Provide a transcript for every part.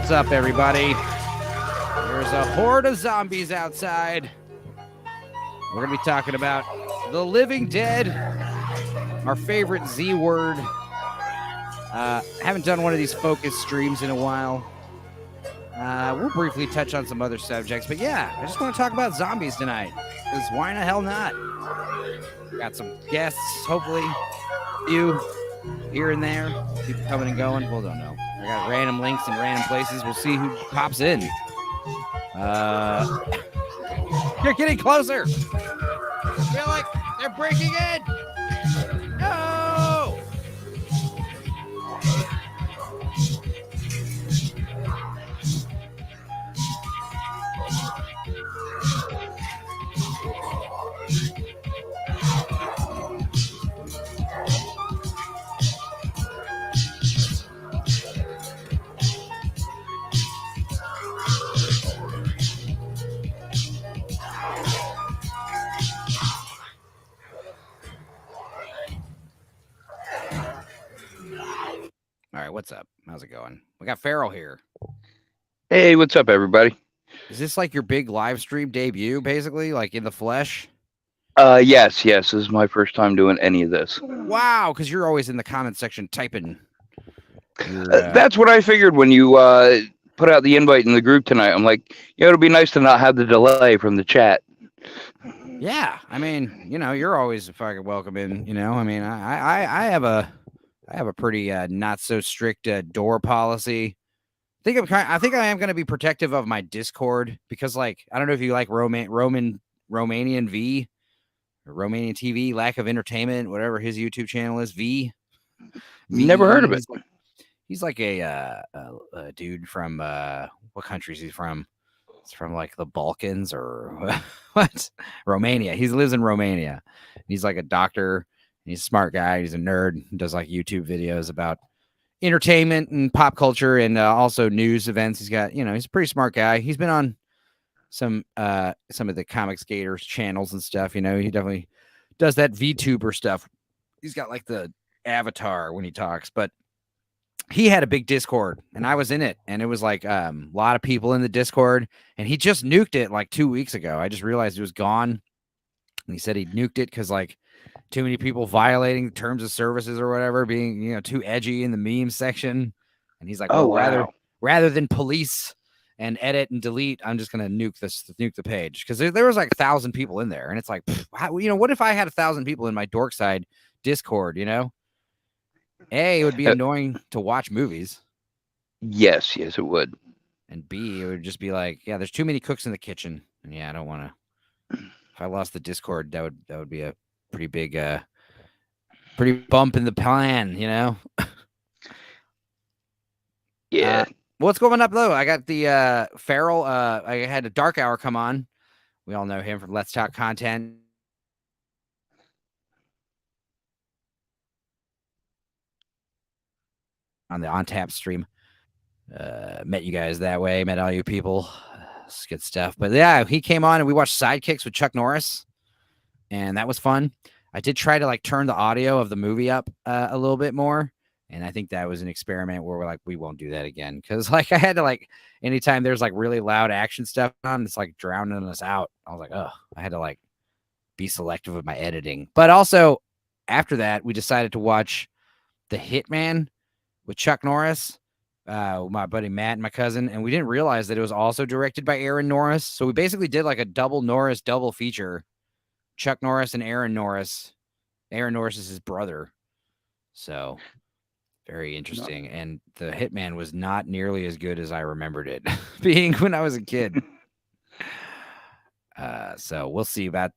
What's up, everybody? There's a horde of zombies outside. We're going to be talking about The Living Dead, our favorite Z word. Haven't done one of these focus streams in a while. We'll briefly touch on some other subjects, but yeah, I just want to talk about zombies tonight, because why the hell not? Got some guests, hopefully, you here and there, people coming and going. We'll don't know. I got random links in random places. We'll see who pops in. You're getting closer. I feel like they're breaking in. No! All right, what's up? How's it going? We got Farrell here. Hey, what's up, everybody? Is this like your big live stream debut, basically, like in the flesh? Yes, this is my first time doing any of this. Wow, because you're always in the comment section typing. That's what I figured when you put out the invite in the group tonight. I'm like, it'll be nice to not have the delay from the chat. Yeah, I mean, you're always fucking welcome in. I mean, I have a pretty not so strict door policy. I think I am going to be protective of my Discord because, like, I don't know if you like Romanian V or Romanian TV, Lack of Entertainment, whatever his YouTube channel is. V. Never heard of it. He's like a dude from what country is he from? It's from like the Balkans or what? Romania. He lives in Romania. He's like a doctor. He's a smart guy. He's a nerd. He does like YouTube videos about entertainment and pop culture and also news events. He's got, he's a pretty smart guy. He's been on some of the Comics Gators channels and stuff. He definitely does that VTuber stuff. He's got like the avatar when he talks, but he had a big Discord and I was in it, and it was like a lot of people in the Discord, and he just nuked it like 2 weeks ago. I just realized it was gone, and he said he nuked it because like too many people violating terms of services or whatever, being too edgy in the meme section. And he's like, rather than police and edit and delete, I'm just gonna nuke the page, because there was like 1,000 people in there, and it's like, what if I had 1,000 people in my Dorkside Discord? A, it would be annoying to watch movies. Yes, it would. And B, it would just be like, yeah, there's too many cooks in the kitchen, and yeah, I don't want to. If I lost the Discord, that would be a pretty big, pretty bump in the plan, Yeah. What's going up though? I got the Farrell. I had a Dark Hour come on. We all know him from Let's Talk Content. On the On Tap stream. Met you guys that way. Met all you people. It's good stuff. But yeah, he came on and we watched Sidekicks with Chuck Norris, and that was fun. I did try to like turn the audio of the movie up a little bit more, and I think that was an experiment where we're like, we won't do that again, because like I had to, like, anytime there's like really loud action stuff on, it's like drowning us out. I was like, oh, I had to like be selective of my editing. But also after that, we decided to watch The Hitman with Chuck Norris, my buddy Matt and my cousin, and we didn't realize that it was also directed by Aaron Norris. So we basically did like a double Norris double feature. Chuck Norris and Aaron Norris. Aaron Norris is his brother. So very interesting. And The Hitman was not nearly as good as I remembered it being when I was a kid. So we'll see about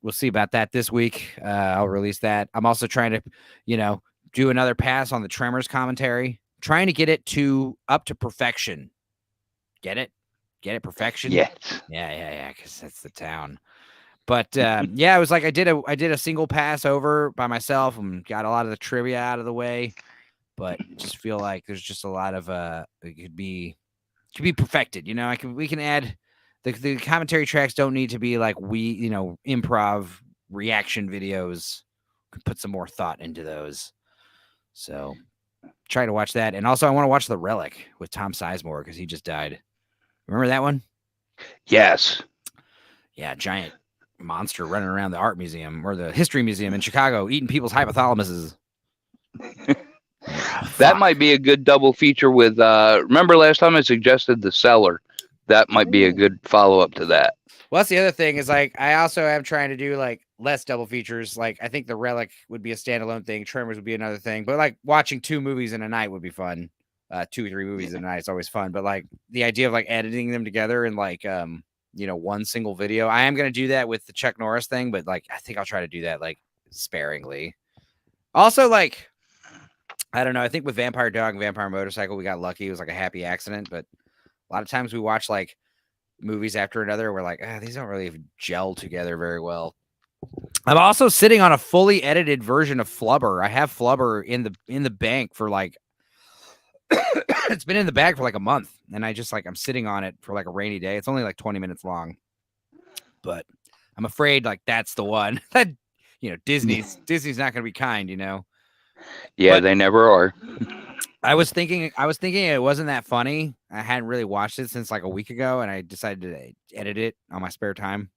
that this week. I'll release that. I'm also trying to, do another pass on the Tremors commentary, trying to get it up to perfection. Get it? Perfection? Yes. Yeah, because that's the town. But yeah, it was like I did a single pass over by myself and got a lot of the trivia out of the way. But I just feel like there's just a lot of it could be perfected. We can add the commentary tracks. Don't need to be like improv reaction videos. Could put some more thought into those. So trying to watch that, and also I want to watch The Relic with Tom Sizemore because he just died. Remember that one? Yes. Yeah, giant monster running around the art museum or the history museum in Chicago, eating people's hypothalamuses. That might be a good double feature with. Remember last time I suggested The Cellar? That might be a good follow up to that. Well, that's the other thing is like I also am trying to do like less double features. Like I think The Relic would be a standalone thing. Tremors would be another thing. But like watching 2 movies in a night would be fun. 2 or 3 movies in a night is always fun. But like the idea of like editing them together in like one single video. I am gonna do that with the Chuck Norris thing, but like I think I'll try to do that like sparingly. Also, like I don't know. I think with Vampire Dog and Vampire Motorcycle, we got lucky. It was like a happy accident, but a lot of times we watch like movies after another. We're like, these don't really gel together very well. I'm also sitting on a fully edited version of Flubber. I have Flubber in the bank for like it's been in the bag for like a month, and I'm sitting on it for like a rainy day. It's only like 20 minutes long, but I'm afraid like that's the one that Disney's not going to be kind, Yeah, but they never are. I was thinking it wasn't that funny. I hadn't really watched it since like a week ago, and I decided to edit it on my spare time.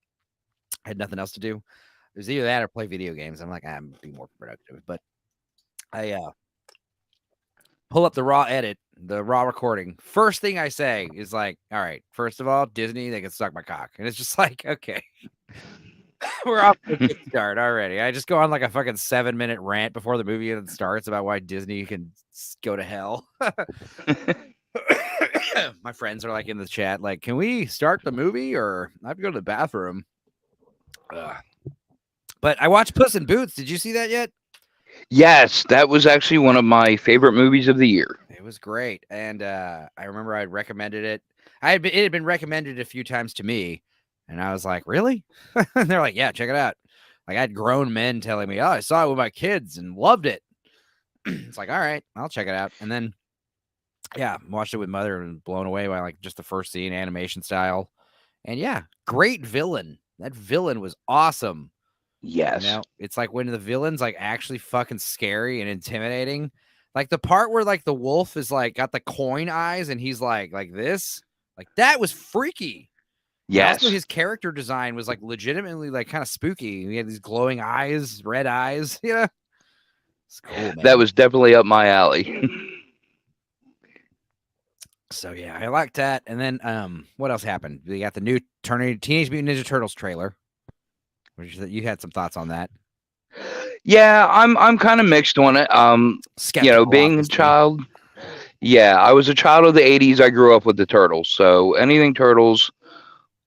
I had nothing else to do. It was either that or play video games. I'm like, I'm be more productive. But I pull up the raw edit, the raw recording. First thing I say is like, all right, first of all, Disney, they can suck my cock. And it's just like, okay. We're off to a good start already. I just go on like a fucking 7-minute rant before the movie even starts about why Disney can go to hell. My friends are like in the chat, like, can we start the movie or I have to go to the bathroom? But I watched Puss in Boots. Did you see that yet? Yes, that was actually one of my favorite movies of the year. It was great. And I remember I'd recommended it. It had been recommended a few times to me. And I was like, really? And they're like, yeah, check it out. Like I had grown men telling me, oh, I saw it with my kids and loved it. It's like, all right, I'll check it out. And then, yeah, watched it with mother and blown away by like just the first scene, animation style. And yeah, great villain. That villain was awesome. Yes. It's like when the villain's like actually fucking scary and intimidating. Like the part where like the wolf is like got the coin eyes and he's like this, like that was freaky. Yes. And also his character design was like legitimately like kind of spooky. He had these glowing eyes, red eyes. It's cool, man. That was definitely up my alley. So yeah, I liked that. And then what else happened? We got the new Teenage Mutant Ninja Turtles trailer. You had some thoughts on that? Yeah, I'm kind of mixed on it. Skeptical, being a child. Yeah, I was a child of the 80s. I grew up with the Turtles. So anything Turtles,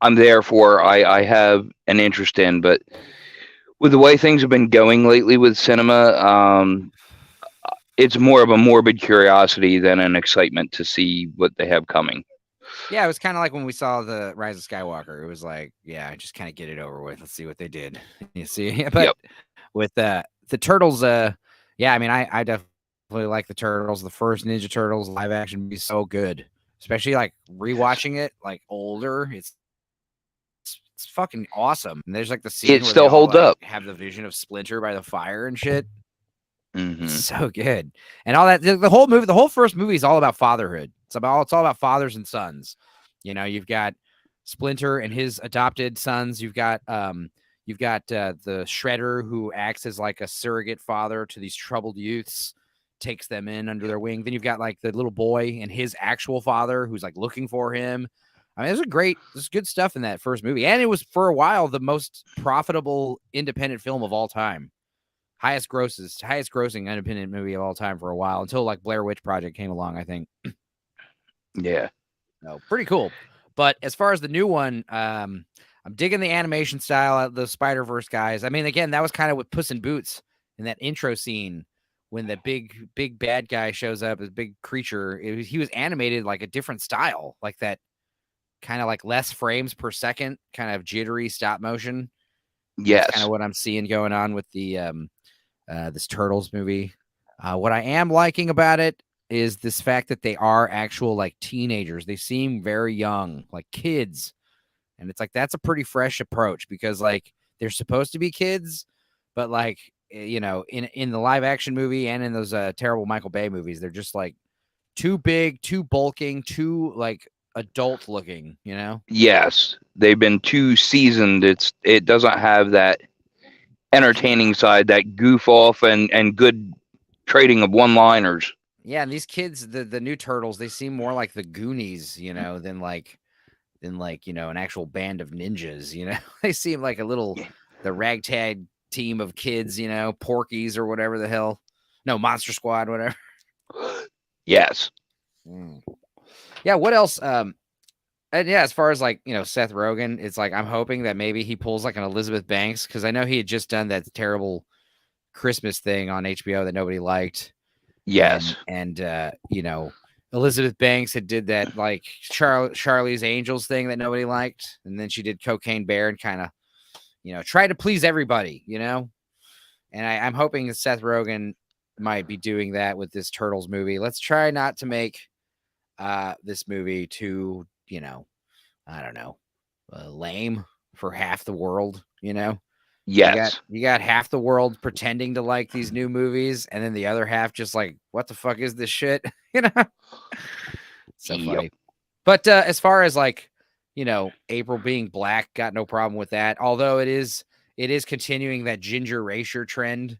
I'm there for. I have an interest in. But with the way things have been going lately with cinema, it's more of a morbid curiosity than an excitement to see what they have coming. Yeah, it was kind of like when we saw the Rise of Skywalker. It was like, yeah, just kind of get it over with. Let's see what they did. You see, but with the Turtles, yeah, I mean, I definitely like the Turtles. The first Ninja Turtles live action be so good, especially like rewatching it like older. It's fucking awesome. And there's like the scene it where still holds up. Have the vision of Splinter by the fire and shit. Mm-hmm. So good, and all that. The whole movie, the whole first movie is all about fatherhood. It's all about fathers and sons. You've got Splinter and his adopted sons. You've got the Shredder who acts as like a surrogate father to these troubled youths, takes them in under their wing. Then you've got like the little boy and his actual father who's like looking for him. I mean, there's good stuff in that first movie, and it was for a while the most profitable independent film of all time. Highest grossing independent movie of all time for a while until like Blair Witch Project came along, I think. Yeah. No, pretty cool. But as far as the new one, I'm digging the animation style of the Spider-Verse guys. I mean, again, that was kind of with Puss in Boots in that intro scene when the big bad guy shows up, this big creature. He was animated like a different style, like that kind of like less frames per second, kind of jittery stop motion. Yes. That's kind of what I'm seeing going on with the this Turtles movie. What I am liking about it is this fact that they are actual like teenagers. They seem very young, like kids. And it's like, that's a pretty fresh approach because like they're supposed to be kids, but like in the live action movie and in those terrible Michael Bay movies, they're just like too big, too bulking, too like adult looking, Yes, they've been too seasoned. It doesn't have that entertaining side, that goof off and good trading of one liners. Yeah, and these kids, the new turtles, they seem more like the Goonies, than an actual band of ninjas, They seem like the ragtag team of kids, Porkies or whatever the hell. No, Monster Squad, whatever. Yes. Yeah, what else? And yeah, as far as like, Seth Rogen, it's like I'm hoping that maybe he pulls like an Elizabeth Banks, because I know he had just done that terrible Christmas thing on HBO that nobody liked. Yes. And Elizabeth Banks had did that like Charlie's Angels thing that nobody liked, and then she did Cocaine Bear and kind of try to please everybody, and I'm hoping that Seth Rogen might be doing that with this Turtles movie. Let's try not to make this movie too, I don't know, lame for half the world, Yes. You got half the world pretending to like these new movies, and then the other half just like, what the fuck is this shit? So Yep. funny. But as far as like, April being black, got no problem with that. Although it is continuing that ginger erasure trend.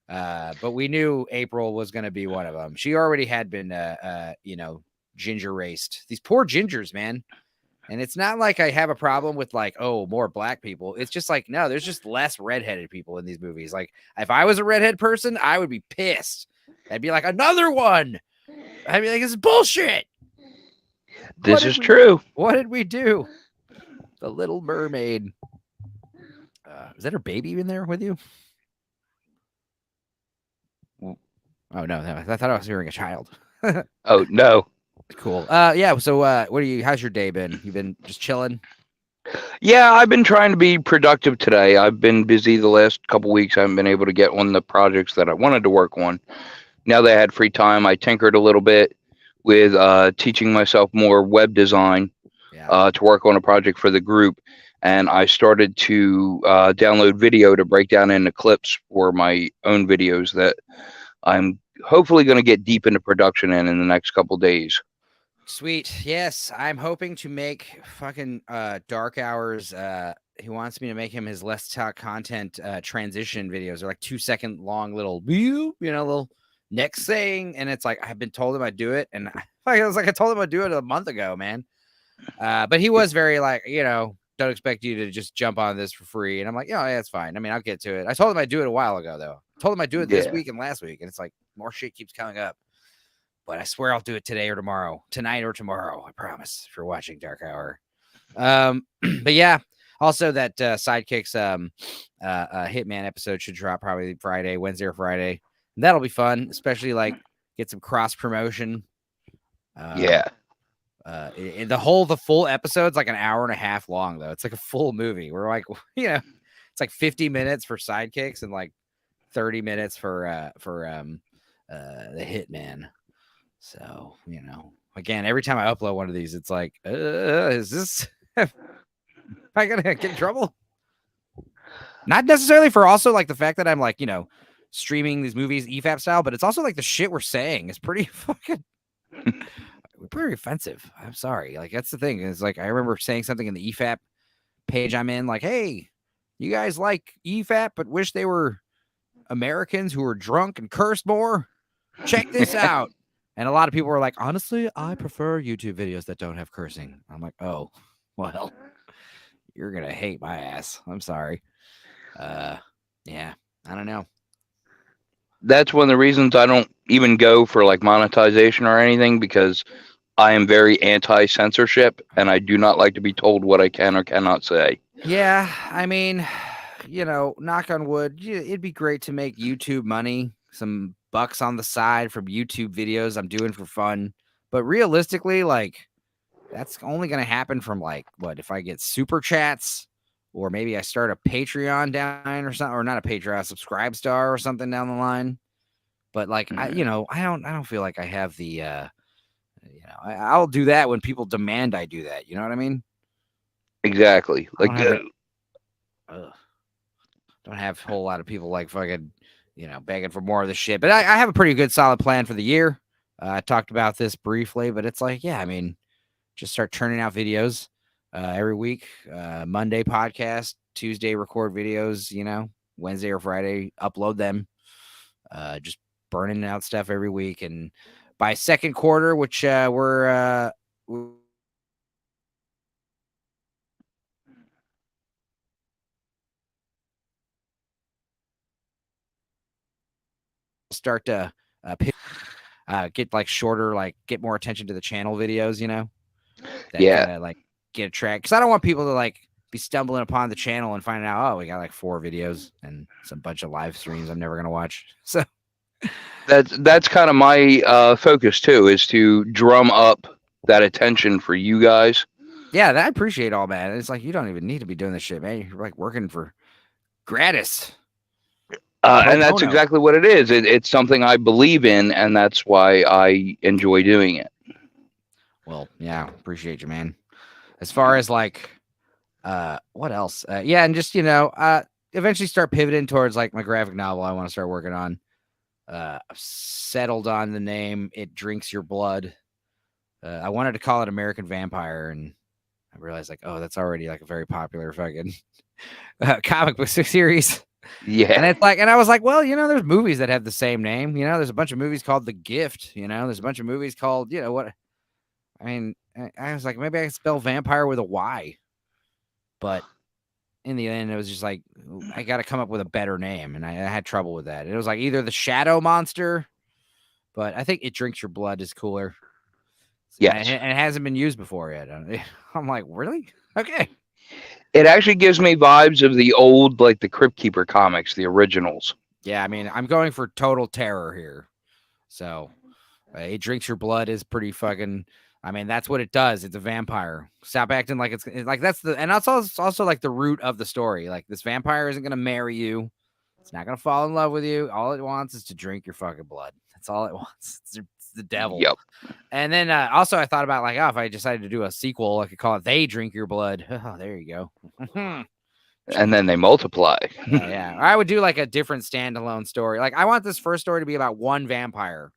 But we knew April was going to be one of them. She already had been, ginger raced. These poor gingers, man. And it's not like I have a problem with like, oh, more black people. It's just like, no, there's just less redheaded people in these movies. Like, if I was a redhead person, I would be pissed. I'd be like, another one. I'd be like, it's bullshit. This is true. What did we do? The Little Mermaid. Is that her baby in there with you? Oh, no. I thought I was hearing a child. Oh, no. Cool. Yeah. So, how's your day been? You been just chilling? Yeah, I've been trying to be productive today. I've been busy the last couple weeks. I haven't been able to get on the projects that I wanted to work on. Now that I had free time, I tinkered a little bit with teaching myself more web design to work on a project for the group. And I started to download video to break down into clips for my own videos that I'm hopefully going to get deep into production in the next couple days. Sweet. Yes, I'm hoping to make fucking Dark Hours. He wants me to make him his Let's Talk content transition videos. They're like 2-second long little little next thing, and it's like I've been told him I'd do it, and I told him I'd do it a month ago, man. But he was very like, don't expect you to just jump on this for free, and I'm like, yeah, that's fine. I mean, I'll get to it. I told him I'd do it a while ago, though. I told him I'd do it this week and last week, and it's like more shit keeps coming up. But I swear I'll do it today or tomorrow, tonight or tomorrow. I promise. If you're watching Dark Hour, but yeah. Also, that Sidekicks Hitman episode should drop probably Wednesday or Friday. And that'll be fun, especially like get some cross promotion. The full episode's like an hour and a half long, though. It's like a full movie. We're like, it's like 50 minutes for Sidekicks and like 30 minutes for the Hitman. So, again, every time I upload one of these, it's like, is this, am I going to get in trouble? Not necessarily for also like the fact that I'm like, streaming these movies EFAP style, but it's also like the shit we're saying is pretty fucking, pretty offensive. I'm sorry. Like, that's the thing. It's like, I remember saying something in the EFAP page I'm in, like, hey, you guys like EFAP, but wish they were Americans who were drunk and cursed more? Check this out. And a lot of people were like, honestly, I prefer YouTube videos that don't have cursing. I'm like, oh, well, you're going to hate my ass. I'm sorry. Yeah, I don't know. That's one of the reasons I don't even go for like monetization or anything, because I am very anti-censorship and I do not like to be told what I can or cannot say. Yeah, I mean, knock on wood, it'd be great to make YouTube money, some bucks on the side from YouTube videos I'm doing for fun. But realistically, like, that's only going to happen from like, what, if I get super chats, or maybe I start a Patreon down or something, or not a Patreon, a Subscribe Star or something down the line. But like, I don't feel like I have the, I'll do that when people demand I do that. You know what I mean? Exactly. Like, don't have a whole lot of people like fucking, begging for more of the shit. But I have a pretty good solid plan for the year. I talked about this briefly, but it's like, yeah, I mean, just start turning out videos every week. Monday podcast, Tuesday record videos, Wednesday or Friday upload them. Just burning out stuff every week. And by second quarter, which we're start to get like shorter, like get more attention to the channel videos, that Yeah, kind of like get a track. Cause I don't want people to like be stumbling upon the channel and finding out, oh, we got like 4 videos and some bunch of live streams I'm never going to watch. So that's kind of my focus too, is to drum up that attention for you guys. yeah, I appreciate all that. It's like, you don't even need to be doing this shit, man. You're like working for gratis. Pro And that's bono. exactly what it is. It's something I believe in, and that's why I enjoy doing it. Well, yeah, appreciate you, man. As far as like, what else? Yeah, and just eventually start pivoting towards like my graphic novel I want to start working on. I've settled on the name "It Drinks Your Blood." I wanted to call it American Vampire, and I realized like, oh, that's already like a very popular fucking comic book series. Yeah, And it's like, and I was like, well, there's movies that have the same name. There's a bunch of movies called The Gift. There's a bunch of movies called, what? I mean, I was like, maybe I can spell vampire with a Y, but in the end, it was just like, I got to come up with a better name, and I had trouble with that. It was like either the Shadow Monster, but I think It Drinks Your Blood is cooler, and yes. it hasn't been used before yet. I'm like, really? Okay. It actually gives me vibes of the old, like the Crypt Keeper comics, the originals. Yeah, I mean, I'm going for total terror here, so It Drinks Your Blood is pretty fucking. I mean, that's what it does. It's a vampire. Stop acting like it's like that's the, and that's also like the root of the story. Like, this vampire isn't gonna marry you. It's not gonna fall in love with you. All it wants is to drink your fucking blood. That's all it wants. It's the devil. Yep. And then also I thought about like, oh, if I decided to do a sequel, I could call it "They Drink Your Blood." Oh, there you go. And then they multiply. Yeah. Or I would do like a different standalone story. Like, I want this first story to be about one vampire.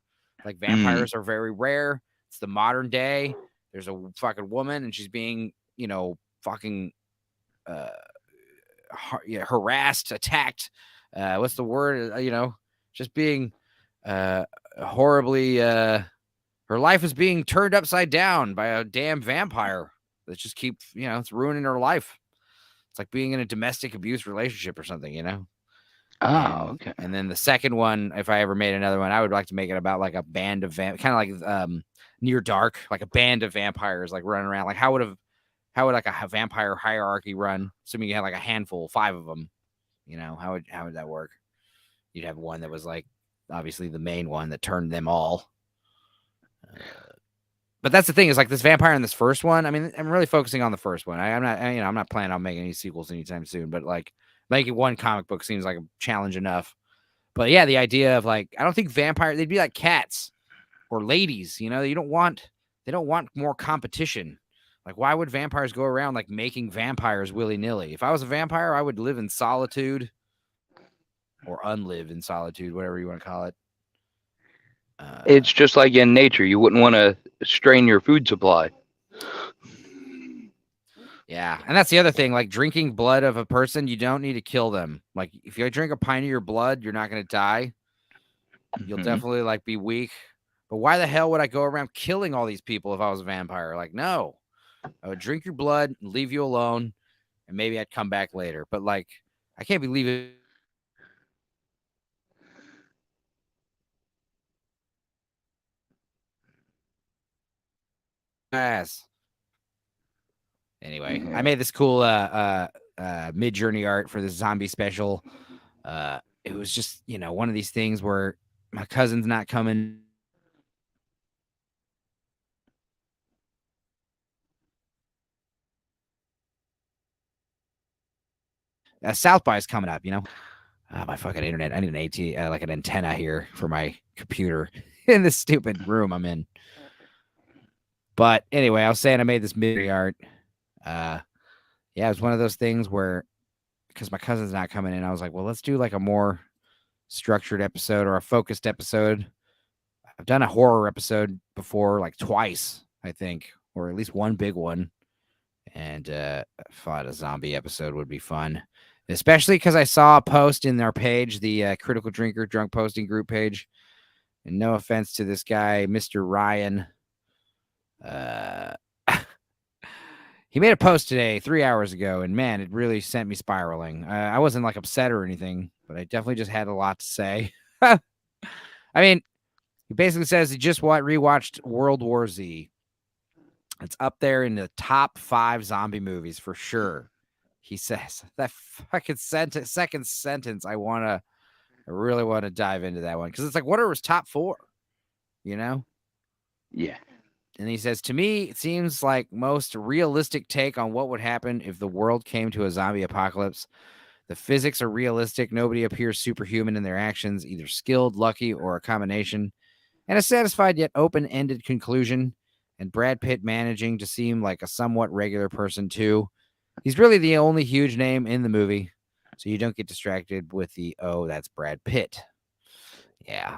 Like, vampires are very rare. It's the modern day. There's a fucking woman, and she's being, fucking harassed, attacked. What's the word? Just being horribly. Her life is being turned upside down by a damn vampire that just it's ruining her life. It's like being in a domestic abuse relationship or something. Oh, okay. And then the second one, if I ever made another one, I would like to make it about like a band of kind of like Near Dark, like a band of vampires like running around. Like, how would like a vampire hierarchy run? Assuming you had like a handful, 5 of them. How would that work? You'd have one that was like obviously the main one that turned them all. But that's the thing, is like this vampire in this first one. I mean, I'm really focusing on the first one. I'm not planning on making any sequels anytime soon. But like, making one comic book seems like a challenge enough. But yeah, the idea of like, I don't think vampires, they'd be like cats or ladies. They don't want more competition. Like, why would vampires go around like making vampires willy nilly? If I was a vampire, I would live in solitude or unlive in solitude, whatever you want to call it. It's just like in nature. You wouldn't want to strain your food supply. Yeah, and that's the other thing. Like, drinking blood of a person, you don't need to kill them. Like, if you drink a pint of your blood, you're not going to die. You'll definitely like be weak. But why the hell would I go around killing all these people if I was a vampire? Like, no. I would drink your blood, leave you alone, and maybe I'd come back later. But like, I can't be leaving. Ass. Anyway, I made this cool mid-journey art for the zombie special. It was just, one of these things where my cousin's not coming. South by is coming up, my fucking internet. I need an like an antenna here for my computer in this stupid room I'm in. But anyway, I was saying I made this mid art. Yeah, it was one of those things where because my cousin's not coming in, I was like, well, let's do like a more structured episode or a focused episode. I've done a horror episode before, like twice, I think, or at least one big one. And I thought a zombie episode would be fun, especially because I saw a post in our page, the Critical Drinker Drunk Posting Group page. And no offense to this guy, Mr. Ryan. Uh, he made a post today 3 hours ago, and man, it really sent me spiraling. I wasn't like upset or anything, but I definitely just had a lot to say. I mean, he basically says he just rewatched World War Z. It's up there in the top 5 zombie movies for sure. He says that fucking second sentence. I really want to dive into that one because it's like, what are his top 4? You know? Yeah. And he says, to me, it seems like most realistic take on what would happen if the world came to a zombie apocalypse. The physics are realistic. Nobody appears superhuman in their actions, either skilled, lucky, or a combination. And a satisfied yet open-ended conclusion. And Brad Pitt managing to seem like a somewhat regular person, too. He's really the only huge name in the movie. So you don't get distracted with the, oh, that's Brad Pitt. Yeah.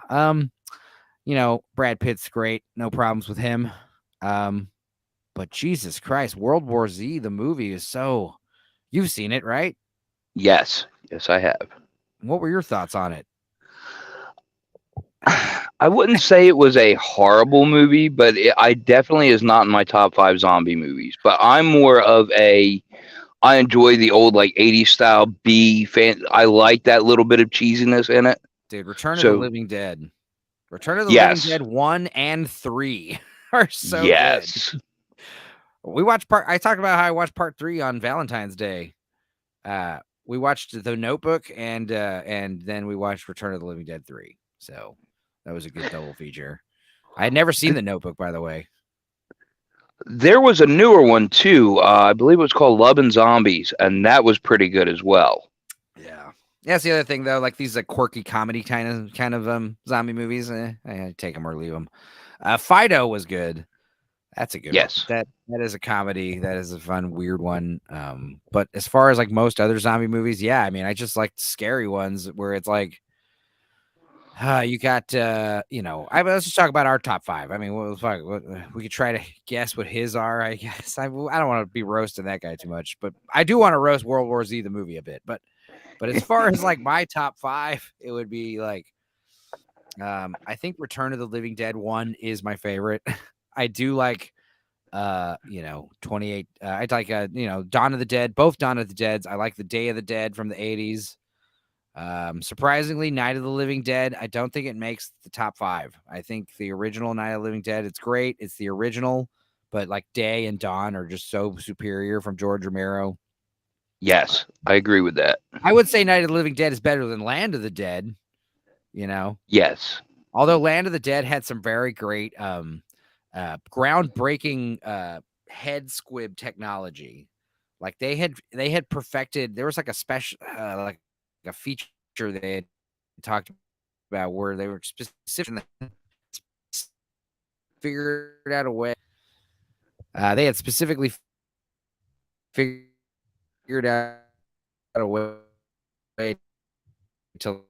Brad Pitt's great. No problems with him. But Jesus Christ, World War Z, the movie is so. You've seen it, right? Yes, I have. What were your thoughts on it? I wouldn't say it was a horrible movie, but I definitely is not in my top 5 zombie movies. But I'm more of I enjoy the old like 80s style B fan. I like that little bit of cheesiness in it. Dude, Return of the Living Dead. Return of the Yes. Living Dead 1 and 3 are so Yes. good. We watched I talked about how I watched part 3 on Valentine's Day. We watched The Notebook and then we watched Return of the Living Dead 3. So that was a good double feature. I had never seen The Notebook, by the way. There was a newer one too. I believe it was called Love and Zombies, and that was pretty good as well. Yeah. That's the other thing, though. Like these quirky comedy kind of zombie movies. I take them or leave them. Fido was good. That's a good one. That is a comedy. That is a fun, weird one. But as far as like most other zombie movies, yeah, I mean, I just like scary ones where it's like, you got, let's just talk about our top 5. I mean, we could try to guess what his are, I guess. I don't want to be roasting that guy too much, but I do want to roast World War Z, the movie, a bit. But as far as like my top 5, it would be like, I think Return of the Living Dead 1 is my favorite. I do like, 28. I like, Dawn of the Dead, both Dawn of the Deads. I like the Day of the Dead from the 80s. Surprisingly, Night of the Living Dead, I don't think it makes the top 5. I think the original Night of the Living Dead, it's great. It's the original, but like Day and Dawn are just so superior from George Romero. Yes, I agree with that. I would say Night of the Living Dead is better than Land of the Dead, Yes. Although Land of the Dead had some very great groundbreaking head squib technology. Like they had perfected, there was like a special like a feature they had talked about where they were specifically figured out a way. They had specifically figured out a way to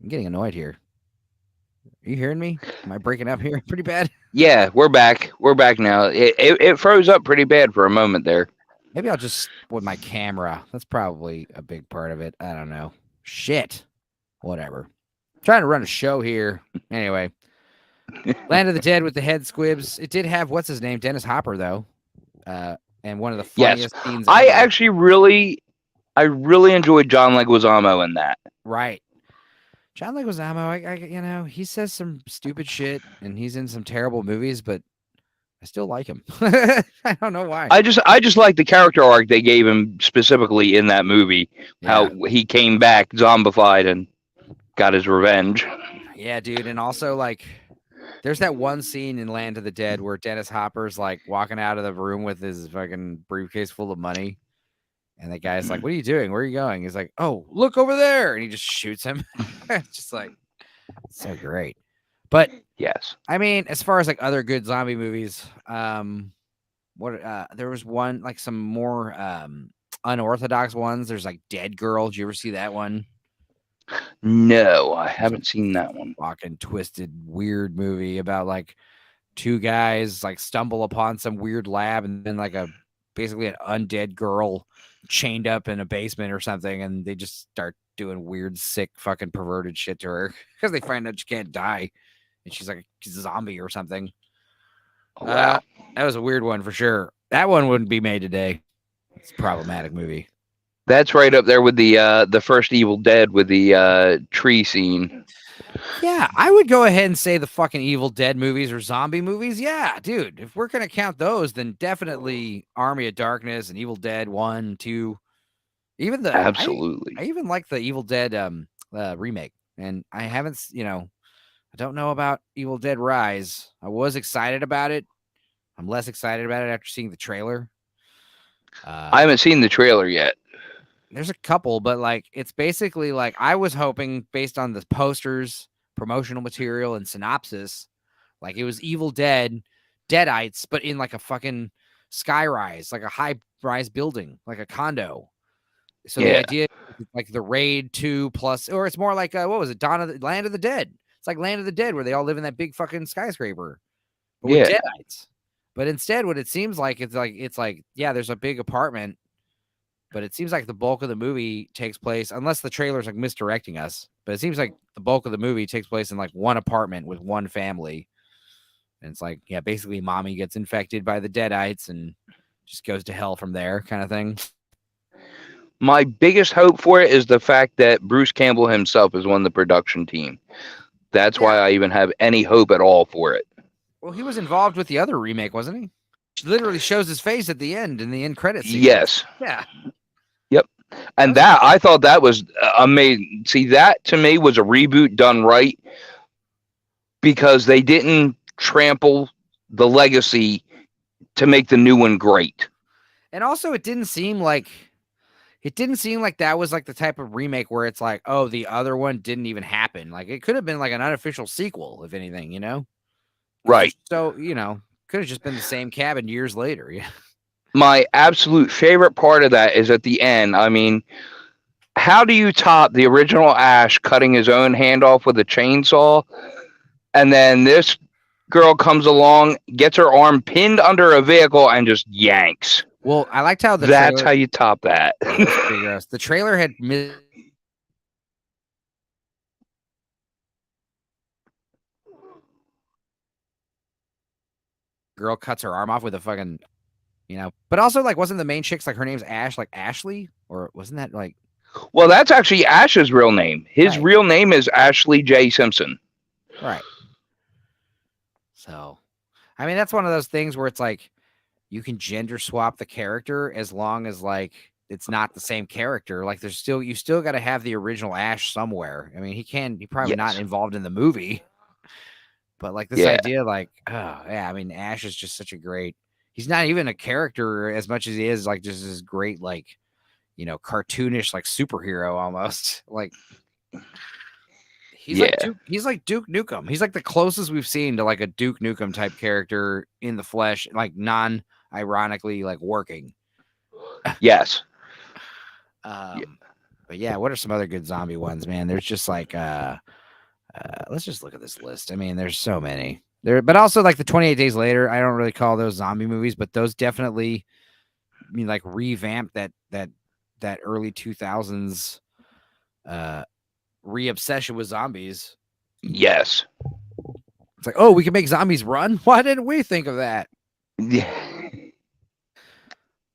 I'm getting annoyed here. Are you hearing me? Am I breaking up here pretty bad? Yeah, we're back. We're back now. It froze up pretty bad for a moment there. Maybe I'll just with my camera. That's probably a big part of it. I don't know. Shit. Whatever. I'm trying to run a show here. Anyway. Land of the Dead with the head squibs. It did have what's his name? Dennis Hopper, though. And one of the funniest scenes I ever. actually really enjoyed John Leguizamo in that. Right. John Leguizamo, he says some stupid shit and he's in some terrible movies, but I still like him. I don't know why. I just like the character arc they gave him specifically in that movie. Yeah. How he came back zombified and got his revenge. Yeah, dude. And also, like, there's that one scene in Land of the Dead where Dennis Hopper's like walking out of the room with his fucking briefcase full of money. And the guy's like, "What are you doing? Where are you going?" He's like, "Oh, look over there!" And he just shoots him. It's just like so great. But Yes. I mean, as far as like other good zombie movies, what there was one like some more unorthodox ones. There's like Dead Girl. Did you ever see that one? No, I It's a haven't seen that one. fucking twisted, weird movie about like two guys like stumble upon some weird lab and then like a basically an undead girl chained up in a basement or something, and they just start doing weird, sick, fucking perverted shit to her because they find out she can't die and she's like a zombie or something. Oh, wow. That was a weird one for sure. That one wouldn't be made today. It's a problematic movie. That's right up there with the first Evil Dead with the tree scene. Yeah, I would go ahead and say the fucking Evil Dead movies or zombie movies. Yeah, dude. If we're gonna count those, then definitely Army of Darkness and Evil Dead 1, 2. Even the Absolutely. I even like the Evil Dead remake. And I haven't, I don't know about Evil Dead Rise. I was excited about it. I'm less excited about it after seeing the trailer. I haven't seen the trailer yet. There's a couple, but like it's basically like I was hoping based on the posters, promotional material, and synopsis, like it was Evil Dead, Deadites, but in like a fucking skyrise, like a high rise building, like a condo. So the Yeah. idea is like the Raid 2 plus, or it's more like what was it? Land of the Dead. It's like Land of the Dead where they all live in that big fucking skyscraper, but with Yeah. Deadites. But instead, what it seems like it's like yeah, there's a big apartment, but it seems like the bulk of the movie takes place, unless the trailer's like misdirecting us. But it seems like the bulk of the movie takes place in like one apartment with one family, and it's like yeah, basically, mommy gets infected by the Deadites and just goes to hell from there, kind of thing. My biggest hope for it is the fact that Bruce Campbell himself is on the production team. That's Yeah. why I even have any hope at all for it. Well, he was involved with the other remake, wasn't he? She literally shows his face at the end in the end credit scene. Yes. Yeah. Yep. And that I thought that was amazing. See, that to me was a reboot done right because they didn't trample the legacy to make the new one great. And also, it didn't seem like that was like the type of remake where it's like, oh, the other one didn't even happen. Like it could have been like an unofficial sequel, if anything, you know? Right. So, could have just been the same cabin years later. Yeah. My absolute favorite part of that is at the end. I mean, how do you top the original Ash cutting his own hand off with a chainsaw? And then this girl comes along, gets her arm pinned under a vehicle, and just yanks. Well, I liked how that's how you top that. The trailer had girl cuts her arm off with a fucking, but also like wasn't the main chick's like her name's Ash, like Ashley, or wasn't that like? Well, that's actually Ash's real name. His real name is Ashley J. Simpson. Right. So, I mean, that's one of those things where it's like you can gender swap the character as long as like it's not the same character. Like you still got to have the original Ash somewhere. I mean, he probably not involved in the movie, but like this idea, like, oh yeah, I mean, Ash is just such a great. He's not even a character as much as he is like just this great, like, cartoonish like superhero almost. Like he's like Duke Nukem. He's like the closest we've seen to like a Duke Nukem type character in the flesh, like non-ironically like working. Yes. But yeah, what are some other good zombie ones, man? There's just like let's just look at this list. I mean, there's so many. But also like the 28 Days Later, I don't really call those zombie movies, but those definitely like revamp that early 2000s re-obsession with zombies. Yes. It's like, oh, we can make zombies run? Why didn't we think of that? Yeah.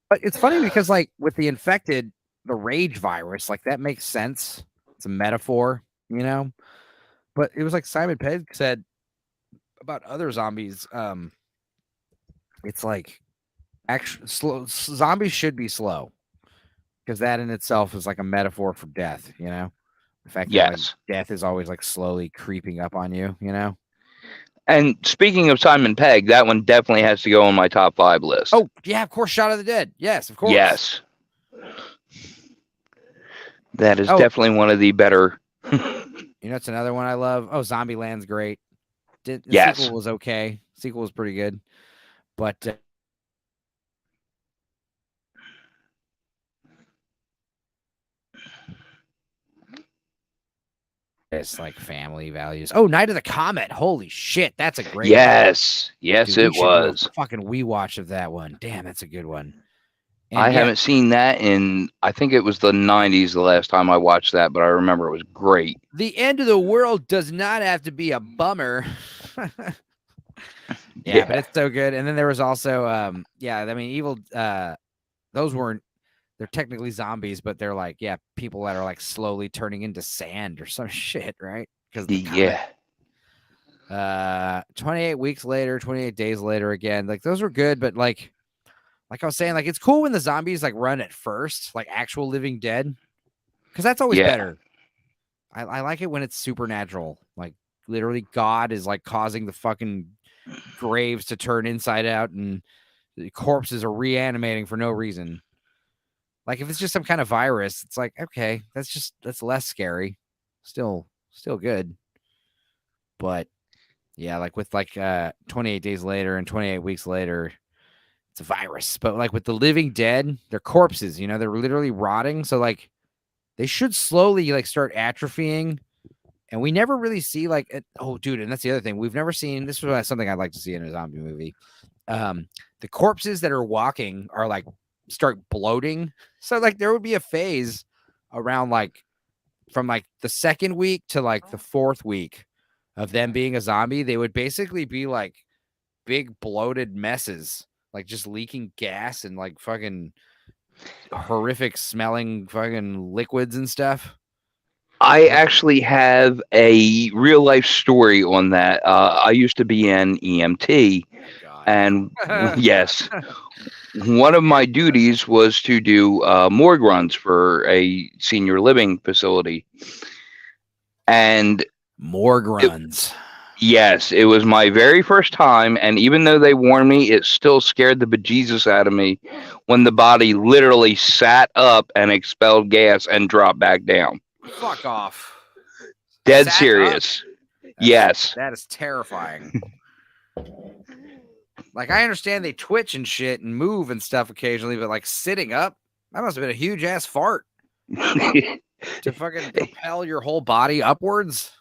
But it's funny because like with the infected, the rage virus, like that makes sense. It's a metaphor, but it was like Simon Pegg said about other zombies. It's like actually zombies should be slow because that in itself is like a metaphor for death, the fact that like, death is always like slowly creeping up on you, And speaking of Simon Pegg, that one definitely has to go on my top 5 list. Oh yeah, of course, Shaun of the Dead. Yes, of course. Yes. That is Oh, definitely one of the better. it's another one I love. Oh, Zombieland's great. The sequel Yes. was okay. Sequel was pretty good, but it's like family values. Oh, Night of the Comet. Holy shit, that's a great one. Yes. Yes, Dude, we it should do a was. fucking rewatch of that one. Damn, that's a good one. And I yeah, haven't seen that in, I think it was the 90s the last time I watched that, but I remember it was great. the end of the world does not have to be a bummer. Yeah, but Yeah. it's so good. And then there was also I mean evil those weren't they're technically zombies, but they're like, yeah, people that are like slowly turning into sand or some shit, right? Because the comet. Yeah. 28 weeks later, 28 days later again. Like those were good, but like I was saying, like it's cool when the zombies like run at first, like actual living dead. Because that's always Yeah. better. I like it when it's supernatural. Like literally God is like causing the fucking graves to turn inside out and the corpses are reanimating for no reason. Like if it's just some kind of virus, it's like, okay, that's less scary. Still good. But yeah, like with 28 days later and 28 weeks later, it's a virus. But like with the living dead, they're corpses, they're literally rotting. So like they should slowly like start atrophying. And we never really see oh dude, and that's the other thing. We've never seen this was something I'd like to see in a zombie movie. The corpses that are walking are like start bloating. So like there would be a phase around like from like the second week to like the fourth week of them being a zombie. They would basically be like big bloated messes, like just leaking gas and like fucking horrific smelling fucking liquids and stuff. I actually have a real life story on that. I used to be an EMT, Oh God. and yes, one of my duties was to do morgue runs for a senior living facility. And Morgue it, runs. yes, it was my very first time. And even though they warned me, it still scared the bejesus out of me when the body literally sat up and expelled gas and dropped back down. Fuck off. Dead Sat up. serious. Yes. That is terrifying. Like I understand they twitch and shit and move and stuff occasionally, but like sitting up, that must have been a huge ass fart to fucking propel your whole body upwards.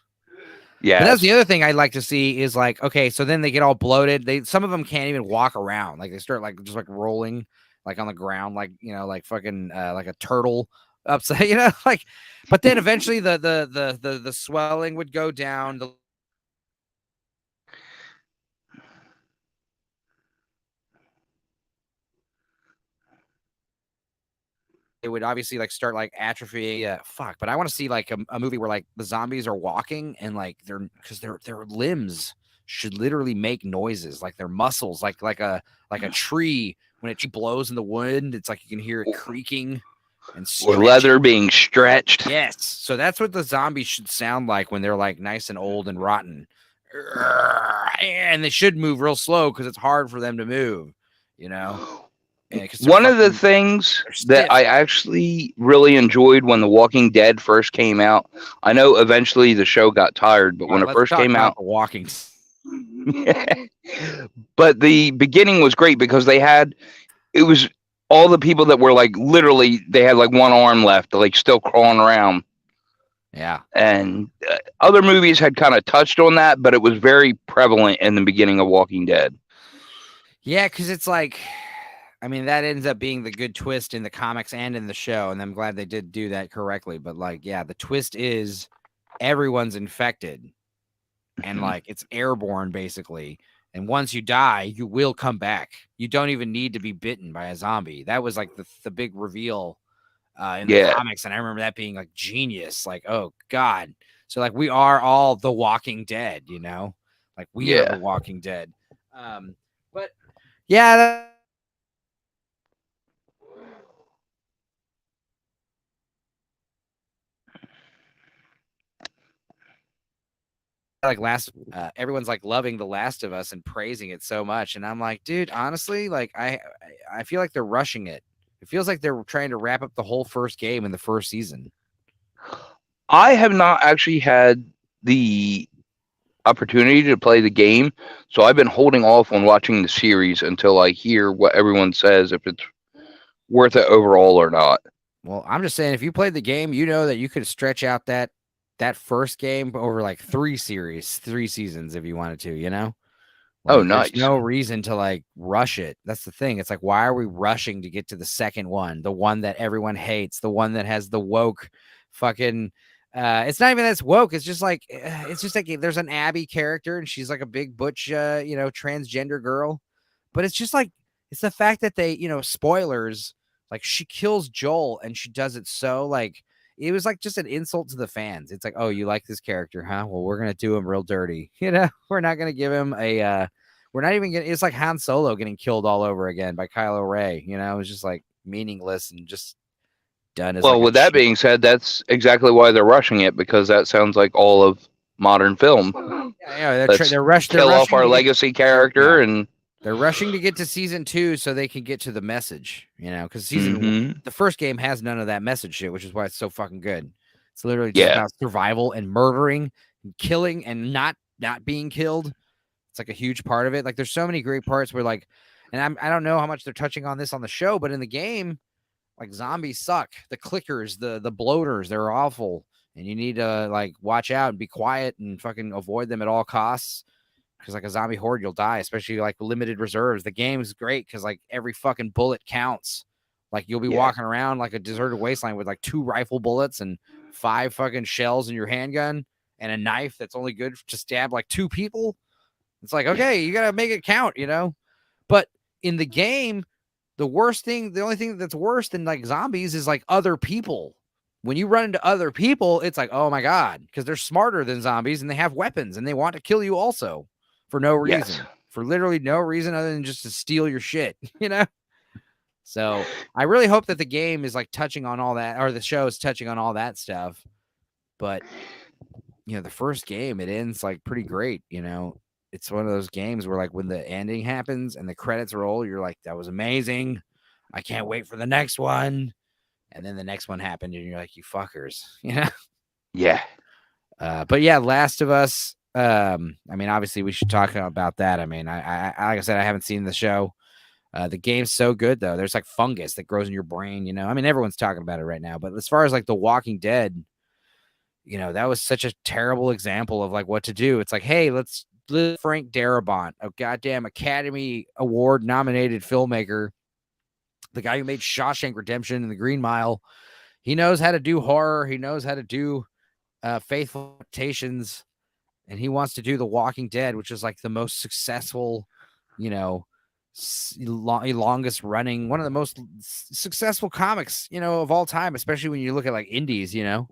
Yes. But that's the other thing I'd like to see is like, okay, so then they get all bloated. Some of them can't even walk around. Like they start like just like rolling like on the ground, like like fucking like a turtle upside, like. But then eventually the swelling would go down. It would obviously like start like atrophy. Fuck. But I want to see like a movie where like the zombies are walking and like because their limbs should literally make noises, like their muscles, like a tree when it blows in the wind. It's like you can hear it creaking and Or stretching. leather being stretched. Yes. So that's what the zombies should sound like when they're like nice and old and rotten. And they should move real slow because it's hard for them to move, One of the things that I actually really enjoyed when The Walking Dead first came out, I know eventually the show got tired, but when it first came out, The Walking. but the beginning was great because it was all the people that were like literally they had like one arm left, like still crawling around. Yeah. And other movies had kind of touched on that, but it was very prevalent in the beginning of Walking Dead. Yeah, because it's like, I mean, that ends up being the good twist in the comics and in the show, and I'm glad they did do that correctly. But like, yeah, the twist is everyone's infected, and like it's airborne basically. And once you die, you will come back. You don't even need to be bitten by a zombie. That was like the big reveal in the comics, and I remember that being like genius. Like, oh God, so like we are all the Walking Dead, like we are the Walking Dead. But yeah. Like everyone's like loving The Last of Us and praising it so much, and I'm like, dude, honestly, like I feel like they're rushing it. It feels like they're trying to wrap up the whole first game in the first season. I have not actually had the opportunity to play the game, so I've been holding off on watching the series until I hear what everyone says if it's worth it overall or not. Well, I'm just saying, if you played the game, you know that you could stretch out that first game over like 3 seasons if you wanted to. Oh, Like, there's nice. no reason to like rush it. That's the thing. It's like, why are we rushing to get to the second one, the one that everyone hates, the one that has the woke fucking. It's not even that it's woke. It's just like there's an Abby character and she's like a big butch, transgender girl. But it's just like it's the fact that they, spoilers, like she kills Joel and she does it so like it was like just an insult to the fans. It's like, oh, you like this character, huh? Well, we're gonna do him real dirty. We're not gonna give him a we're not even gonna it's like Han Solo getting killed all over again by Kylo Ray. It was just like meaningless and just done as Well, like a with that cheap. being said, that's exactly why they're rushing it, because that sounds like all of modern film. Yeah, they're Let's they're kill off rushing our to get legacy yeah. character and. They're rushing to get to season 2 so they can get to the message, because Hmm. the first game has none of that message shit, which is why it's so fucking good. It's literally just Yeah. about survival and murdering, and killing, and not being killed. It's like a huge part of it. Like there's so many great parts where like, and I don't know how much they're touching on this on the show, but in the game, like zombies suck. The clickers, the bloaters, they're awful, and you need to like watch out and be quiet and fucking avoid them at all costs because like a zombie horde, you'll die, especially like limited reserves. The game's great because like every fucking bullet counts. Like you'll be Yeah. walking around like a deserted wasteland with like 2 rifle bullets and 5 fucking shells in your handgun and a knife that's only good to stab like 2 people. It's like, okay, you gotta make it count. But in the game, the only thing that's worse than like zombies is like other people. When you run into other people, it's like, oh my God, because they're smarter than zombies and they have weapons and they want to kill you also for no Yes. reason, for literally no reason other than just to steal your shit, you know? So I really hope that the game is like touching on all that, or the show is touching on all that stuff. But, the first game, it ends like pretty great. It's one of those games where like when the ending happens and the credits roll, you're like, that was amazing. I can't wait for the next one. And then the next one happened, and you're like, you fuckers, Yeah. But yeah, Last of Us. I mean, obviously, we should talk about that. I mean, like I said, I haven't seen the show. The game's so good though. There's like fungus that grows in your brain. I mean, everyone's talking about it right now. But as far as like The Walking Dead, that was such a terrible example of like what to do. It's like, hey, let's Frank Darabont, a goddamn Academy Award nominated filmmaker, the guy who made Shawshank Redemption and The Green Mile. He knows how to do horror. He knows how to do faithful adaptations, and he wants to do The Walking Dead, which is like the most successful, longest running, one of the most successful comics, of all time, especially when you look at like indies. Yeah.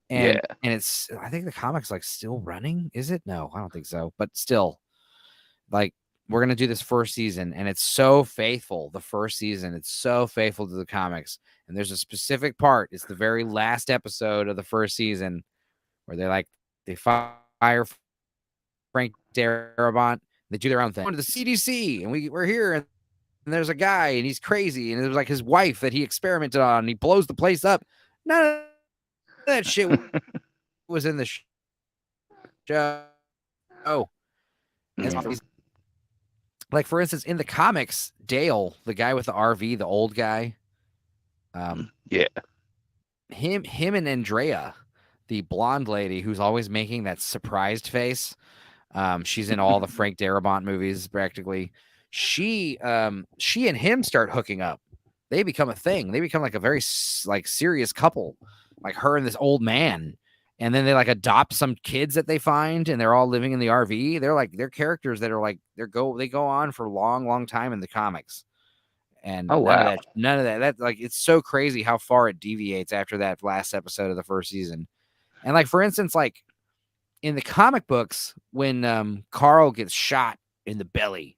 And it's, I think the comic's like still running. Is it? No, I don't think so. But still, like, we're gonna do this first season, and it's so faithful. The first season, it's so faithful to the comics. And there's a specific part. It's the very last episode of the first season where they fire Frank Darabont. They do their own thing. To the CDC, and we're here, and there's a guy, and he's crazy, and there's like his wife that he experimented on, and he blows the place up. None of that shit was in the show. As Mhm. like for instance, in the comics, Dale, the guy with the RV, the old guy, Yeah. him and Andrea, the blonde lady who's always making that surprised face. She's in all the Frank Darabont movies practically. She and him start hooking up. They become a thing. They become like a very like serious couple, like her and this old man. And then they like adopt some kids that they find, and they're all living in the RV. They're characters that are like they go on for a long, long time in the comics. And Oh, wow. none of that. That like it's so crazy how far it deviates after that last episode of the first season. And like for instance, like in the comic books, when Carl gets shot in the belly,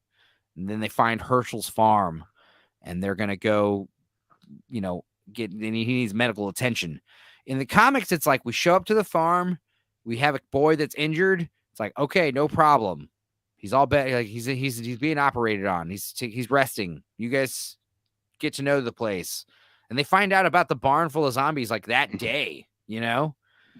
and then they find Herschel's farm, and they're gonna go, get and he needs medical attention. In the comics, it's like we show up to the farm, we have a boy that's injured. It's like, okay, no problem. He's all better. Like he's being operated on. He's resting. You guys get to know the place, and they find out about the barn full of zombies like that day.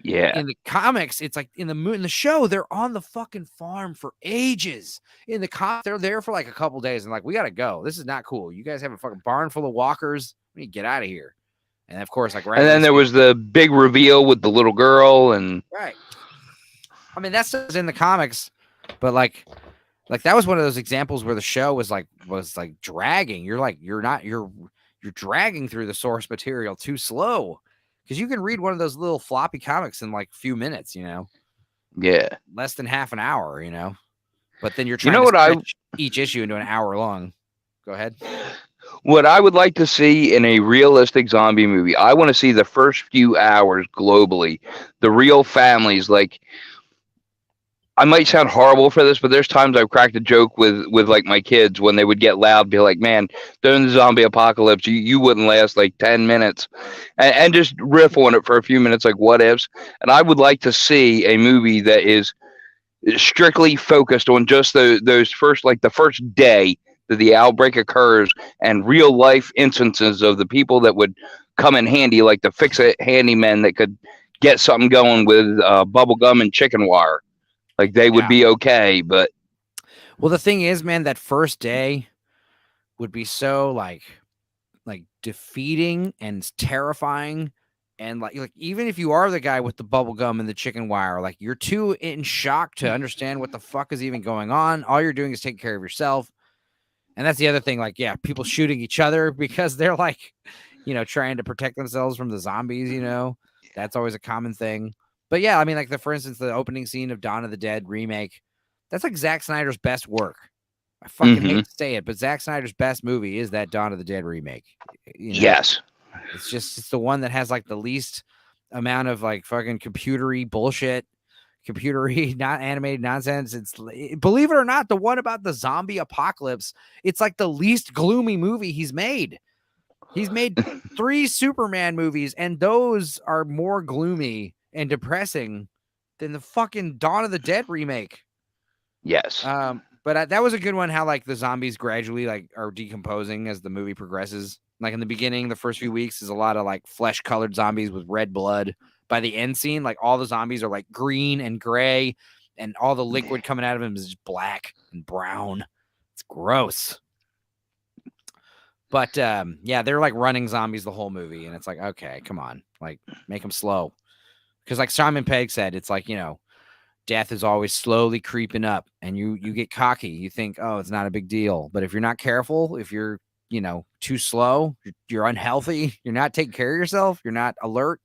Yeah. In the comics, it's like in the show, they're on the fucking farm for ages. In the comics, they're there for like a couple days and like, we gotta go. This is not cool. You guys have a fucking barn full of walkers. We need to get out of here. And of course, like right And when then the there snake, was the big reveal with the little girl, and right. I mean, that's in the comics, but like that was one of those examples where the show was like dragging. You're dragging through the source material too slow because you can read one of those little floppy comics in like a few minutes, yeah. less than half an hour, but then you're You trying know to what stretch each issue into an hour long. Go ahead. what I would like to see in a realistic zombie movie? I want to see the first few hours globally, the real families. Like, I might sound horrible for this, but there's times I've cracked a joke with like my kids when they would get loud, be like, "Man, during the zombie apocalypse, you wouldn't last like 10 minutes," and just riff on it for a few minutes, like what ifs. And I would like to see a movie that is strictly focused on just those first, like the first day that the outbreak occurs, and real life instances of the people that would come in handy, like the fix it handymen that could get something going with bubble gum and chicken wire. Like they would Yeah. be okay, but Well, the thing is, man, that first day would be so like defeating and terrifying. And like even if you are the guy with the bubble gum and the chicken wire, like you're too in shock to understand what the fuck is even going on. All you're doing is taking care of yourself. And that's the other thing, like, yeah, people shooting each other because they're like, trying to protect themselves from the zombies, That's always a common thing. But yeah, I mean, like for instance, the opening scene of Dawn of the Dead remake, that's like Zack Snyder's best work. I fucking hate to say it, but Zack Snyder's best movie is that Dawn of the Dead remake. yes, It's the one that has like the least amount of like fucking computery bullshit, computery, not animated nonsense. It's, believe it or not, the one about the zombie apocalypse, it's like the least gloomy movie he's made. He's made 3 Superman movies, and those are more gloomy and depressing than the fucking Dawn of the Dead remake. yes, But that was a good one. How like the zombies gradually like are decomposing as the movie progresses. Like in the beginning, the first few weeks is a lot of like flesh colored zombies with red blood. By the end scene, like all the zombies are like green and gray, and all the liquid coming out of them is just black and brown. It's gross. But yeah, they're like running zombies the whole movie, and it's like, okay, come on, like make them slow. Because like Simon Pegg said, it's like, death is always slowly creeping up, and you get cocky. You think, oh, it's not a big deal. But if you're not careful, if you're, too slow, you're unhealthy, you're not taking care of yourself, you're not alert,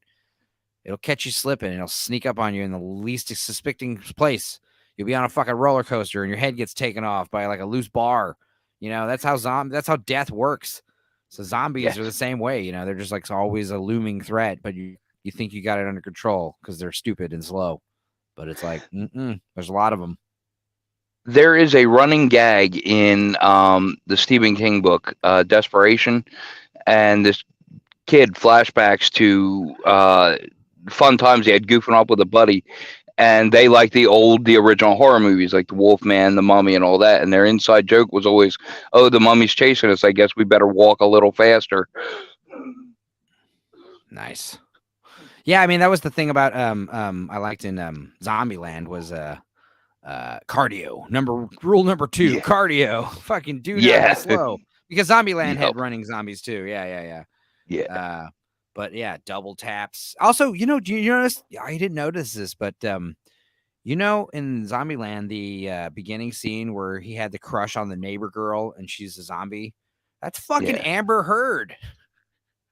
it'll catch you slipping, and it'll sneak up on you in the least suspecting place. You'll be on a fucking roller coaster and your head gets taken off by like a loose bar. That's how death works. So zombies are the yes. same way, they're just like always a looming threat, but you think you got it under control because they're stupid and slow. But it's like, there's a lot of them. There is a running gag in the Stephen King book, Desperation, and this kid flashbacks to fun times he had goofing off with a buddy, and they like the original horror movies, like the Wolfman, the Mummy, and all that. And their inside joke was always, "Oh, the mummy's chasing us. I guess we better walk a little faster." Nice. Yeah, I mean that was the thing about I liked in Zombieland was cardio. Rule number 2, Yeah, cardio. Fucking do not be yeah, slow. Because Zombieland had yep, running zombies too. Yeah. yeah, But yeah, double taps. Also, do you notice? I didn't notice this, but in Zombieland, the beginning scene where he had the crush on the neighbor girl and she's a zombie, that's fucking yeah. Amber Heard.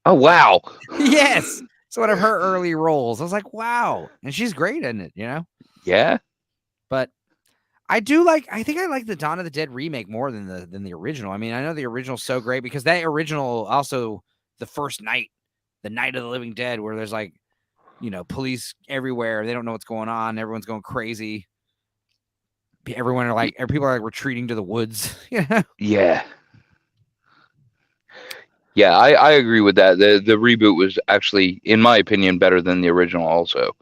Oh wow, Yes. It's one of her early roles. I was like, wow. And she's great in it. yeah, But I think I like the Dawn of the Dead remake more than the original. I mean, I know the original's so great because that original also the first night, the Night of the Living Dead, where there's like, police everywhere. They don't know what's going on. Everyone's going crazy. People are like retreating to the woods. yeah. Yeah, I agree with that. The reboot was actually, in my opinion, better than the original. Also,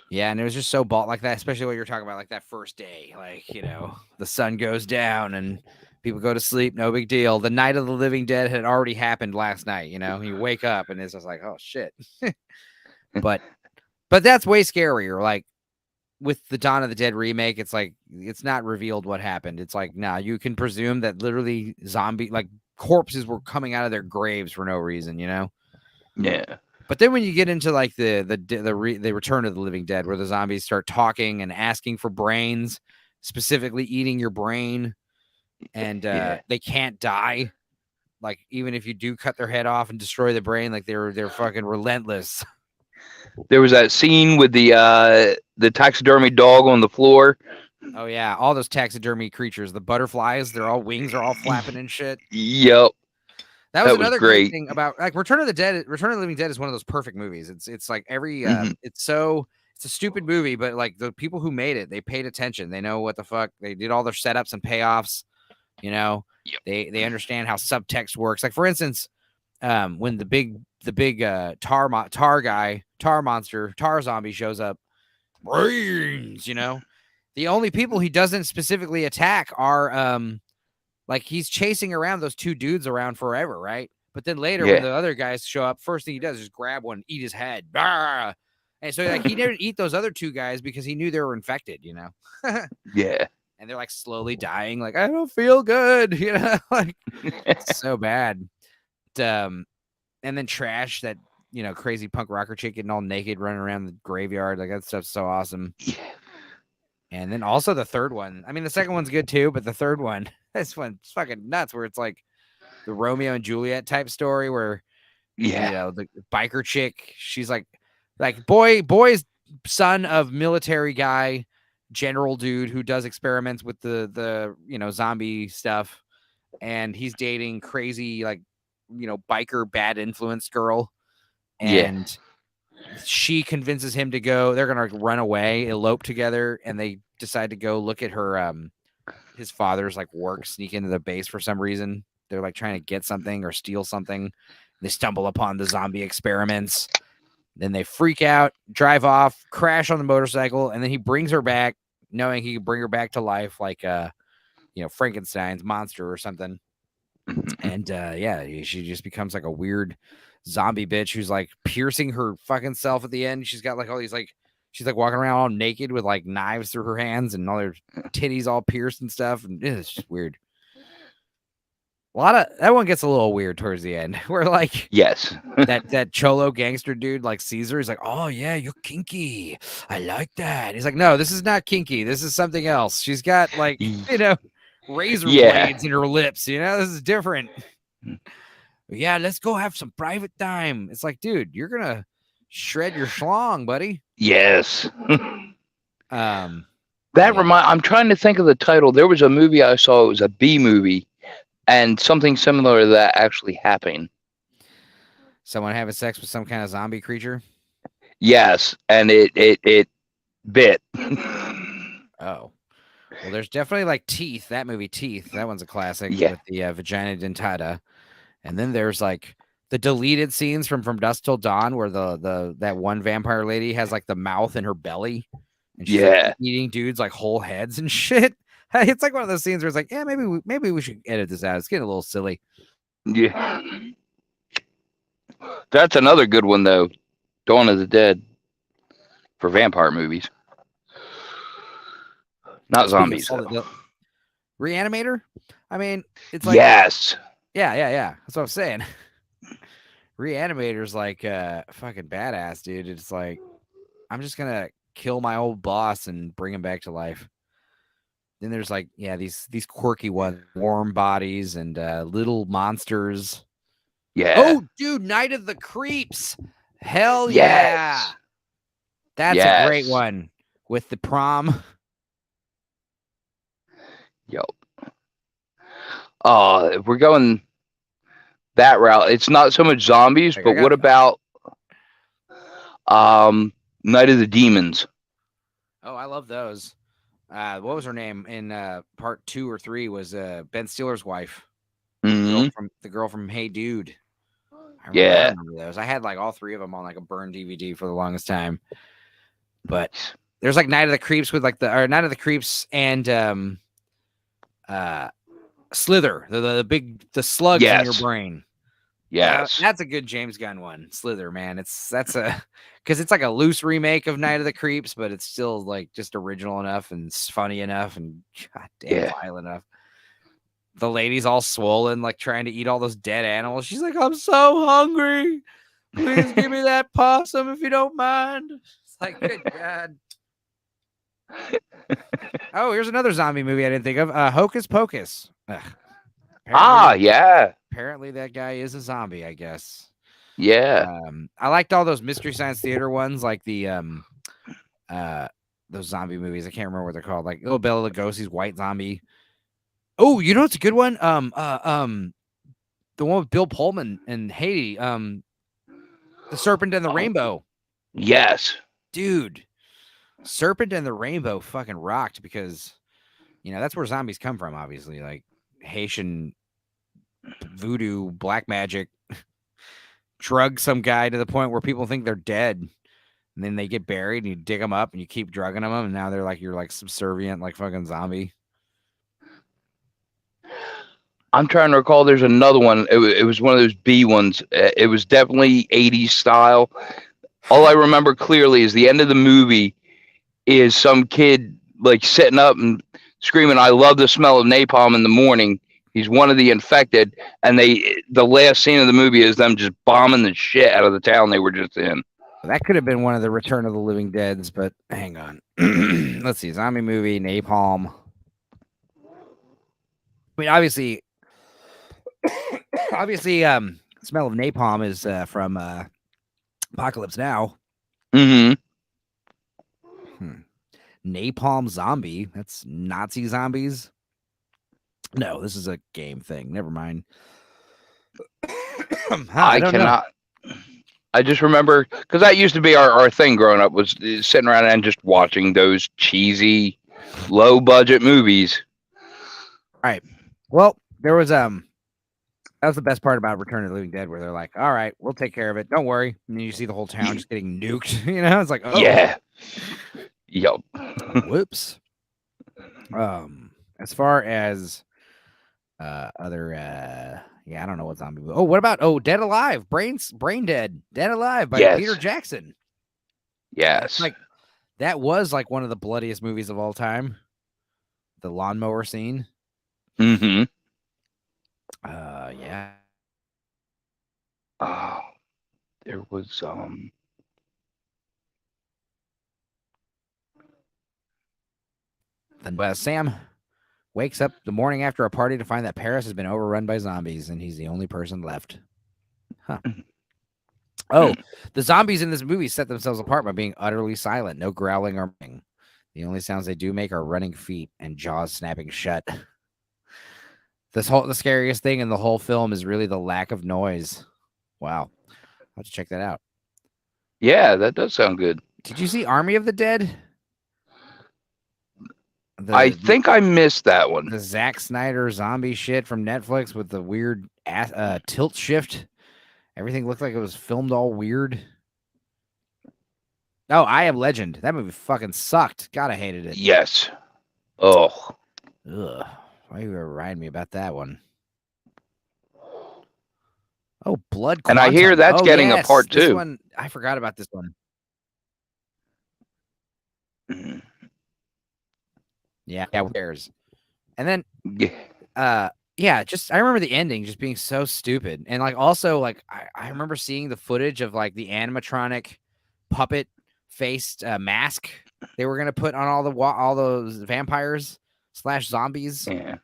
Yeah, and it was just so bald like that, especially what you're talking about, like that first day, like, the sun goes down and people go to sleep, no big deal. The Night of the Living Dead had already happened last night, you wake up and it's just like, oh shit. but But that's way scarier. Like with the Dawn of the Dead remake, it's like it's not revealed what happened. It's like, nah, you can presume that literally corpses were coming out of their graves for no reason, you know? Yeah. But then when you get into like the Return of the Living Dead, where the zombies start talking and asking for brains, specifically eating your brain, and they can't die. Like even if you do cut their head off and destroy the brain, like they're fucking relentless. There was that scene with the taxidermy dog on the floor. Oh yeah, all those taxidermy creatures, the butterflies, their all wings are all flapping and shit. Yep. That was That was another great great. thing about like Return of the Living Dead is one of those perfect movies. It's like every it's a stupid movie, but like the people who made it, they paid attention. They know what the fuck. They did all their setups and payoffs, you know. Yep. They understand how subtext works. Like for instance, when the big tar zombie shows up, brains, you know. The only people he doesn't specifically attack are like he's chasing around those two dudes around forever, right? But then later when the other guys show up, first thing he does is grab one, eat his head. Bah! And so like he didn't eat those other two guys because he knew they were infected, you know. Yeah. And they're like slowly dying, like I don't feel good, you know, like it's so bad. And then Trash, that crazy punk rocker chick getting all naked running around the graveyard, like that stuff's so awesome. Yeah. And then also the third one. I mean, the second one's good too, but the third one, this one's fucking nuts. Where it's like the Romeo and Juliet type story, where the biker chick, she's like boy's son of military guy, general dude who does experiments with the zombie stuff, and he's dating crazy biker bad influence girl, and she convinces him to go. They're gonna run away, elope together, and they decide to go look at her his father's like work, sneak into the base for some reason. They're like trying to get something or steal something. They stumble upon the zombie experiments. Then they freak out, drive off, crash on the motorcycle, and then he brings her back, knowing he can bring her back to life like Frankenstein's monster or something. And she just becomes like a weird zombie bitch who's like piercing her fucking self at the end. She's got like all these she's like walking around all naked with like knives through her hands and all her titties all pierced and stuff, and it's just weird. A lot of that one gets a little weird towards the end, where like that cholo gangster dude like Caesar is like, oh yeah, you're kinky, I like that. He's like, no, this is not kinky, this is something else. She's got like razor blades in her lips, this is different. Yeah, let's go have some private time. It's like, dude, you're gonna shred your schlong, buddy. Yes. I'm trying to think of the title. There was a movie I saw, it was a B movie, and something similar to that actually happened. Someone having sex with some kind of zombie creature? Yes, and it bit. Oh. Well, there's definitely like Teeth, that movie Teeth. That one's a classic with the vagina dentata. And then there's like the deleted scenes from Dusk Till Dawn, where that one vampire lady has like the mouth in her belly, and she's like, eating dudes like whole heads and shit. It's like one of those scenes where it's like, yeah, maybe we should edit this out. It's getting a little silly. Yeah, that's another good one though. Dawn of the Dead for vampire movies, not zombies. Reanimator. I mean, it's like Yeah. That's what I'm saying. Reanimator's like fucking badass, dude. It's like, I'm just gonna kill my old boss and bring him back to life. Then there's like, these quirky ones, warm bodies and little monsters. Yeah. Oh, dude, Night of the Creeps. Hell yeah. That's a great one with the prom. Yep. If we're going that route, it's not so much zombies, but what about Night of the Demons? Oh, I love those. What was her name in part 2 or 3 was Ben Stiller's wife. The girl from Hey Dude. I remember those. I had like all 3 of them on like a burned DVD for the longest time. But there's like Night of the Creeps with like Night of the Creeps and Slither, the slugs in your brain. Yes. That's a good James Gunn one. Slither, man. Because it's like a loose remake of Night of the Creeps, but it's still like just original enough and it's funny enough and goddamn violent enough. The lady's all swollen, like trying to eat all those dead animals. She's like, I'm so hungry. Please give me that possum if you don't mind. It's like, good God. Oh, here's another zombie movie I didn't think of. Hocus Pocus. Apparently that guy is a zombie, I guess. Yeah. I liked all those Mystery Science Theater ones, like the those zombie movies. I can't remember what they're called. Like Little Bela Lugosi's White Zombie. Oh, you know it's a good one. The one with Bill Pullman and Haiti. The Serpent and the Rainbow. Yes. Dude. Serpent and the Rainbow fucking rocked because that's where zombies come from, obviously. Like Haitian voodoo, black magic, drug some guy to the point where people think they're dead. And then they get buried and you dig them up and you keep drugging them. And now they're like, you're like subservient, like fucking zombie. I'm trying to recall. There's another one. It was one of those B ones. It was definitely 80s style. All I remember clearly is the end of the movie is some kid like sitting up and screaming, I love the smell of napalm in the morning. He's one of the infected. And the last scene of the movie is them just bombing the shit out of the town they were just in. That could have been one of the Return of the Living Deads, but hang on. Let's see. Zombie movie, napalm. I mean, obviously, smell of napalm is from Apocalypse Now. Mm-hmm. Napalm zombie. That's Nazi zombies. No, this is a game thing. Never mind. I cannot. I just remember because that used to be our thing growing up was sitting around and just watching those cheesy, low budget movies. Right. Well, there was that was the best part about Return of the Living Dead, where they're like, "All right, we'll take care of it. Don't worry." And then you see the whole town just getting nuked. It's like, oh yeah, yep. Whoops. As far as other I don't know what zombie. Oh, what about Dead Alive? Brain Dead. Dead Alive by Peter Jackson. Yes. Like that was like one of the bloodiest movies of all time. The lawnmower scene. Mm-hmm. Yeah. Oh, there was Then Sam wakes up the morning after a party to find that Paris has been overrun by zombies, and he's the only person left. Huh. Oh, the zombies in this movie set themselves apart by being utterly silent, no growling or moving. The only sounds they do make are running feet and jaws snapping shut. The scariest thing in the whole film is really the lack of noise. Wow. I'll have to check that out. Yeah, that does sound good. Did you see Army of the Dead? I think I missed that one. The Zack Snyder zombie shit from Netflix with the weird tilt shift. Everything looked like it was filmed all weird. Oh, I Am Legend. That movie fucking sucked. God, I hated it. Yes. Oh. Ugh. Why you remind me about that one? Oh, Blood Quantum. And I hear that's getting a part 2. This one, I forgot about this one. Mm-hmm. Yeah, who cares? And then, I remember the ending just being so stupid. And like, also, like, I remember seeing the footage of like the animatronic puppet faced mask they were going to put on all those vampires / zombies. Yeah.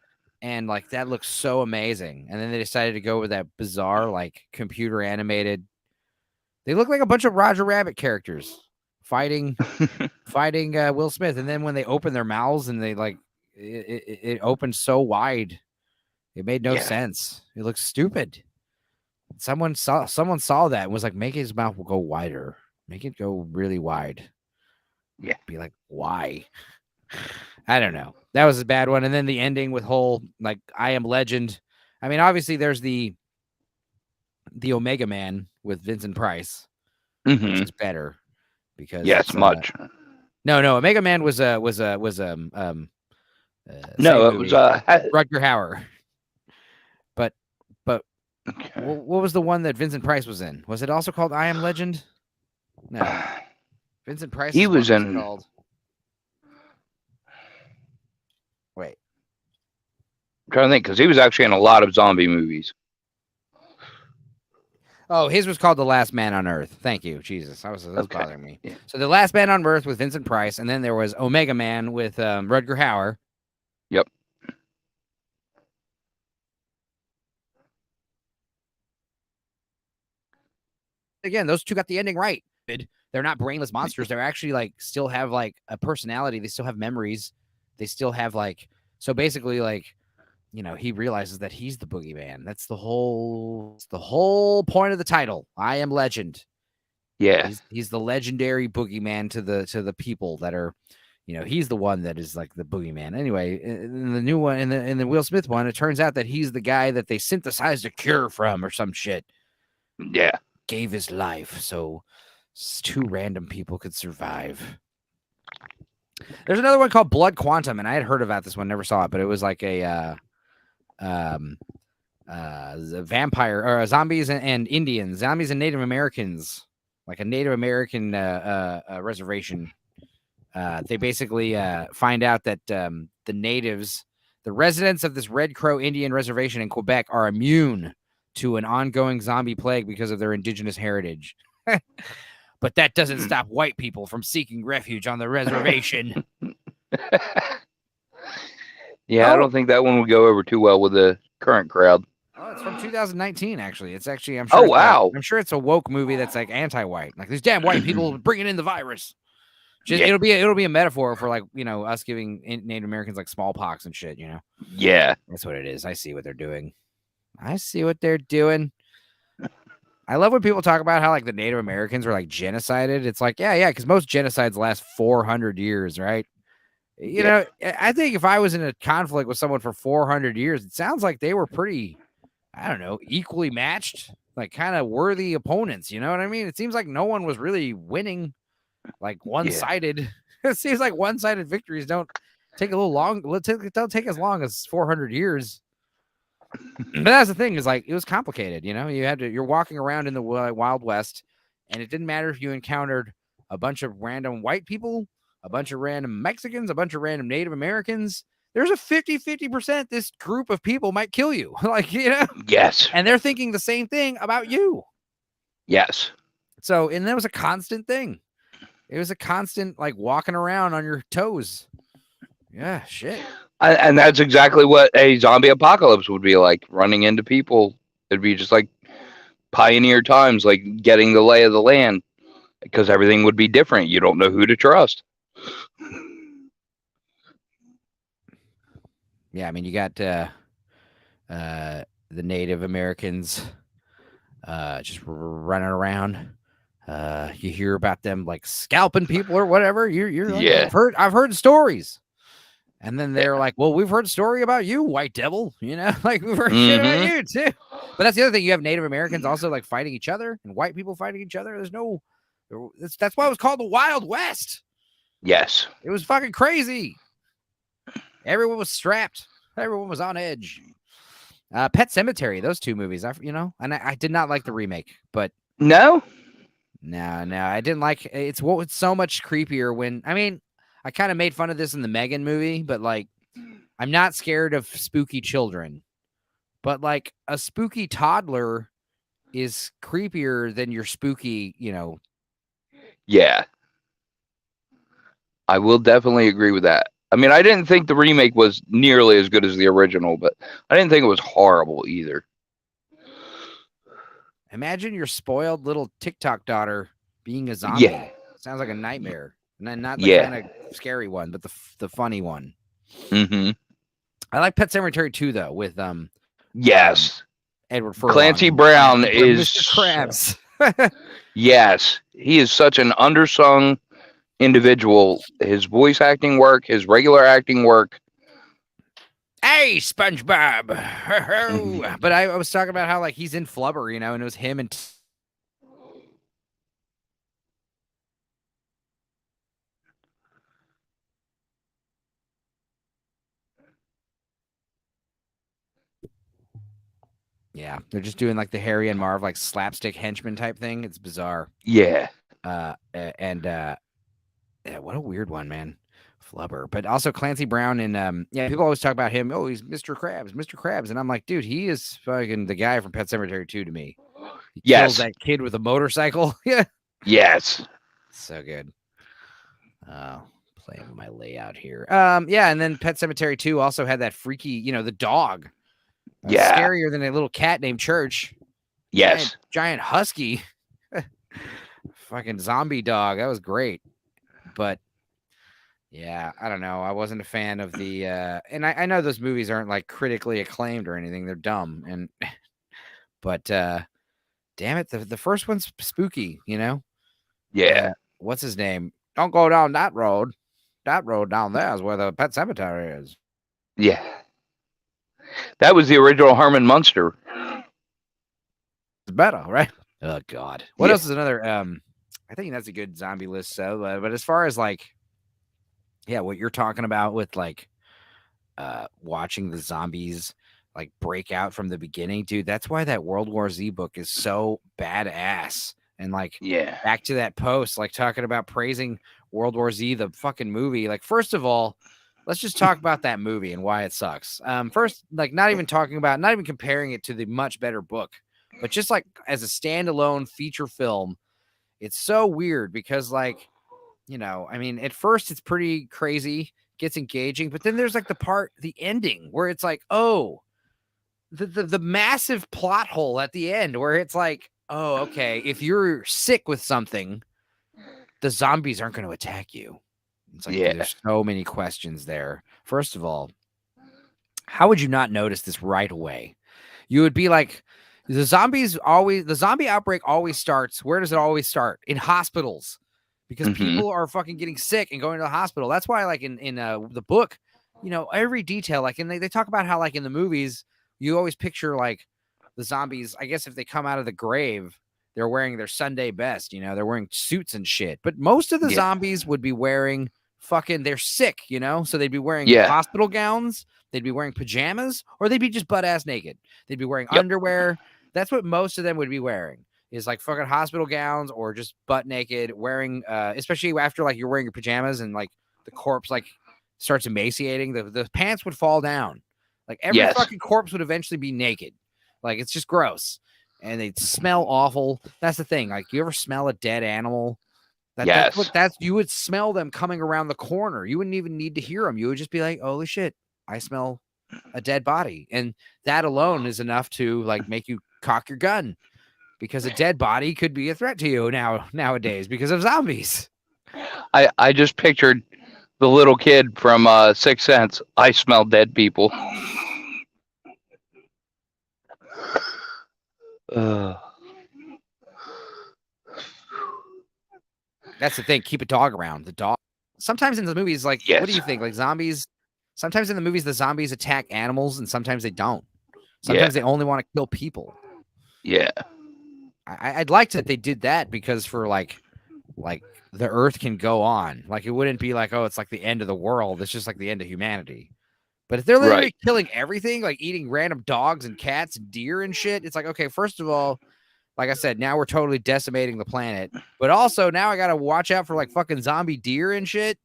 And like, that looks so amazing. And then they decided to go with that bizarre, like computer animated. They look like a bunch of Roger Rabbit characters fighting Will Smith. And then when they open their mouths and they like, it opened so wide, it made no sense. It looks stupid. Someone saw that and was like, make his mouth go wider, make it go really wide. Yeah. Be like, why? I don't know. That was a bad one. And then the ending with whole like I Am Legend. I mean, obviously there's the Omega Man with Vincent Price, which is better because much. No, Omega Man was it was Rutger Hauer. But Okay. What was the one that Vincent Price was in? Was it also called I Am Legend? No. Vincent He Price's one was was in. called. Wait. I'm trying to think because he was actually in a lot of zombie movies. Oh, his was called The Last Man on Earth. Thank you, Jesus. That was Okay. bothering me. Yeah. So The Last Man on Earth with Vincent Price, and then there was Omega Man with Rutger Hauer. Yep. Again, those two got the ending right. They're not brainless monsters. They're actually like still have like a personality. They still have memories. They still have like so basically like he realizes that he's the boogeyman. That's the whole point of the title. I am Legend. Yeah. He's the legendary boogeyman to the people that are, he's the one that is like the boogeyman. Anyway, in the new one, in the Will Smith one, it turns out that he's the guy that they synthesized a cure from or some shit. Yeah. Gave his life so two random people could survive. There's another one called Blood Quantum, and I had heard about this one, never saw it, but it was like a vampire or zombies and Indians, zombies and Native Americans, like a Native American reservation. They basically find out that the natives, the residents of this Red Crow Indian reservation in Quebec, are immune to an ongoing zombie plague because of their indigenous heritage. But that doesn't stop white people from seeking refuge on the reservation. Yeah, I don't think that one would go over too well with the current crowd. Oh, it's from 2019. Actually, it's actually Oh wow. I'm sure it's a woke movie that's like anti-white. Like these damn white people bringing in the virus. Just, Yeah. it'll be a metaphor for like us giving Native Americans like smallpox and shit. Yeah. That's what it is. I see what they're doing. I love when people talk about how like the Native Americans were like genocided. It's like yeah, because most genocides last 400 years, right? Yeah. I think if I was in a conflict with someone for 400 years, it sounds like they were pretty, I don't know, equally matched, like kind of worthy opponents. You know what I mean? It seems like no one was really winning, like one-sided. It seems like one-sided victories don't take a little long. Don't take as long as 400 years. But that's the thing is like it was complicated. You're walking around in the Wild West, and it didn't matter if you encountered a bunch of random white people, a bunch of random Mexicans, a bunch of random Native Americans. There's a 50% this group of people might kill you. Yes. And they're thinking the same thing about you. Yes. So, and that was a constant thing. It was a constant like walking around on your toes. Yeah, shit. And that's exactly what a zombie apocalypse would be like, running into people. It'd be just like pioneer times, like getting the lay of the land, because everything would be different. You don't know who to trust. Yeah, I mean, you got the Native Americans just running around. You hear about them like scalping people or whatever. You're like, Yeah. I've heard stories. And then they're Yeah. like, well, we've heard a story about you, white devil. Like we've heard shit about Mm-hmm. you too. But that's the other thing. You have Native Americans also like fighting each other and white people fighting each other. That's why it was called the Wild West. Yes. It was fucking crazy. Everyone was strapped. Everyone was on edge. Pet Cemetery, those two movies, and I did not like the remake, but No. no, I didn't like it's so much creepier when I kind of made fun of this in the Megan movie, but like I'm not scared of spooky children, but like a spooky toddler is creepier than your spooky, Yeah. I will definitely agree with that. I mean, I didn't think the remake was nearly as good as the original, but I didn't think it was horrible either. Imagine your spoiled little TikTok daughter being a zombie. Yeah. Sounds like a nightmare. And then not the Yeah. kind of scary one, but the funny one. Mm-hmm. I like Pet Cemetery 2 though, with Yes. Edward Furlong. Clancy Brown is Mr. Krabs. Yes, he is such an undersung individual. His voice acting work, his regular acting work. Hey, SpongeBob. But I was talking about how like he's in Flubber, and it was him and Yeah, they're just doing like the Harry and Marv like slapstick henchman type thing. It's bizarre. Yeah. Yeah, what a weird one, man. Flubber. But also Clancy Brown and yeah, people always talk about him. Oh, he's Mr. Krabs, Mr. Krabs. And I'm like, dude, he is fucking the guy from Pet Sematary 2 to me. He kills Yes. that kid with a motorcycle. Yeah. Yes. So good. Playing my layout here. Yeah, and then Pet Sematary 2 also had that freaky, the dog. Yeah. Scarier than a little cat named Church. Yes. Giant husky. Fucking zombie dog. That was great. But yeah, I don't know. I wasn't a fan of the and I know those movies aren't like critically acclaimed or anything. They're dumb. But damn it, the first one's spooky, Yeah. What's his name? Don't go down that road. That road down there is where the Pet Cemetery is. Yeah. That was the original Herman Munster. It's better, right? Oh God. What Yeah. else is another I think that's a good zombie list. So but as far as like what you're talking about with like watching the zombies like break out from the beginning, dude, that's why that World War Z book is so badass. And like Yeah. back to that post, like talking about praising World War Z, the fucking movie. Like, first of all, let's just talk about that movie and why it sucks. First, like not even comparing it to the much better book, but just like as a standalone feature film, it's so weird because like, I mean, at first it's pretty crazy, gets engaging, but then there's like the ending where it's like, oh, the massive plot hole at the end where it's like, oh, okay, if you're sick with something, the zombies aren't going to attack you. It's like, dude, there's so many questions there. First of all, how would you not notice this right away? You would be like, the zombie outbreak always starts. Where does it always start? In hospitals, because people are fucking getting sick and going to the hospital. That's why, like in the book, every detail, like, and they talk about how, like, in the movies, you always picture like the zombies. I guess if they come out of the grave, they're wearing their Sunday best. They're wearing suits and shit. But most of the zombies would be wearing they're sick. So they'd be wearing hospital gowns. They'd be wearing pajamas, or they'd be just butt ass naked. They'd be wearing underwear. That's what most of them would be wearing, is like fucking hospital gowns or just butt naked, wearing, especially after like you're wearing your pajamas and like the corpse like starts emaciating, the pants would fall down. Like every fucking corpse would eventually be naked. Like, it's just gross. And they'd smell awful. That's the thing. Like, you ever smell a dead animal? You would smell them coming around the corner. You wouldn't even need to hear them. You would just be like, holy shit, I smell a dead body. And that alone is enough to like make you cock your gun, because a dead body could be a threat to you nowadays because of zombies. I just pictured the little kid from Sixth Sense. I smell dead people. That's the thing. Keep a dog around. The dog. Sometimes in the movies, like, what do you think? Like, zombies. Sometimes in the movies, the zombies attack animals, and sometimes they don't. Sometimes they only want to kill people. Yeah. I'd like that they did that, because for like the Earth can go on. Like, it wouldn't be like, oh, it's like the end of the world. It's just like the end of humanity. But if they're literally killing everything, like eating random dogs and cats and deer and shit, it's like, okay, first of all, like I said, now we're totally decimating the planet. But also now I got to watch out for like fucking zombie deer and shit.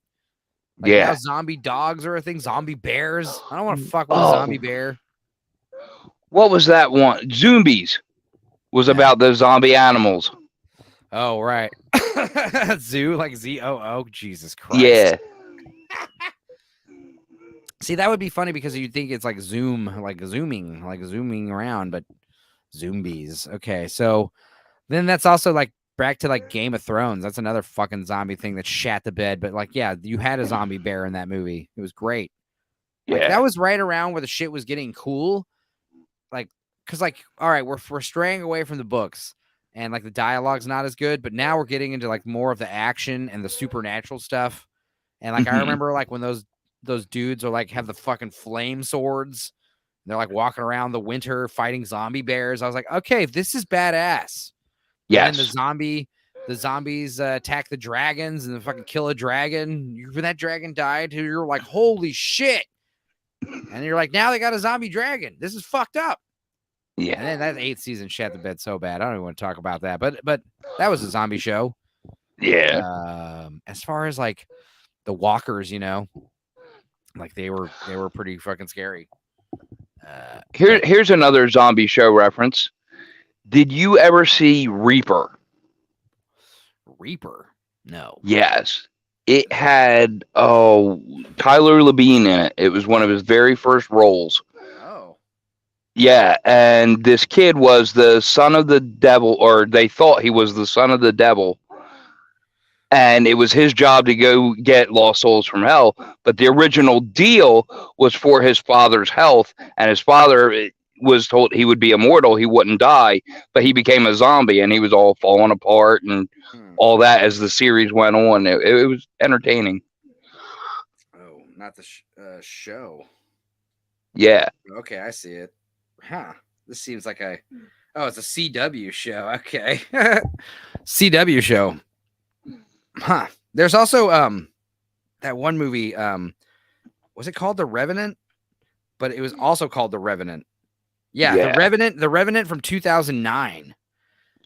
Like, now zombie dogs are a thing. Zombie bears. I don't want to fuck with a zombie bear. What was that one? Zombies was about the zombie animals. Oh, right. Zoo, like ZOO. Jesus Christ. Yeah. See, that would be funny because you'd think it's like zooming around, but zombies. Okay, so then that's also like back to like Game of Thrones. That's another fucking zombie thing that shat the bed. But like, yeah, you had a zombie bear in that movie. It was great. Like, that was right around where the shit was getting cool. Like, because like, all right, we're straying away from the books, and like the dialogue's not as good. But now we're getting into like more of the action and the supernatural stuff. And like, I remember like when those dudes are like have the fucking flame swords. They're like walking around the winter fighting zombie bears. I was like, okay, this is badass. Yes. And then the zombies attack the dragons and fucking kill a dragon. When that dragon died, you're like, holy shit. And you're like, now they got a zombie dragon. This is fucked up. Yeah. And then that 8th season shat the bed so bad. I don't even want to talk about that. But that was a zombie show. Yeah. As far as like the walkers, like they were pretty fucking scary. But Here's another zombie show reference. Did you ever see Reaper? Reaper, no. Yes. It had Tyler Labine in it. It was one of his very first roles. Oh, Yeah, and this kid was the son of the devil, or they thought he was the son of the devil. And it was his job to go get lost souls from hell. But the original deal was for his father's health, and his father was told he would be immortal, he wouldn't die, but he became a zombie, and he was all falling apart and all that as the series went on. It was entertaining. Oh, not the show. Yeah. Okay, I see it. Huh. This seems like it's a CW show. Okay. CW show. Huh. There's also that one movie, was it called The Revenant? But it was also called The Revenant. Yeah, Yeah. The Revenant from 2009.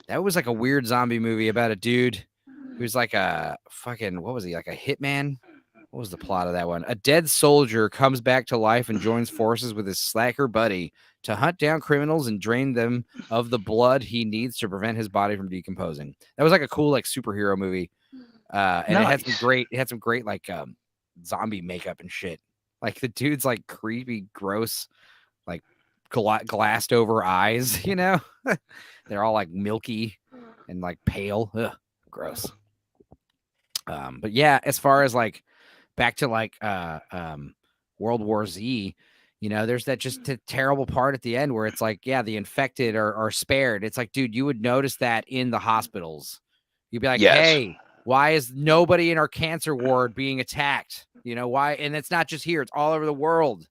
That was like a weird zombie movie about a dude who's like a fucking, what was he, like a hitman? What was the plot of that one? A dead soldier comes back to life and joins forces with his slacker buddy to hunt down criminals and drain them of the blood he needs to prevent his body from decomposing. That was like a cool like superhero movie. And Nice. it had some great like zombie makeup and shit. Like the dude's like creepy, gross, like glassed over eyes, They're all like milky and like pale. Ugh, gross. But yeah, as far as like back to like World War Z, there's that just terrible part at the end where it's like, yeah, the infected are spared. It's like, dude, you would notice that in the hospitals. You'd be like, Yes. hey, why is nobody in our cancer ward being attacked? Why? And it's not just here, it's all over the world.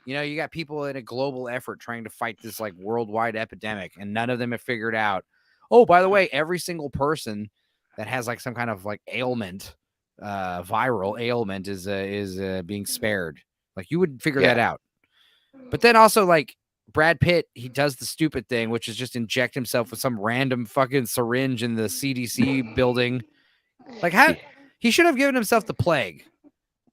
You got people in a global effort trying to fight this like worldwide epidemic, and none of them have figured out. Oh, by the way, every single person that has like some kind of like ailment, viral ailment is being spared. Like you would figure that out. But then also like Brad Pitt, he does the stupid thing, which is just inject himself with some random fucking syringe in the CDC building. Like how he should have given himself the plague.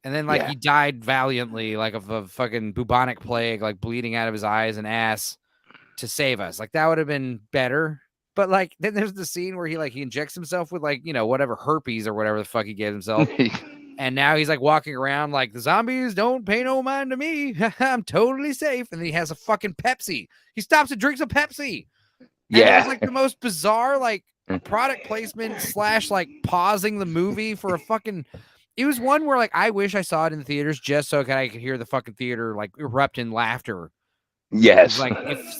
And then like he died valiantly, like of a fucking bubonic plague, like bleeding out of his eyes and ass to save us. Like that would have been better. But like then there's the scene where he injects himself with like, whatever herpes or whatever the fuck he gave himself. And now he's like walking around like the zombies don't pay no mind to me. I'm totally safe. And then he has a fucking Pepsi. He stops and drinks a Pepsi. And it was like the most bizarre like product placement / like pausing the movie for a fucking. It was one where like I wish I saw it in the theaters just so I could hear the fucking theater like erupt in laughter. Yes. Like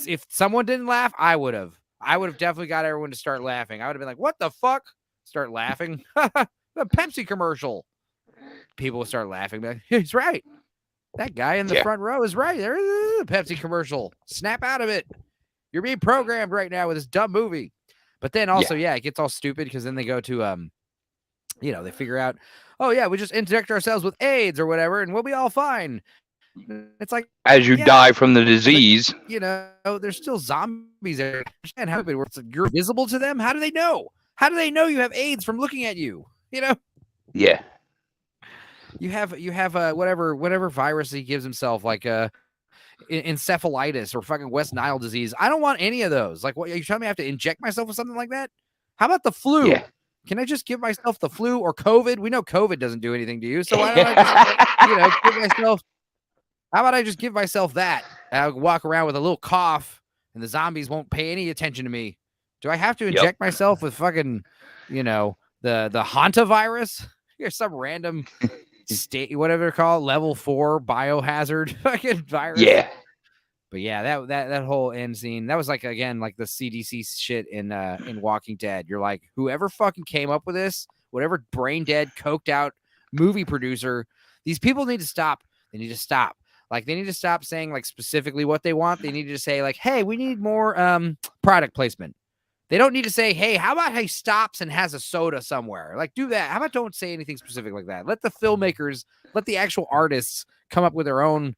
if someone didn't laugh, I would have definitely got everyone to start laughing. I would have been like, "What the fuck?" Start laughing. The Pepsi commercial. People would start laughing. Like, he's right. That guy in the front row is right. There is a Pepsi commercial. Snap out of it. You're being programmed right now with this dumb movie. But then also, it gets all stupid because then they go to they figure out, oh yeah, we just inject ourselves with AIDS or whatever, and we'll be all fine. It's like as you die from the disease, there's still zombies there. And how you're visible to them? How do they know? How do they know you have AIDS from looking at you? Yeah. You have whatever virus he gives himself, like encephalitis or fucking West Nile disease. I don't want any of those. Like, what are you telling me? I have to inject myself with something like that? How about the flu? Yeah. Can I just give myself the flu or COVID? We know COVID doesn't do anything to you, so why don't I just, give myself? How about I just give myself that? I'll walk around with a little cough, and the zombies won't pay any attention to me. Do I have to inject myself with fucking, the hantavirus? Here's some random state, whatever they're called, level 4 biohazard fucking virus. Yeah. But yeah, that whole end scene, that was like, again, like the CDC shit in Walking Dead. You're like, whoever fucking came up with this, whatever brain dead, coked out movie producer, these people need to stop. They need to stop. Like, they need to stop saying like specifically what they want. They need to say like, hey, we need more product placement. They don't need to say, hey, how about he stops and has a soda somewhere? Like, do that. How about don't say anything specific like that? Let the filmmakers, let the actual artists come up with their own,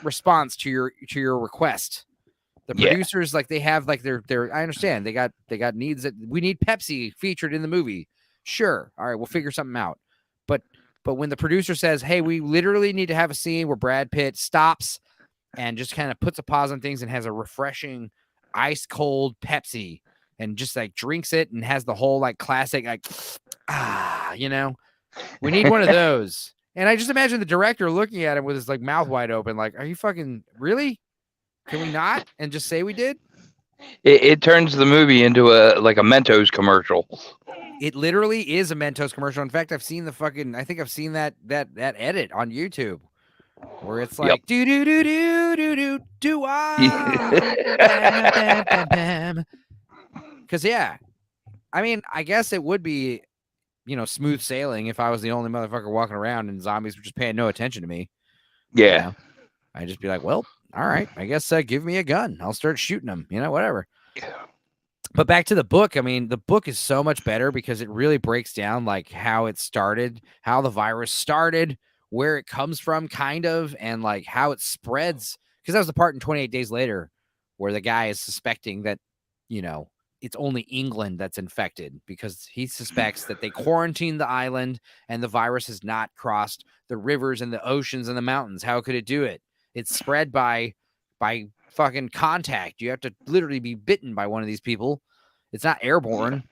response to your request. The Yeah. producers, like, they have like their I understand they got needs that we need Pepsi featured in the movie. Sure. All right, we'll figure something out. But when the producer says, "Hey, we literally need to have a scene where Brad Pitt stops and just kind of puts a pause on things and has a refreshing ice cold Pepsi and just like drinks it and has the whole like classic like we need one of those." And I just imagine the director looking at him with his like mouth wide open, like, "Are you fucking really? Can we not?" And just say we did? It turns the movie into a Mentos commercial. It literally is a Mentos commercial. In fact, I've seen I think I've seen that edit on YouTube where it's Yep. like do do do do do do do bam bam bam bam. Because I mean, I guess it would be smooth sailing if I was the only motherfucker walking around and zombies were just paying no attention to me. Yeah. I'd just be like, well, all right, I guess give me a gun. I'll start shooting them, whatever. But back to the book. I mean, the book is so much better because it really breaks down like how it started, how the virus started, where it comes from, kind of, and like how it spreads. Because that was the part in 28 Days Later where the guy is suspecting that, it's only England that's infected because he suspects that they quarantined the island and the virus has not crossed the rivers and the oceans and the mountains. How could it do it? It's spread by fucking contact. You have to literally be bitten by one of these people. It's not airborne.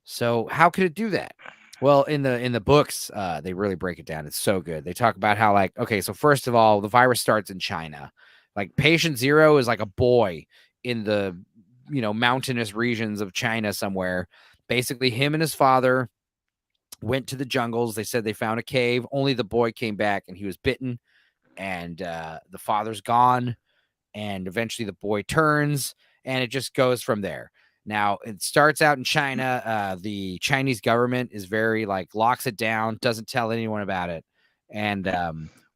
So how could it do that? Well, in the books, they really break it down. It's so good. They talk about how, like, okay, so first of all, the virus starts in China. Like, patient zero is like a boy in the mountainous regions of China somewhere. Basically, him and his father went to the jungles. They said they found a cave. Only the boy came back and he was bitten, and the father's gone. And eventually the boy turns, and it just goes from there. Now, it starts out in China. The Chinese government is very like locks it down, doesn't tell anyone about it. And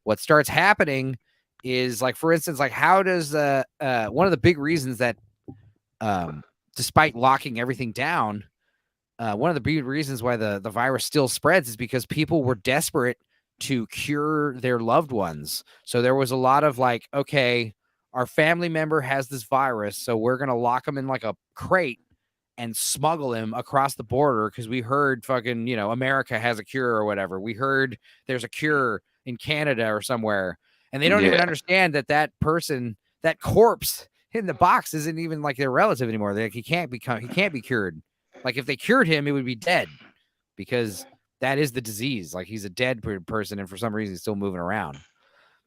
what starts happening is, like, for instance, like, how does one of the big reasons that despite locking everything down, one of the big reasons why the virus still spreads is because people were desperate to cure their loved ones. So there was a lot of like, okay, our family member has this virus, so we're going to lock him in like a crate and smuggle him across the border because we heard fucking, America has a cure or whatever. We heard there's a cure in Canada or somewhere. And they don't even understand that person, that corpse in the box isn't even like their relative anymore. They're like, he can't be cured. Like, if they cured him, it would be dead because that is the disease. Like, he's a dead person, and for some reason he's still moving around.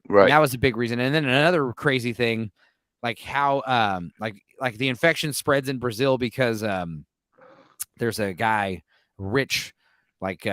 Right. And that was a big reason. And then another crazy thing, like how like the infection spreads in Brazil because there's a guy, rich, like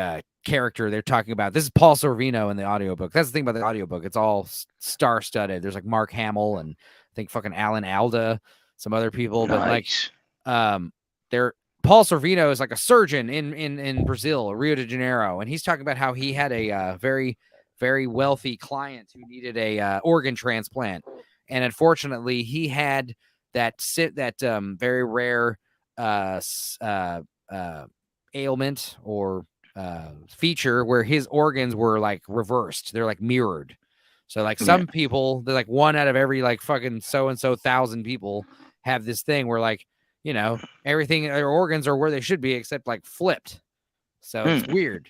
character they're talking about. This is Paul Sorvino in the audiobook. That's the thing about the audiobook. It's all star-studded. There's like Mark Hamill and I think fucking Alan Alda, some other people. Nice. But like they're Paul Sorvino is like a surgeon in Brazil, Rio de Janeiro, and he's talking about how he had a very, very wealthy client who needed a organ transplant, and unfortunately, he had that very rare ailment or feature where his organs were like reversed. They're like mirrored. So like some people, they're like one out of every like fucking so and so thousand people have this thing where like, everything, their organs are where they should be, except like flipped. So it's weird.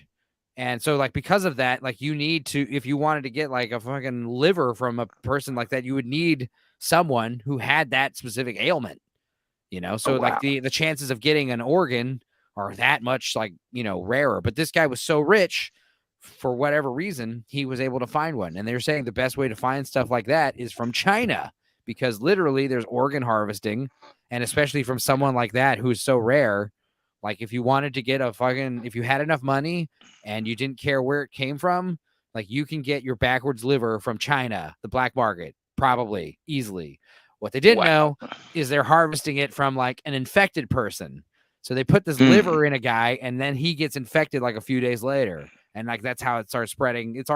And so like, because of that, like you need to, if you wanted to get like a fucking liver from a person like that, you would need someone who had that specific ailment, So like the chances of getting an organ are that much like, rarer. But this guy was so rich, for whatever reason, he was able to find one. And they're saying the best way to find stuff like that is from China, because literally there's organ harvesting. And especially from someone like that who's so rare, like if you wanted to get if you had enough money and you didn't care where it came from, like you can get your backwards liver from China, the black market, probably easily. What they didn't know is they're harvesting it from like an infected person. So they put this liver in a guy and then he gets infected like a few days later. And like, that's how it starts spreading. It's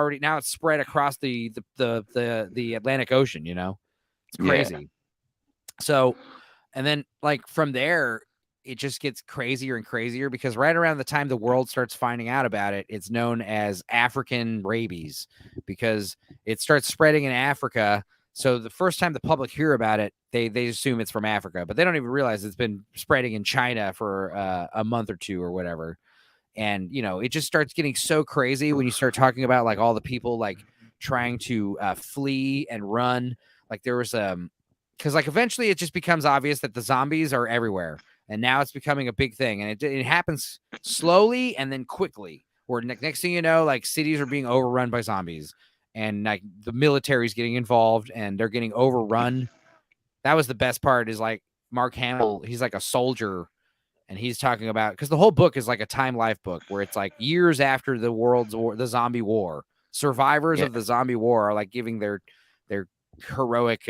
spread across the Atlantic Ocean, it's crazy. Yeah. So, and then like from there, it just gets crazier and crazier because right around the time the world starts finding out about it, it's known as African rabies because it starts spreading in Africa. So the first time the public hear about it, they assume it's from Africa, but they don't even realize it's been spreading in China for a month or two or whatever. And it just starts getting so crazy when you start talking about like all the people like trying to flee and run. Like there was because like eventually it just becomes obvious that the zombies are everywhere, and now it's becoming a big thing, and it happens slowly and then quickly. Where next thing you know, like cities are being overrun by zombies, and like the military's getting involved, and they're getting overrun. That was the best part. Is like Mark Hamill, he's like a soldier, and he's talking about, because the whole book is like a time life book where it's like years after the world's war, the zombie war, survivors Yeah. of the zombie war are like giving their heroic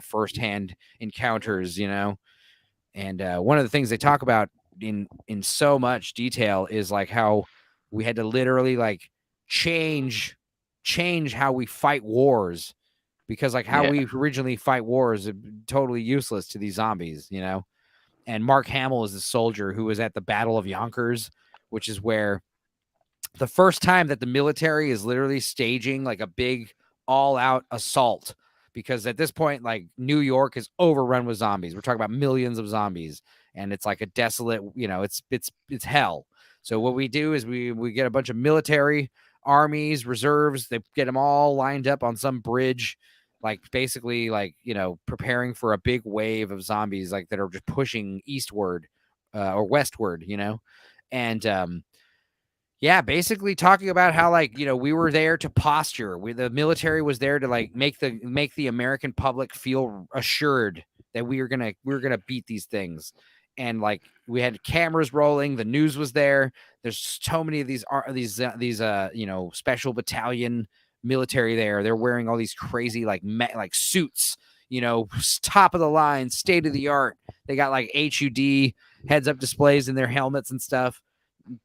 firsthand encounters, and one of the things they talk about in so much detail is like how we had to literally like change how we fight wars, because like how Yeah. we originally fight wars is totally useless to these zombies, and Mark Hamill is the soldier who was at the Battle of Yonkers, which is where the first time that the military is literally staging like a big all-out assault, because at this point, like New York is overrun with zombies. We're talking about millions of zombies, and it's like a desolate, it's hell. So what we do is we get a bunch of military armies, reserves. They get them all lined up on some bridge, like basically like preparing for a big wave of zombies, like that are just pushing eastward or westward, and yeah, basically talking about how like we were there to posture. The military was there to like make the American public feel assured that we were gonna beat these things, and like we had cameras rolling. The news was there. There's so many of these special battalion military there. They're wearing all these crazy like suits, top of the line, state of the art. They got like HUD heads up displays in their helmets and stuff,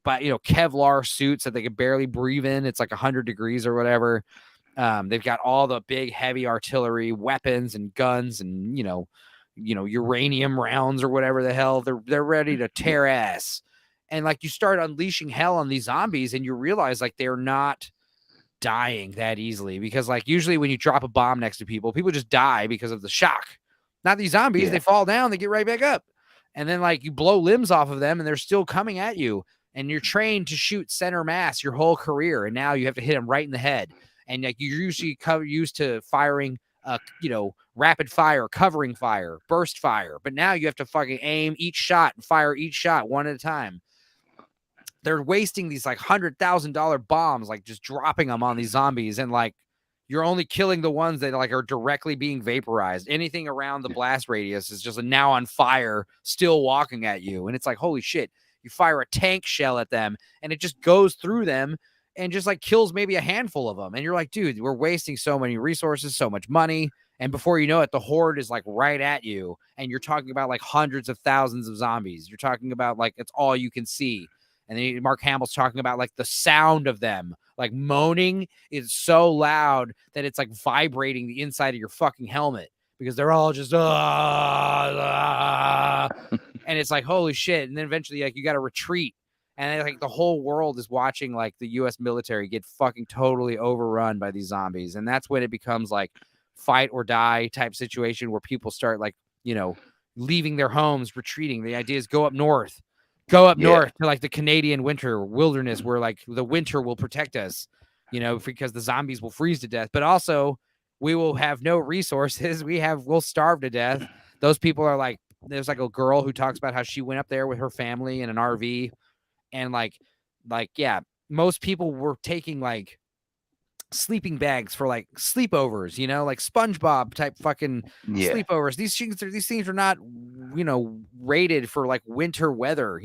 but Kevlar suits that they can barely breathe in. It's like 100 degrees or whatever. They've got all the big heavy artillery weapons and guns and uranium rounds or whatever the hell. They're ready to tear ass. And like you start unleashing hell on these zombies, and you realize like they're not dying that easily, because like usually when you drop a bomb next to people just die because of the shock. Not these zombies. Yeah. They fall down, they get right back up, and then like you blow limbs off of them and they're still coming at you, and you're trained to shoot center mass your whole career, and now you have to hit them right in the head. And like you're usually used to firing rapid fire, covering fire, burst fire, but now you have to fucking aim each shot and fire each shot one at a time. They're wasting these like $100,000 bombs, like just dropping them on these zombies, and like you're only killing the ones that like are directly being vaporized. Anything around the blast radius is just now on fire, still walking at you. And it's like, holy shit, you fire a tank shell at them and it just goes through them and just like kills maybe a handful of them. And you're like, dude, we're wasting so many resources, so much money. And before you know it, the horde is like right at you. And you're talking about like hundreds of thousands of zombies. You're talking about like it's all you can see. And then Mark Hamill's talking about like the sound of them, like moaning is so loud that it's like vibrating the inside of your fucking helmet, because they're all just and it's like, holy shit. And then eventually like you got to retreat, and then, like the whole world is watching like the US military get fucking totally overrun by these zombies. And that's when it becomes like fight or die type situation, where people start like leaving their homes, retreating. The idea is go up north to like the Canadian winter wilderness, where like the winter will protect us, because the zombies will freeze to death, but also we will have no resources. We'll starve to death. Those people are like, there's like a girl who talks about how she went up there with her family in an RV, and like, yeah, most people were taking like sleeping bags for like sleepovers, like SpongeBob type fucking sleepovers. These things are not, rated for like winter weather.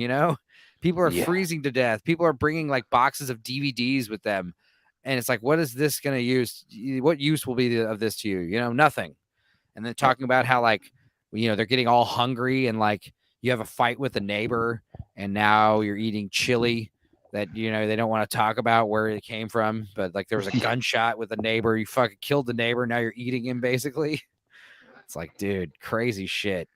People are freezing to death. People are bringing like boxes of DVDs with them, and it's like, what is this going to use? What use will be of this to you? Nothing. And then talking about how like, they're getting all hungry, and like you have a fight with a neighbor, and now you're eating chili that they don't want to talk about where it came from, but like there was a gunshot with a neighbor. You fucking killed the neighbor. Now you're eating him, basically. It's like, dude, crazy shit.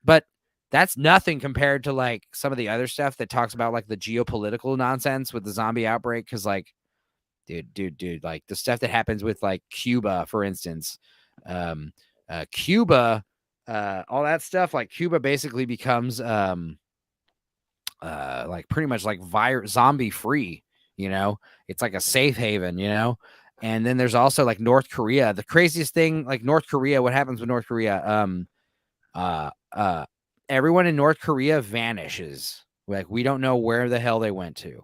But that's nothing compared to like some of the other stuff that talks about like the geopolitical nonsense with the zombie outbreak. Because like, dude, like the stuff that happens with like Cuba, for instance, Um, Cuba, all that stuff. Like Cuba basically becomes like pretty much like zombie free. You know, it's like a safe haven. You know, and then there's also like North Korea. The craziest thing, like North Korea, what happens with North Korea? Uh, uh, Everyone in North Korea vanishes. Like we don't know where the hell they went to.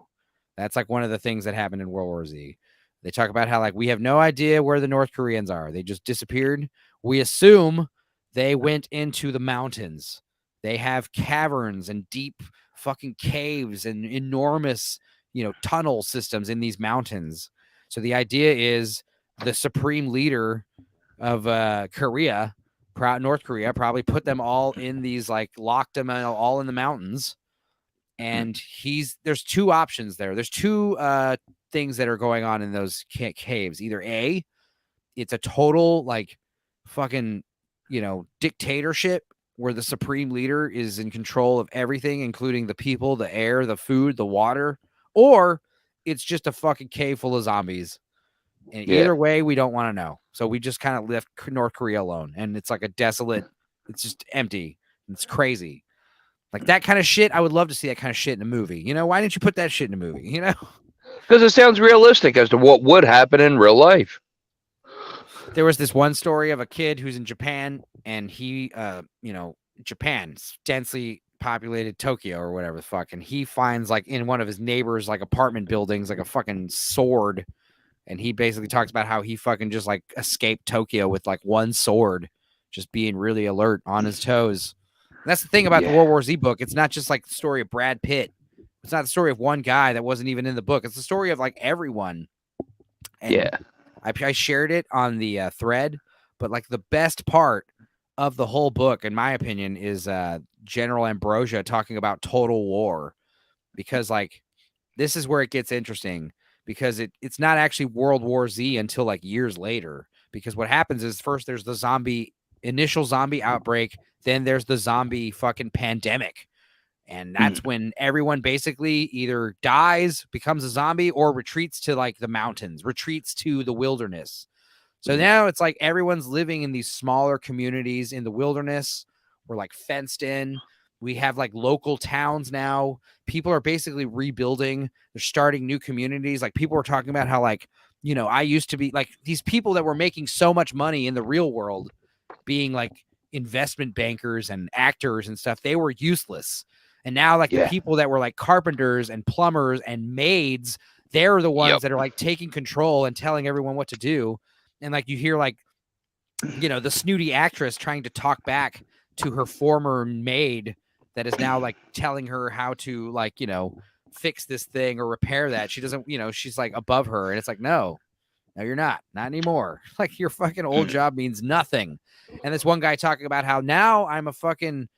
That's like one of the things that happened in World War Z. They talk about how like we have no idea where the North Koreans are. They just disappeared. We assume they went into the mountains. They have caverns and deep fucking caves and enormous, tunnel systems in these mountains. So the idea is the supreme leader of Korea, North Korea, probably put them all in these, like locked them all in the mountains. And there's two options there. There's two things that are going on in those caves. Either A, it's a total like fucking, dictatorship where the supreme leader is in control of everything, including the people, the air, the food, the water, or it's just a fucking cave full of zombies. And Yeah. either way, we don't want to know. So we just kind of left North Korea alone. And it's like a desolate, it's just empty. It's crazy. Like that kind of shit. I would love to see that kind of shit in a movie. Why didn't you put that shit in a movie? Because it sounds realistic as to what would happen in real life. There was this one story of a kid who's in Japan and he, Japan, densely populated Tokyo or whatever the fuck. And he finds like in one of his neighbors' like apartment buildings, like a fucking sword. And he basically talks about how he fucking just like escaped Tokyo with like one sword, just being really alert on his toes. And that's the thing about the Yeah. World War Z book. It's not just like the story of Brad Pitt. It's not the story of one guy that wasn't even in the book. It's the story of like everyone. And Yeah. I shared it on the thread, but like the best part of the whole book, in my opinion, is General Ambrosia talking about total war, because like this is where it gets interesting, because it's not actually World War Z until like years later. Because what happens is first there's the initial zombie outbreak, then there's the zombie fucking pandemic. And that's when everyone basically either dies, becomes a zombie, or retreats to like the mountains, retreats to the wilderness. So now it's like everyone's living in these smaller communities in the wilderness. We're like fenced in. We have like local towns now. People are basically rebuilding. They're starting new communities. Like people were talking about how like, I used to be like these people that were making so much money in the real world, being like investment bankers and actors and stuff, they were useless. And now like the Yeah. people that were like carpenters and plumbers and maids, they're the ones Yep. that are like taking control and telling everyone what to do. And like you hear like, the snooty actress trying to talk back to her former maid that is now like telling her how to like, fix this thing or repair that. She doesn't, she's like above her. And it's like, no, you're not anymore. Like your fucking old job means nothing. And this one guy talking about how now I'm a fucking,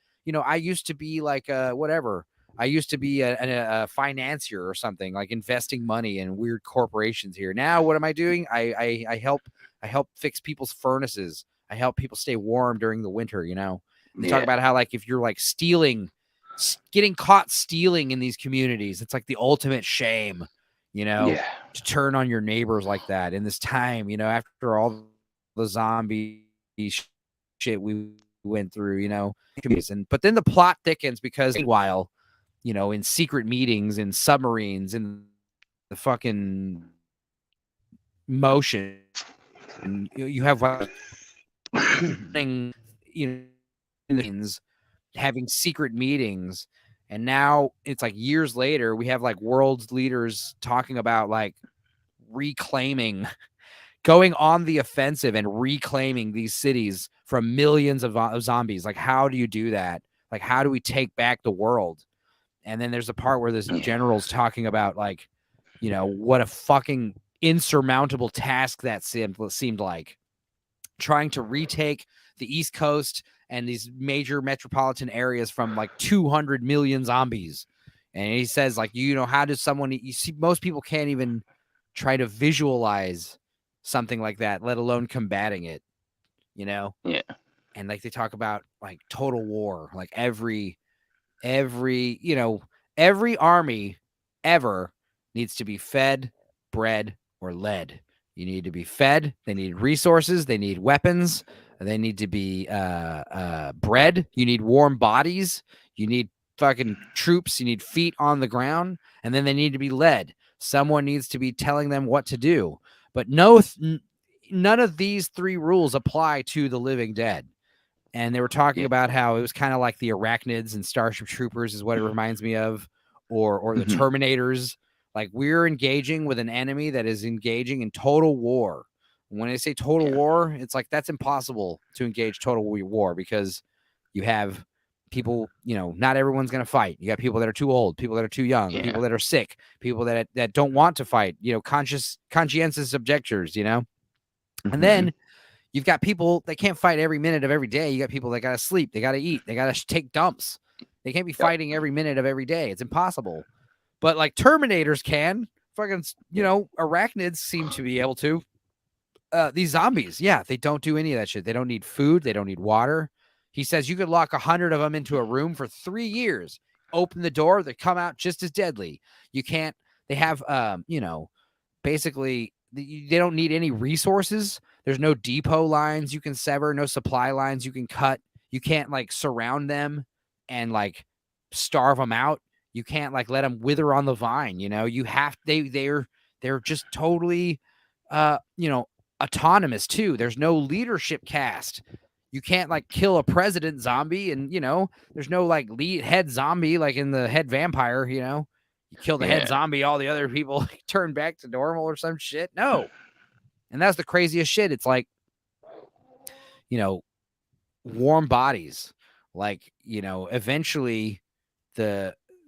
I used to be like whatever. I used to be a financier or something, like investing money in weird corporations here. Now what am I doing? I help fix people's furnaces. I help people stay warm during the winter. And they talk Yeah. about how like if you're like stealing, getting caught stealing in these communities, it's like the ultimate shame. Yeah. To turn on your neighbors like that in this time, after all the zombie shit we went through, but then the plot thickens because while, in secret meetings, in submarines, in the fucking motion, you have like, having secret meetings. And now it's like years later, we have like world leaders talking about like reclaiming, going on the offensive and reclaiming these cities from millions of zombies. Like, how do you do that? Like, how do we take back the world? And then there's a part where this general's talking about like, what a fucking insurmountable task that seemed like, trying to retake the East Coast and these major metropolitan areas from like 200 million zombies. And he says like, how does someone, you see, most people can't even try to visualize something like that, let alone combating it, Yeah. And like they talk about like total war, like every army ever needs to be fed, bred, or led. You need to be fed. They need resources. They need weapons. They need to be bred. You need warm bodies. You need fucking troops. You need feet on the ground. And then they need to be led. Someone needs to be telling them what to do. But none of these three rules apply to the living dead. And they were talking about how it was kind of like the Arachnids and Starship Troopers is what it reminds me of, or the Terminators. Like, we're engaging with an enemy that is engaging in total war. When I say total war, it's like that's impossible to engage total war because you have people, not everyone's going to fight. You got people that are too old, people that are too young, people that are sick, people that don't want to fight, conscientious objectors, And then you've got people that can't fight every minute of every day. You got people that got to sleep, they got to eat, they got to take dumps. They can't be fighting every minute of every day. It's impossible. But like Terminators can, fucking, Arachnids seem to be able to. These zombies, they don't do any of that shit. They don't need food. They don't need water. He says you could lock 100 of them into a room for 3 years. Open the door, they come out just as deadly. You can't. They have, basically, they don't need any resources. There's no depot lines you can sever, no supply lines you can cut. You can't like surround them and like starve them out. You can't like let them wither on the vine. You have they're just totally, autonomous too. There's no leadership cast. You can't like kill a president zombie, and there's no like lead head zombie like in the head vampire. You kill the head zombie, all the other people turn back to normal or some shit. No, and that's the craziest shit. It's like, warm bodies. Like, eventually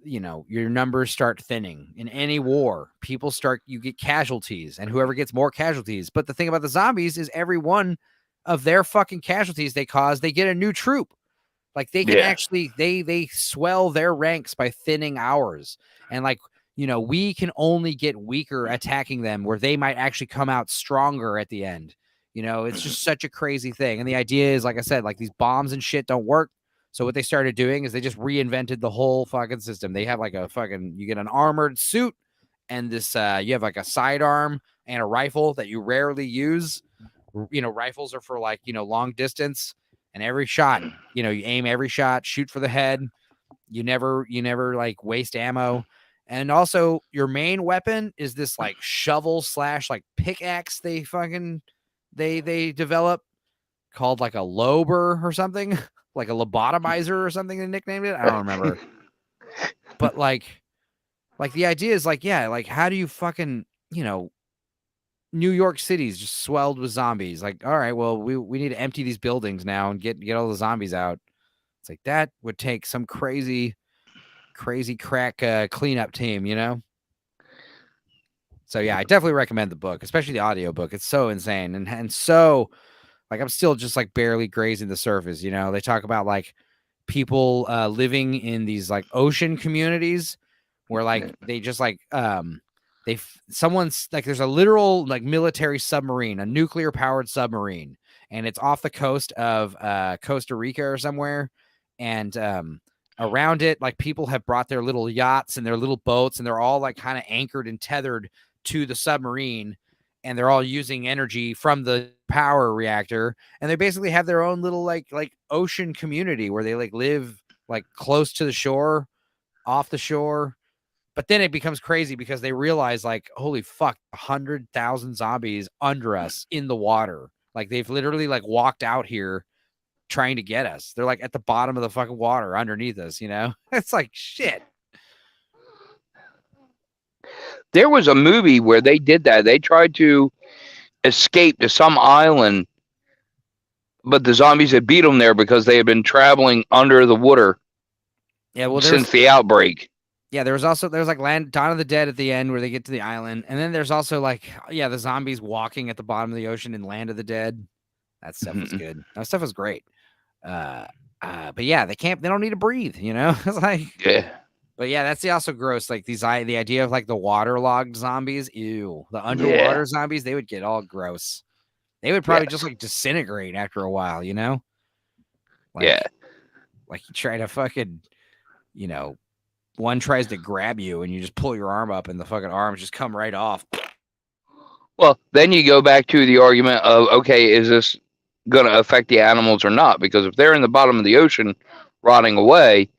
your numbers start thinning in any war. You get casualties, and whoever gets more casualties. But the thing about the zombies is every one of their fucking casualties they cause, they get a new troop. Like they can actually, they swell their ranks by thinning ours. And like, we can only get weaker attacking them where they might actually come out stronger at the end. It's just such a crazy thing. And the idea is, like I said, like these bombs and shit don't work. So what they started doing is they just reinvented the whole fucking system. They have like you get an armored suit and this, you have like a sidearm and a rifle that you rarely use. Rifles are for like, long distance, and every shot, you aim every shot, shoot for the head. You never like waste ammo. And also your main weapon is this like shovel / like pickaxe they develop called like a lober or something. Like a lobotomizer or something they nicknamed it. I don't remember. But like the idea is like, like how do you fucking, New York City's just swelled with zombies. Like, all right, well, we need to empty these buildings now and get all the zombies out. It's like that would take some crazy crack cleanup team, So yeah, I definitely recommend the book, especially the audiobook. It's so insane and so like I'm still just like barely grazing the surface, They talk about like people living in these like ocean communities where like they just like someone's like there's a literal like military submarine, a nuclear powered submarine, and it's off the coast of Costa Rica or somewhere, and around it like people have brought their little yachts and their little boats, and they're all like kind of anchored and tethered to the submarine, and they're all using energy from the power reactor, and they basically have their own little like ocean community where they like live like close to the shore, off the shore. But then it becomes crazy because they realize like, holy fuck, 100,000 zombies under us in the water. Like they've literally like walked out here trying to get us. They're like at the bottom of the fucking water underneath us, It's like shit. There was a movie where they did that. They tried to escape to some island, but the zombies had beat them there because they had been traveling under the water since the outbreak. Yeah, there's like Dawn of the Dead at the end where they get to the island, and then there's also like the zombies walking at the bottom of the ocean in Land of the Dead. That stuff was good. That stuff was great. But yeah, they don't need to breathe, It's like But yeah, that's also gross. Like the idea of like the waterlogged zombies, ew. The underwater zombies, they would get all gross. They would probably just like disintegrate after a while, Like, like you try to fucking, one tries to grab you and you just pull your arm up and the fucking arms just come right off. Well, then you go back to the argument of, okay, is this going to affect the animals or not? Because if they're in the bottom of the ocean rotting away,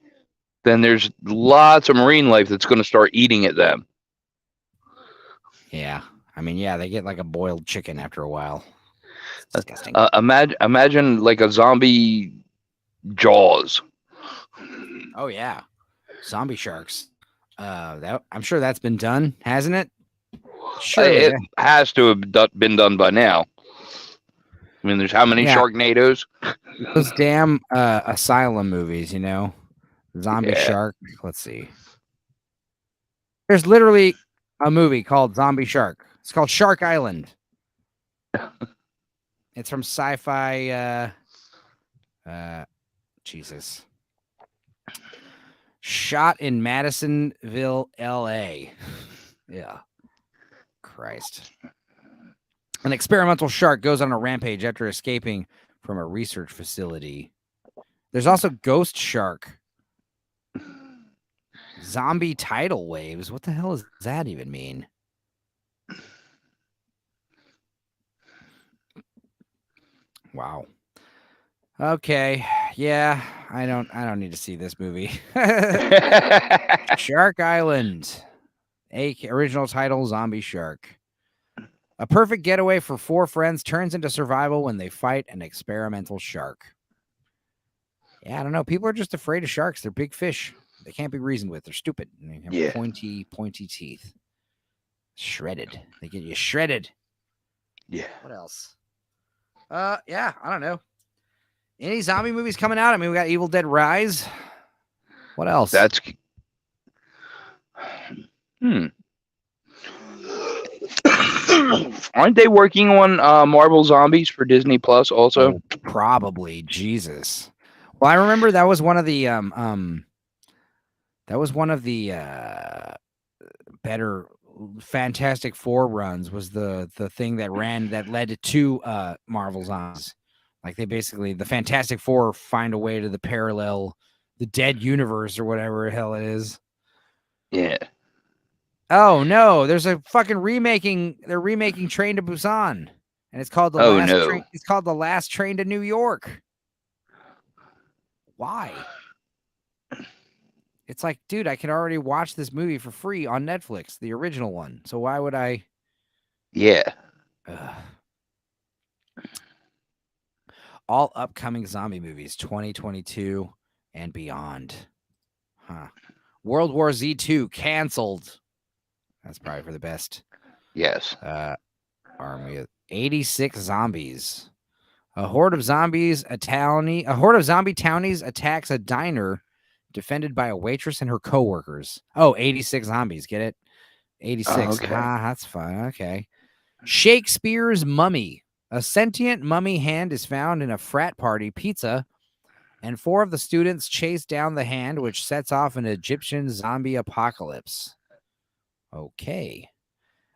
then there's lots of marine life that's going to start eating at them. Yeah. I mean, yeah, they get like a boiled chicken after a while. It's disgusting. Imagine like a zombie Jaws. Oh yeah, zombie sharks. I'm sure that's been done, hasn't it? Surely. It has to have been done by now. I mean, there's how many Sharknadoes? Those damn asylum movies, Zombie Yeah. Shark. Let's see. There's literally a movie called Zombie Shark. It's called Shark Island. It's from Sci-Fi. Jesus. Shot in Madisonville, L.A. Yeah. Christ. An experimental shark goes on a rampage after escaping from a research facility. There's also Ghost Shark. Zombie tidal waves. What the hell does that even mean? Wow. Okay. Yeah, I don't need to see this movie. Shark Island. Original title Zombie Shark. A perfect getaway for four friends turns into survival when they fight an experimental shark. Yeah, I don't know. People are just afraid of sharks. They're big fish. They can't be reasoned with. They're stupid. They have pointy teeth. Shredded. They get you shredded. Yeah. What else? Yeah, I don't know. Any zombie movies coming out? I mean, we got Evil Dead Rise. What else? Aren't they working on Marvel Zombies for Disney Plus also? Oh, probably. Jesus. Well, I remember that was one of the better Fantastic Four runs, was the thing that led to two Marvel Zombies. Like the Fantastic Four find a way to the dead universe or whatever the hell it is. Yeah. Oh no, there's a fucking remaking. They're remaking Train to Busan, and it's called It's called The Last Train to New York. Why? It's like, dude, I can already watch this movie for free on Netflix, the original one. So why would I? Yeah. All upcoming zombie movies, 2022 and beyond. Huh. World War Z 2 canceled. That's probably for the best. Yes. Army of 86 zombies. A horde of zombie townies attacks a diner defended by a waitress and her coworkers. Oh, 86 zombies. Get it? 86. Okay. That's fun. Okay. Shakespeare's Mummy. A sentient mummy hand is found in a frat party pizza, and four of the students chase down the hand, which sets off an Egyptian zombie apocalypse. Okay.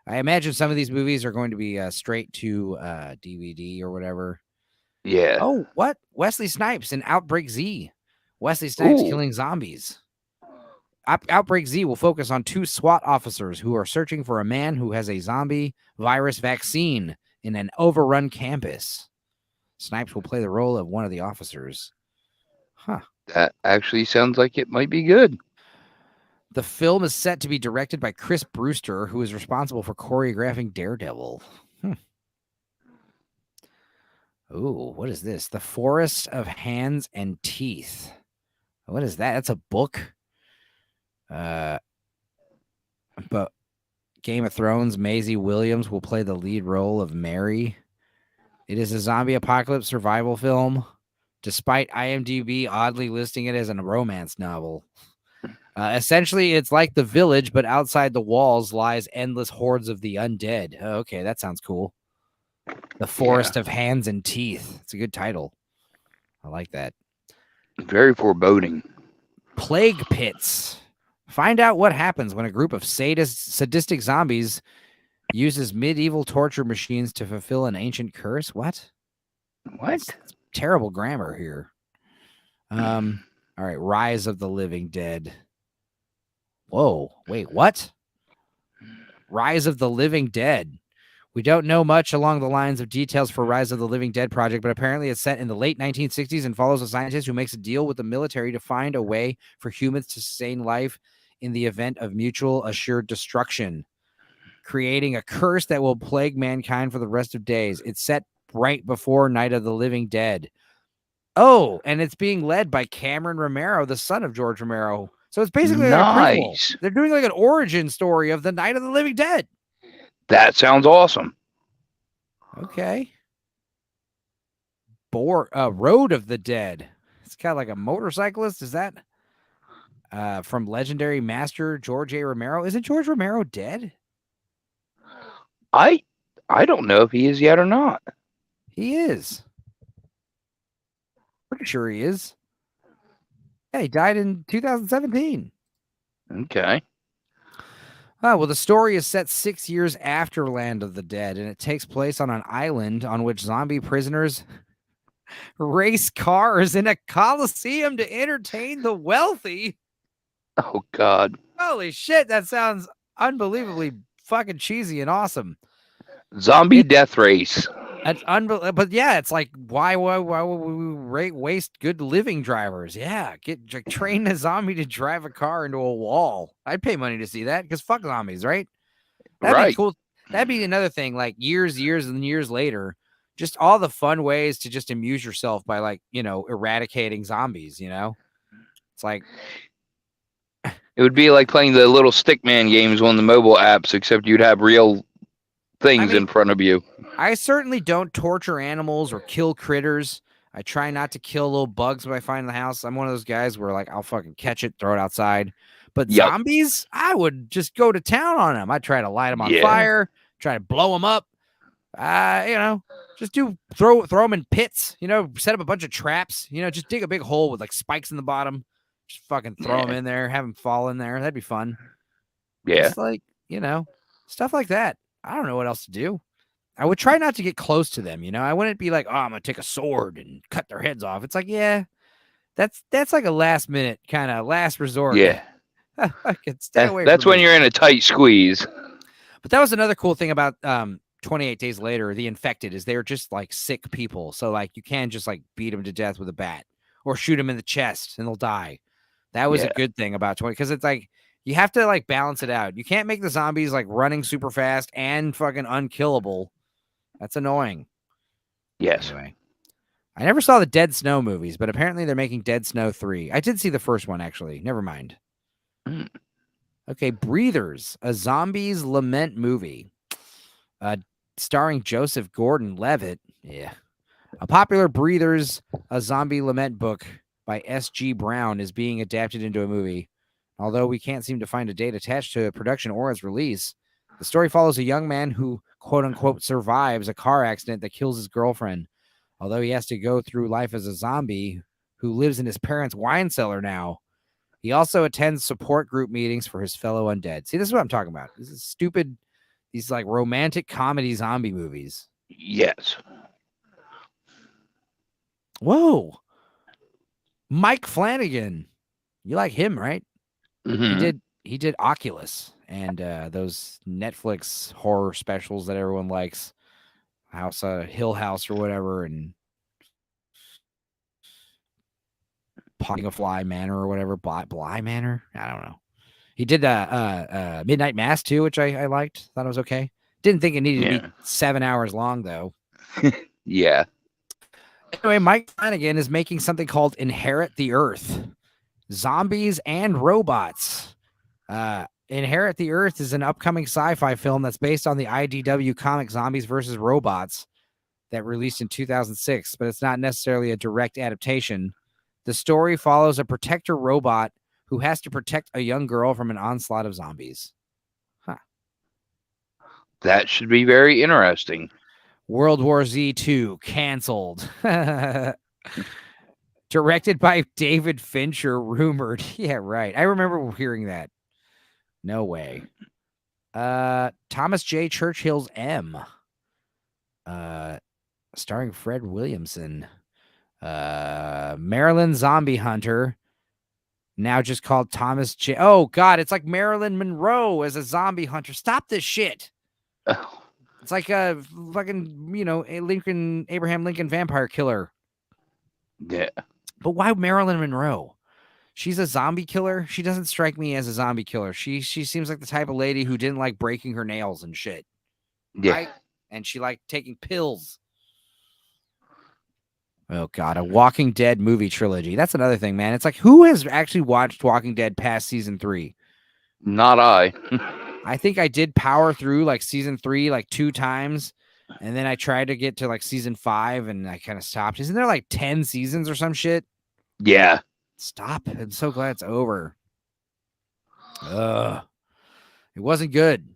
I imagine some of these movies are going to be straight to DVD or whatever. Yeah. Oh, what? Wesley Snipes in Outbreak Z. Wesley Snipes killing zombies. Outbreak Z will focus on two SWAT officers who are searching for a man who has a zombie virus vaccine in an overrun campus. Snipes will play the role of one of the officers. Huh. That actually sounds like it might be good. The film is set to be directed by Chris Brewster, who is responsible for choreographing Daredevil. Ooh, what is this? The Forest of Hands and Teeth. What is that? That's a book. But Game of Thrones, Maisie Williams will play the lead role of Mary. It is a zombie apocalypse survival film, despite IMDb oddly listing it as a romance novel. Essentially, it's like The Village, but outside the walls lies endless hordes of the undead. Oh, okay, that sounds cool. The Forest of Hands and Teeth. It's a good title. I like that. Very foreboding. Plague Pits. Find out what happens when a group of sadistic zombies uses medieval torture machines to fulfill an ancient curse. What? That's terrible grammar here. All right. Rise of the Living Dead. Whoa. Wait, what? Rise of the Living Dead. We don't know much along the lines of details for Rise of the Living Dead project, but apparently it's set in the late 1960s and follows a scientist who makes a deal with the military to find a way for humans to sustain life in the event of mutual assured destruction, creating a curse that will plague mankind for the rest of days. It's set right before Night of the Living Dead. Oh, and it's being led by Cameron Romero, the son of George Romero. So it's basically like a prequel. Nice. They're doing like an origin story of the Night of the Living Dead. That sounds awesome. Okay. Road of the Dead. It's kind of like a motorcyclist. Is that from legendary master George A. Romero? Isn't George Romero dead? I don't know if he is yet or not. He is. Pretty sure he is. Yeah, he died in 2017. Okay. Oh, well, the story is set 6 years after Land of the Dead, and it takes place on an island on which zombie prisoners race cars in a coliseum to entertain the wealthy. Oh God. Holy shit, that sounds unbelievably fucking cheesy and awesome. Zombie death race. That's unbelievable. But yeah, it's like, why would we waste good living drivers? Yeah, train a zombie to drive a car into a wall. I'd pay money to see that because fuck zombies, right? That'd be cool. That'd be another thing. Like years and years later, just all the fun ways to just amuse yourself by like eradicating zombies. It's like it would be like playing the little stickman games on the mobile apps, except you'd have real things in front of you. I certainly don't torture animals or kill critters. I try not to kill little bugs when I find in the house. I'm one of those guys where like I'll fucking catch it, throw it outside. But zombies, I would just go to town on them. I'd try to light them on fire, try to blow them up. Just throw them in pits. Set up a bunch of traps. Just dig a big hole with like spikes in the bottom. Just fucking throw them in there, have them fall in there. That'd be fun. Yeah, just like stuff like that. I don't know what else to do. I would try not to get close to them. I wouldn't be like, oh, I'm gonna take a sword and cut their heads off. It's like, yeah, that's like a last minute kind of last resort. Yeah, stay away. That's when you're in a tight squeeze. But that was another cool thing about 28 Days Later. The Infected is they're just like sick people, so like you can just like beat them to death with a bat or shoot them in the chest and they'll die. That was a good thing about 20 because it's like. You have to like balance it out. You can't make the zombies like running super fast and fucking unkillable. That's annoying. Yes. Anyway, I never saw the Dead Snow movies, but apparently they're making Dead Snow 3. I did see the first one, actually. Never mind. Okay, Breathers, a zombies lament movie starring Joseph Gordon-Levitt. Yeah. A popular Breathers, a zombie lament book by S.G. Brown is being adapted into a movie. Although we can't seem to find a date attached to production or its release, the story follows a young man who, quote-unquote, survives a car accident that kills his girlfriend. Although he has to go through life as a zombie who lives in his parents' wine cellar now, he also attends support group meetings for his fellow undead. See, this is what I'm talking about. This is stupid, these like romantic comedy zombie movies. Yes. Whoa. Mike Flanagan. You like him, right? Mm-hmm. He did Oculus and those Netflix horror specials that everyone likes, Hill House or whatever, and Pawing a Fly Manor or whatever, Bly Manor. I don't know. He did Midnight Mass too, which I liked. Thought it was okay. Didn't think it needed to be 7 hours long though. Yeah. Anyway, Mike Flanagan is making something called Inherit the Earth. Zombies and Robots. Inherit the Earth is an upcoming sci-fi film that's based on the IDW comic Zombies vs. Robots that released in 2006, but it's not necessarily a direct adaptation. The story follows a protector robot who has to protect a young girl from an onslaught of zombies. Huh. That should be very interesting. World War Z 2 canceled. Directed by David Fincher, rumored. Yeah, right. I remember hearing that. No way. Thomas J. Churchill's M. Starring Fred Williamson. Maryland Zombie Hunter. Now just called Thomas J. Oh, God. It's like Marilyn Monroe as a zombie hunter. Stop this shit. It's like a fucking, a Abraham Lincoln vampire killer. Yeah. But why Marilyn Monroe? She's a zombie killer. She doesn't strike me as a zombie killer. She seems like the type of lady who didn't like breaking her nails and shit, Yeah. right? And she liked taking pills. Oh God, a Walking Dead movie trilogy. That's another thing, man. It's like, who has actually watched Walking Dead past season 3? Not I. I think I did power through like season 3 like 2 times, and then I tried to get to like season 5, and I kind of stopped. Isn't there like 10 seasons or some shit? Yeah. Stop. I'm so glad it's over. Ugh. It wasn't good.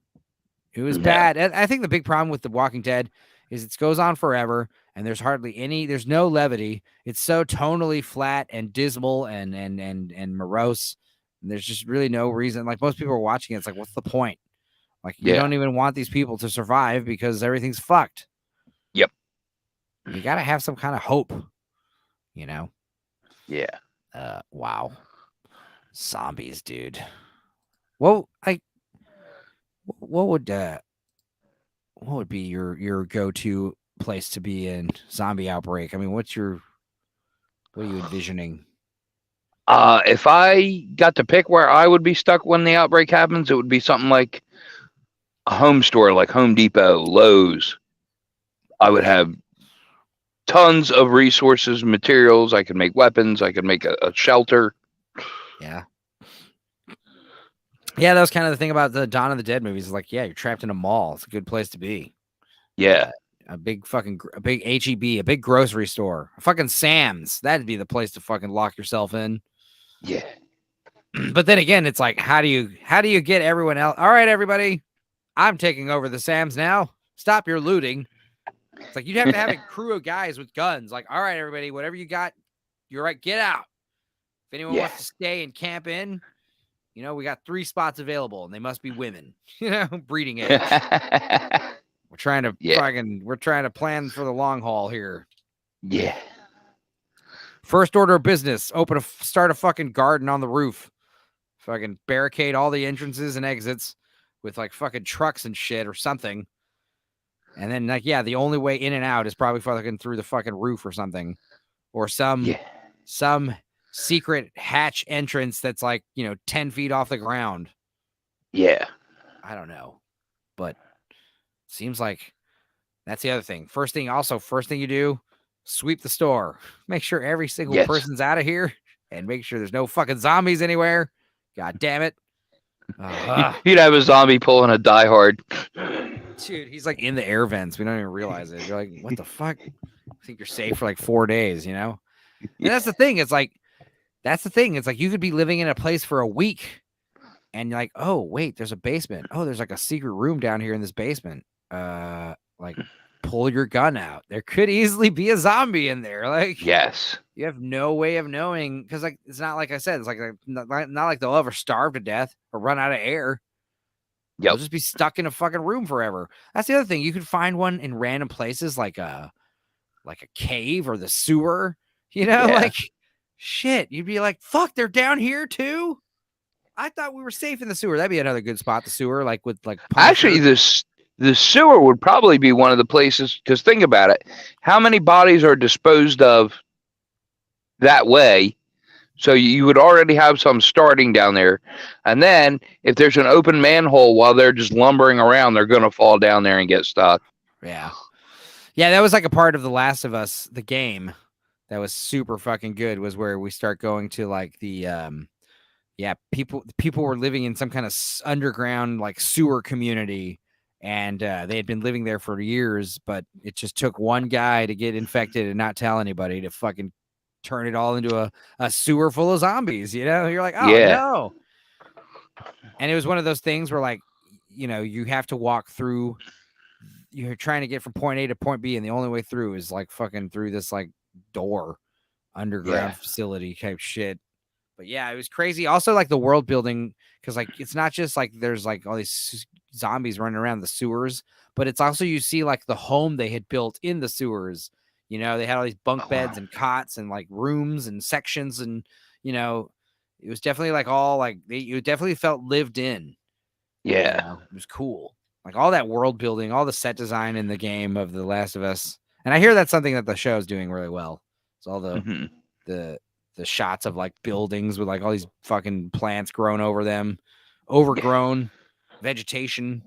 It was bad. I think the big problem with The Walking Dead is it goes on forever, and there's no levity. It's so tonally flat and dismal and morose. And there's just really no reason. Like, most people are watching it, it's like, what's the point? Like, you don't even want these people to survive because everything's fucked. Yep. You got to have some kind of hope, Yeah. Wow. Zombies, dude. Well, what would be your go-to place to be in zombie outbreak? I mean, what are you envisioning? If I got to pick where I would be stuck when the outbreak happens, it would be something like a home store, like Home Depot, Lowe's. I would have tons of resources, materials. I could make weapons. I could make a shelter. Yeah. Yeah, that was kind of the thing about the Dawn of the Dead movies. Like, yeah, you're trapped in a mall. It's a good place to be. Yeah. A big HEB, a big grocery store, a fucking Sam's. That'd be the place to fucking lock yourself in. Yeah. But then again, it's like, how do you get everyone else? All right, everybody, I'm taking over the Sam's now. Stop your looting. It's like, you'd have to have a crew of guys with guns. Like, all right, everybody, whatever you got, you're right. Get out. If anyone wants to stay and camp in, we got 3 spots available, and they must be women. Breeding age. We're trying to plan for the long haul here. Yeah. First order of business: start a fucking garden on the roof. Fucking barricade all the entrances and exits with like fucking trucks and shit or something. And then the only way in and out is probably fucking through the fucking roof or something, or some secret hatch entrance that's like 10 feet off the ground. Yeah. I don't know, but seems like that's the other thing. First thing you do, sweep the store. Make sure every single person's out of here, and make sure there's no fucking zombies anywhere. God damn it. You'd have a zombie pulling a Die Hard. Dude, he's like in the air vents. We don't even realize it. You're like, what the fuck? I think you're safe for like 4 days, And that's the thing. It's like, you could be living in a place for a week, and you're like, oh, wait, there's a basement. Oh, there's like a secret room down here in this basement. Like, pull your gun out. There could easily be a zombie in there. Like, yes, you have no way of knowing, because like, it's not like I said, it's like not like they'll ever starve to death or run out of air. They'll just be stuck in a fucking room forever. That's the other thing. You could find one in random places, like a cave or the sewer. Like, shit. You'd be like, fuck, they're down here too. I thought we were safe in the sewer. That'd be another good spot, the sewer, like with like actually the sewer would probably be one of the places, because think about it. How many bodies are disposed of that way? So you would already have some starting down there. And then if there's an open manhole while they're just lumbering around, they're going to fall down there and get stuck. Yeah. Yeah, that was like a part of The Last of Us, the game, that was super fucking good, was where we start going to like the people were living in some kind of underground like sewer community, and they had been living there for years, but it just took one guy to get infected and not tell anybody to fucking turn it all into a sewer full of zombies. You're like, oh no. And it was one of those things where like, you have to walk through, you're trying to get from point A to point B, and the only way through is like fucking through this like door underground facility type shit. But yeah, it was crazy. Also, like the world building, because like it's not just like there's like all these zombies running around the sewers, but it's also, you see like the home they had built in the sewers. They had all these bunk beds and cots and like rooms and sections, and it was definitely like all like you definitely felt lived in. Yeah, it was cool. Like all that world building, all the set design in the game of The Last of Us. And I hear that's something that the show is doing really well. It's all Hmm. the shots of like buildings with like all these fucking plants grown over them, Yeah. overgrown vegetation.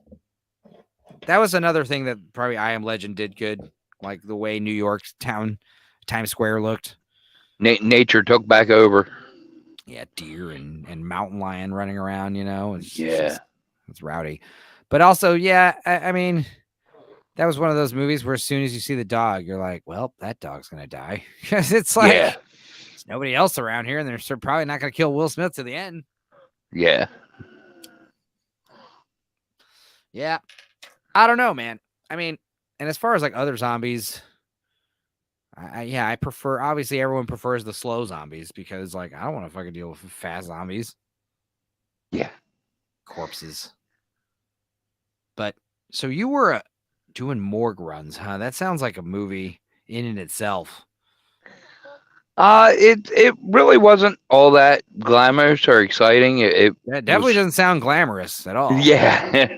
That was another thing that probably I Am Legend did good, like the way New York's Times Square looked. Nature took back over. Yeah, deer and mountain lion running around. It's Yeah. just it's rowdy. But also, yeah, I mean, that was one of those movies where as soon as you see the dog, you're like, well, that dog's gonna die because it's like Yeah. there's nobody else around here, and they're probably not gonna kill Will Smith to the end. Yeah. Yeah, I don't know, man. I mean, and as far as like other zombies, I prefer. Obviously, everyone prefers the slow zombies because like I don't want to fucking deal with fast zombies. Yeah. Corpses. But so you were doing morgue runs, huh? That sounds like a movie in and itself. It really wasn't all that glamorous or exciting. It That definitely was, doesn't sound glamorous at all. yeah.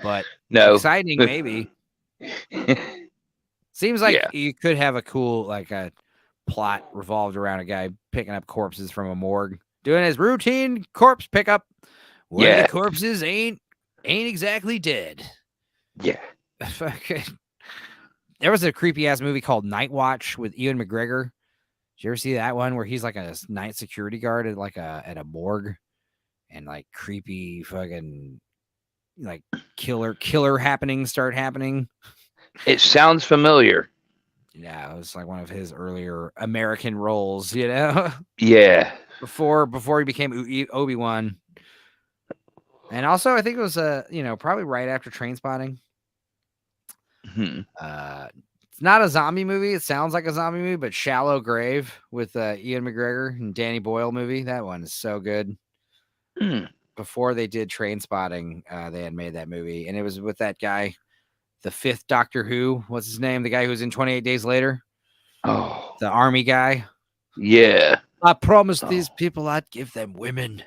But No. exciting, maybe. Seems like Yeah. you could have a cool like a plot revolved around a guy picking up corpses from a morgue, doing his routine corpse pickup. One of Yeah. the corpses ain't exactly dead. Yeah. There was a creepy ass movie called Night Watch with Ewan McGregor. Did you ever see that one where he's like a night security guard at like at a morgue, and like creepy fucking like killer happenings start happening? It sounds familiar. Yeah, it was like one of his earlier American roles, Yeah. before he became Obi-Wan. And also, I think it was probably right after Trainspotting. Hmm. It's not a zombie movie. It sounds like a zombie movie, but Shallow Grave with Ian McGregor and Danny Boyle movie. That one is so good. Hmm. Before they did Trainspotting, they had made that movie, and it was with that guy, the fifth Doctor Who. What's his name? The guy who was in 28 Days Later. Oh. The army guy. Yeah. I promised these people I'd give them women.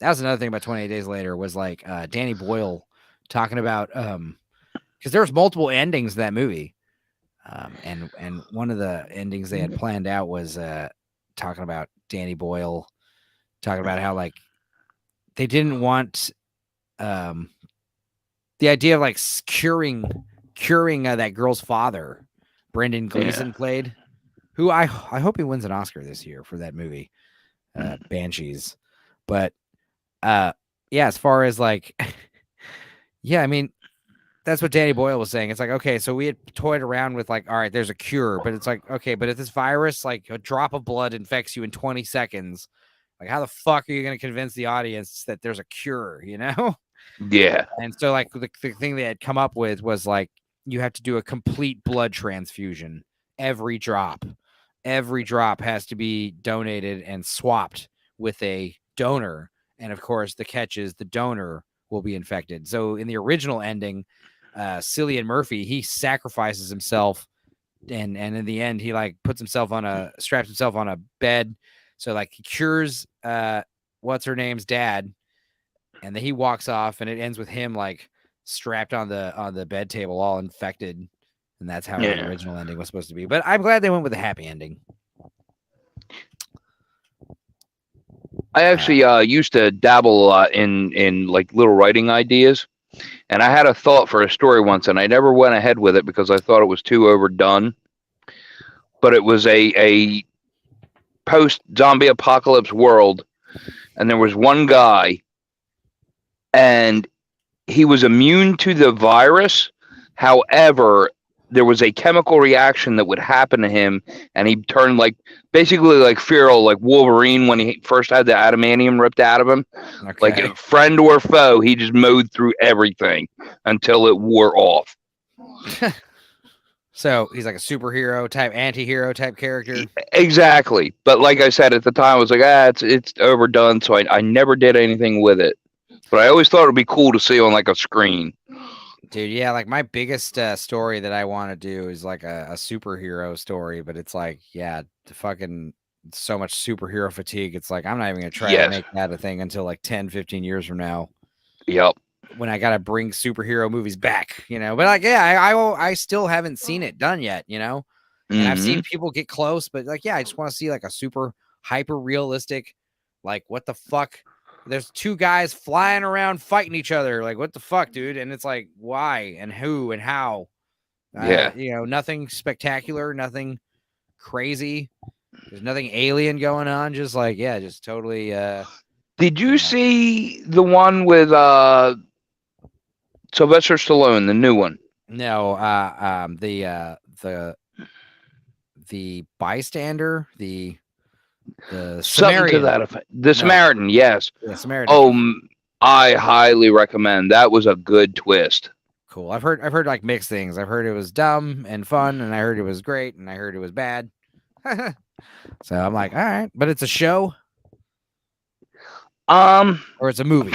That was another thing about 28 Days Later was like Danny Boyle talking about because there was multiple endings to that movie, and one of the endings they had planned out was talking about Danny Boyle talking about how like they didn't want the idea of like curing that girl's father, Brendan Gleeson played, who I hope he wins an Oscar this year for that movie, Banshees. But yeah, as far as like, yeah, I mean, that's what Danny Boyle was saying. It's like, okay, so we had toyed around with like, all right, there's a cure, but it's like, okay, but if this virus, like a drop of blood infects you in 20 seconds, like how the fuck are you going to convince the audience that there's a cure, Yeah. And so like the thing they had come up with was like, you have to do a complete blood transfusion. Every drop has to be donated and swapped with a donor. And of course, the catch is the donor will be infected. So in the original ending, Cillian Murphy, he sacrifices himself, and in the end, he like straps himself on a bed. So like he cures what's her name's dad, and then he walks off, and it ends with him like strapped on the bed table, all infected. And that's how the original ending was supposed to be. But I'm glad they went with a happy ending. I actually used to dabble a lot in like little writing ideas, and I had a thought for a story once, and I never went ahead with it because I thought it was too overdone. But it was a post zombie apocalypse world, and there was one guy, and he was immune to the virus. However, there was a chemical reaction that would happen to him, and he turned like basically like feral, like Wolverine when he first had the adamantium ripped out of him. Okay. Like friend or foe, he just mowed through everything until it wore off. So he's like a superhero type, anti-hero type character. Exactly. But like I said at the time, I was like, it's overdone, so I never did anything with it. But I always thought it'd be cool to see on like a screen. Dude, yeah, like my biggest story that I want to do is like a superhero story, but it's like, yeah, the fucking so much superhero fatigue. It's like, I'm not even going to try to make that a thing until like 10, 15 years from now. Yep. when I gotta bring superhero movies back, but like, yeah, I still haven't seen it done yet, and I've seen people get close, but like, yeah, I just want to see like a super hyper realistic, like, what the fuck? There's two guys flying around fighting each other, like, what the fuck, dude? And it's like, why and who and how? Yeah. Nothing spectacular, nothing crazy. There's nothing alien going on. Just like, yeah, just totally. Did you see the one with Sylvester Stallone, the new one? No, the bystander, the Something Samaritan. to that effect. The Samaritan, yes. Yeah, Samaritan. Oh, I highly recommend. That was a good twist. Cool. I've heard like mixed things. I've heard it was dumb and fun, and I heard it was great, and I heard it was bad. So I'm like, all right, but it's a show, or it's a movie.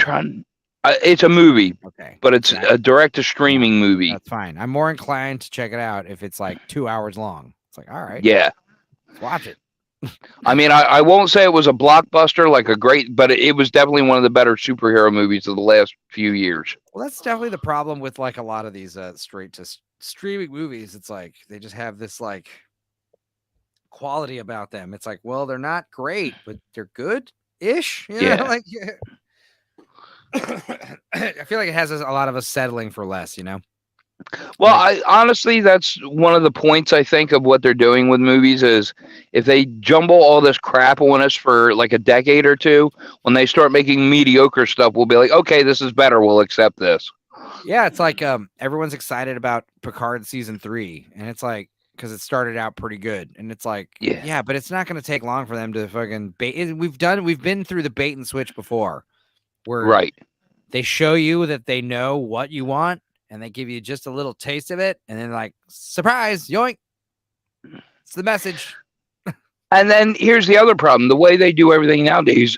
It's a movie, okay, but it's a direct-to-streaming movie. That's fine. I'm more inclined to check it out if it's like 2 hours long. It's like, all right, yeah, let's watch it. I mean, I won't say it was a blockbuster, like a great, but it was definitely one of the better superhero movies of the last few years. Well, that's definitely the problem with like a lot of these straight to streaming movies. It's like they just have this like quality about them. It's like, well, they're not great, but they're good-ish. Yeah. Like, I feel like it has a lot of us settling for less. Well, I honestly, that's one of the points I think of what they're doing with movies is if they jumble all this crap on us for like a decade or two, when they start making mediocre stuff, we'll be like, okay, this is better. We'll accept this. Yeah, it's like everyone's excited about Picard season 3, and it's like because it started out pretty good, and it's like, yeah, but it's not going to take long for them to fucking bait. We've been through the bait and switch before, where they show you that they know what you want. And they give you just a little taste of it, and then like, surprise, yoink! It's the message. And then here's the other problem: the way they do everything nowadays,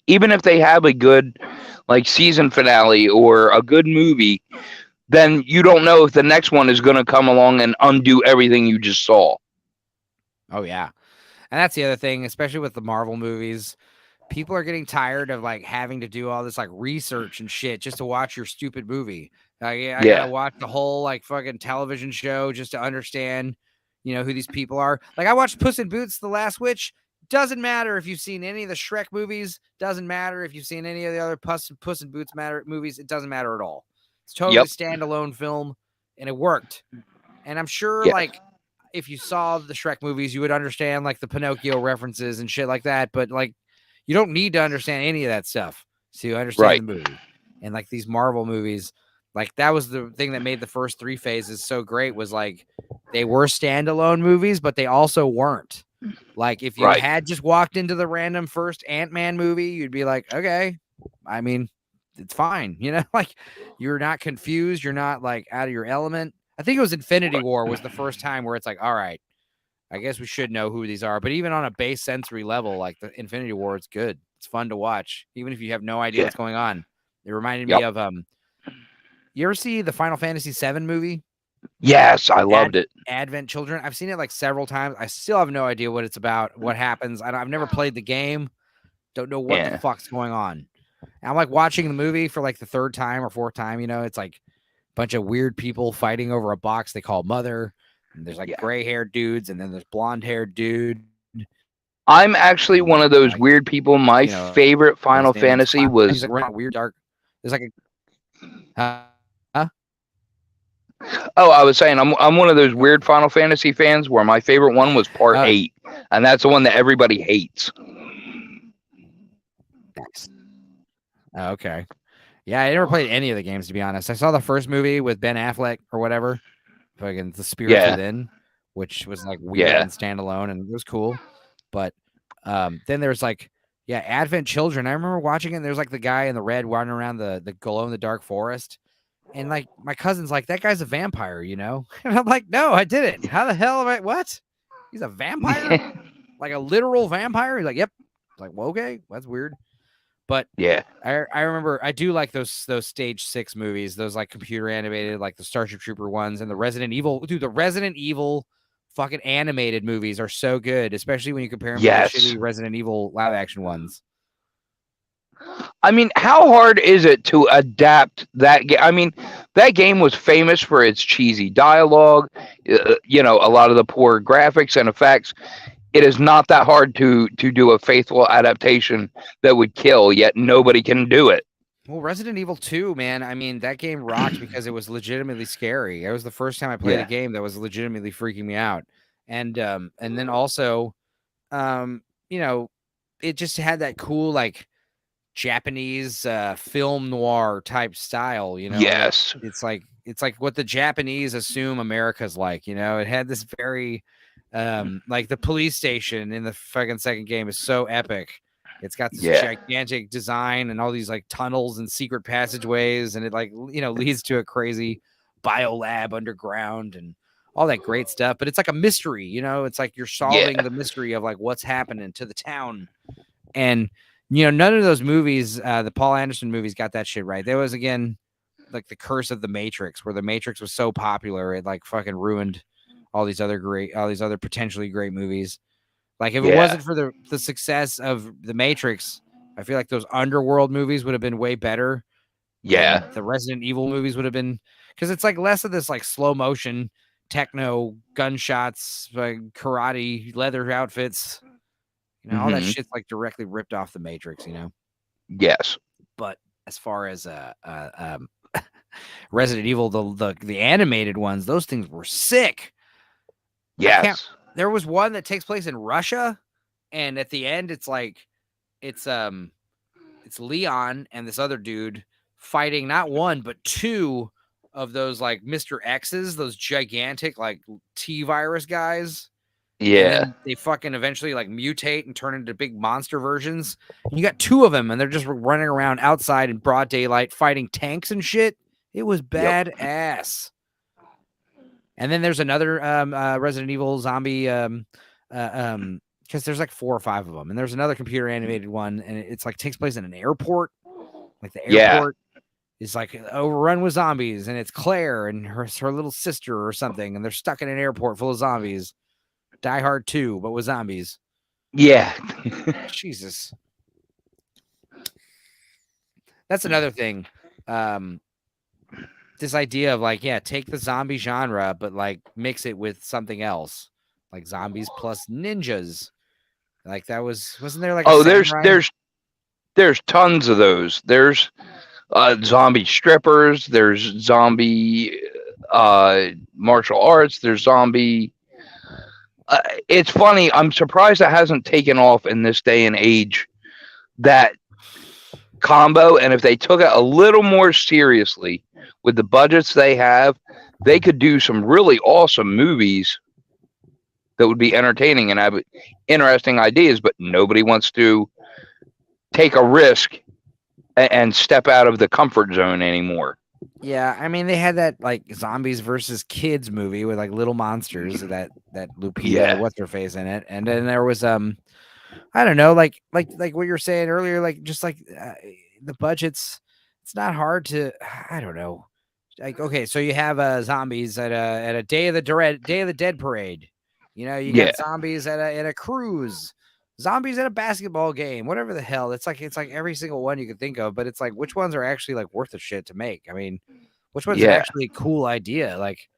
even if they have a good like season finale or a good movie, then you don't know if the next one is going to come along and undo everything you just saw. Oh yeah, and that's the other thing, especially with the Marvel movies. People are getting tired of like having to do all this like research and shit just to watch your stupid movie. I gotta watch the whole like fucking television show just to understand, who these people are. Like I watched Puss in Boots: The Last Witch. Doesn't matter if you've seen any of the Shrek movies. Doesn't matter if you've seen any of the other Puss in Boots movies. It doesn't matter at all. It's totally standalone film, and it worked. And I'm sure like if you saw the Shrek movies, you would understand like the Pinocchio references and shit like that. But like, you don't need to understand any of that stuff to understand the movie. And like these Marvel movies, like that was the thing that made the first 3 phases so great, was like they were standalone movies, but they also weren't. Like if you had just walked into the random first Ant-Man movie, you'd be like, okay, I mean, it's fine. Like you're not confused. You're not like out of your element. I think it was Infinity War was the first time where it's like, all right, I guess we should know who these are. But even on a base sensory level, like the Infinity War, it's good. It's fun to watch, even if you have no idea what's going on. It reminded me of you ever see the Final Fantasy VII movie? Yes, I loved it. Advent Children. I've seen it like several times. I still have no idea what it's about, what happens. I've never played the game. Don't know what the fuck's going on. And I'm like watching the movie for like the 3rd time or 4th time. It's like a bunch of weird people fighting over a box they call Mother. And there's like gray-haired dudes, and then there's blonde-haired dude. I'm actually one of those weird people. My favorite Final Fantasy was weird dark. There's like a Oh, I was saying I'm one of those weird Final Fantasy fans where my favorite one was Part 8, and that's the one that everybody hates. Okay. Yeah, I never played any of the games, to be honest. I saw the first movie with Ben Affleck or whatever, fucking The Spirit Within, which was like weird and standalone, and it was cool. But then there's like, Advent Children. I remember watching it, and there's like the guy in the red wandering around the glow-in-the-dark forest. And like my cousin's like, that guy's a vampire, And I'm like, no, I didn't. How the hell am I? What? He's a vampire? Like a literal vampire? He's like, yep. Like, well, okay, that's weird. But I remember I do like those stage 6 movies, those like computer animated, like the Starship Trooper ones and the Resident Evil. Dude, the Resident Evil fucking animated movies are so good, especially when you compare them to the shitty Resident Evil live action ones. I mean, how hard is it to adapt that game? I mean, that game was famous for its cheesy dialogue, a lot of the poor graphics and effects. It is not that hard to do a faithful adaptation that would kill, yet nobody can do it. Well, Resident Evil 2, man, I mean, that game rocked because it was legitimately scary. It was the first time I played a Yeah. game that was legitimately freaking me out. And then also, um, you know, it just had that cool like Japanese film noir type style, like Yes. it's like what the Japanese assume America's like, It had this very like the police station in the fucking second game is so epic. It's got this Yeah. gigantic design and all these like tunnels and secret passageways, and it like leads to a crazy biolab underground and all that great stuff. But it's like a mystery, It's like you're solving Yeah. the mystery of like what's happening to the town. And none of those movies, the Paul Anderson movies, got that shit right. There was again like the curse of the Matrix, where the Matrix was so popular it like fucking ruined all these other potentially great movies. Like if it Yeah. wasn't for the success of the Matrix, I feel like those Underworld movies would have been way better, and Yeah. the Resident Evil movies would have been, because it's like less of this like slow motion techno gunshots, like karate leather outfits. All that Hmm. shit's like directly ripped off the Matrix. Yes. But as far as Resident Evil, the animated ones, those things were sick. I can't. Yes. There was one that takes place in Russia, and at the end, it's like it's Leon and this other dude fighting not one but two of those like Mr. X's, those gigantic like T virus guys. And Yeah. then they fucking eventually like mutate and turn into big monster versions. And you got two of them, and they're just running around outside in broad daylight fighting tanks and shit. It was Yep. badass. And then there's another Resident Evil zombie, because there's like 4 or 5 of them, and there's another computer animated one, and it's like takes place in an airport. Like the Yeah. airport is like overrun with zombies, and it's Claire and her little sister or something, and they're stuck in an airport full of zombies. Die Hard 2, but with zombies. Yeah. Jesus. That's another thing. This idea of like, yeah, take the zombie genre, but like mix it with something else, like zombies plus ninjas. Like that wasn't there like a Oh, there's samurai? there's there's tons of those. There's zombie strippers. There's zombie martial arts. There's zombie. It's funny. I'm surprised it hasn't taken off in this day and age. That combo, and if they took it a little more seriously with the budgets they have, they could do some really awesome movies that would be entertaining and have interesting ideas. But nobody wants to take a risk and step out of the comfort zone anymore. Yeah, I mean they had that like zombies versus kids movie with like little monsters that Lupita, Yeah. what's her face in it, and then there was I don't know, like what you were saying earlier, like just like the budgets. It's not hard to, I don't know. Like okay, so you have zombies at a Day of the Dead parade. You Yeah. got zombies at a cruise, zombies at a basketball game, whatever the hell. It's like every single one you can think of, but it's like which ones are actually like worth the shit to make? I mean, which one's an Yeah. actually cool idea? Like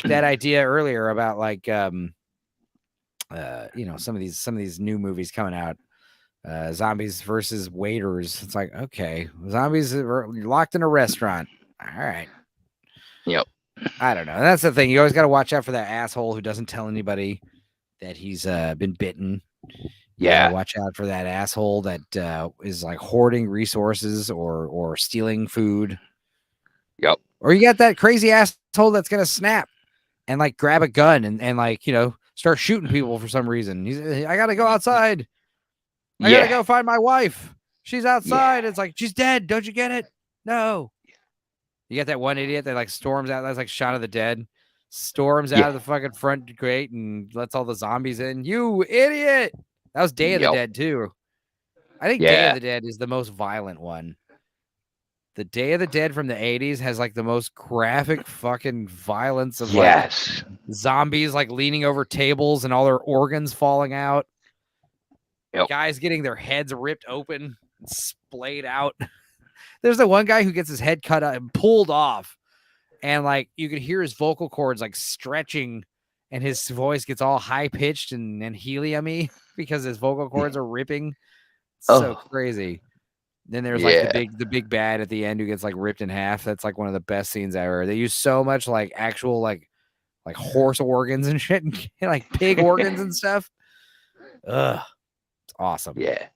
that idea earlier about like some of these new movies coming out, zombies versus waiters. It's like, okay, zombies are locked in a restaurant. All right. Yep. I don't know. That's the thing. You always got to watch out for that asshole who doesn't tell anybody that he's been bitten. You got Yeah. to watch out for that asshole that is like hoarding resources or stealing food. Yep. Or you got that crazy asshole that's going to snap and like grab a gun and like, start shooting people for some reason. I got to go outside. I got to Yeah. go find my wife. She's outside. Yeah. It's like, she's dead. Don't you get it? No. You got that one idiot that like storms out. That's like Shaun of the Dead. Storms out of Yeah. the fucking front gate and lets all the zombies in. You idiot. That was Day of the Yep. Dead too. I think Day of Yeah. the Dead is the most violent one. The Day of the Dead from the 80s has like the most graphic fucking violence of like Yes. zombies like leaning over tables and all their organs falling out. Yep. Guys getting their heads ripped open, splayed out. There's the one guy who gets his head cut up and pulled off, and like you could hear his vocal cords like stretching, and his voice gets all high pitched and helium-y because his vocal cords are ripping. It's so Oh, crazy. Then there's like yeah. the big bad at the end who gets like ripped in half. That's like one of the best scenes ever. They use so much like actual like horse organs and shit, and like pig organs and stuff. Ugh, it's awesome. Yeah.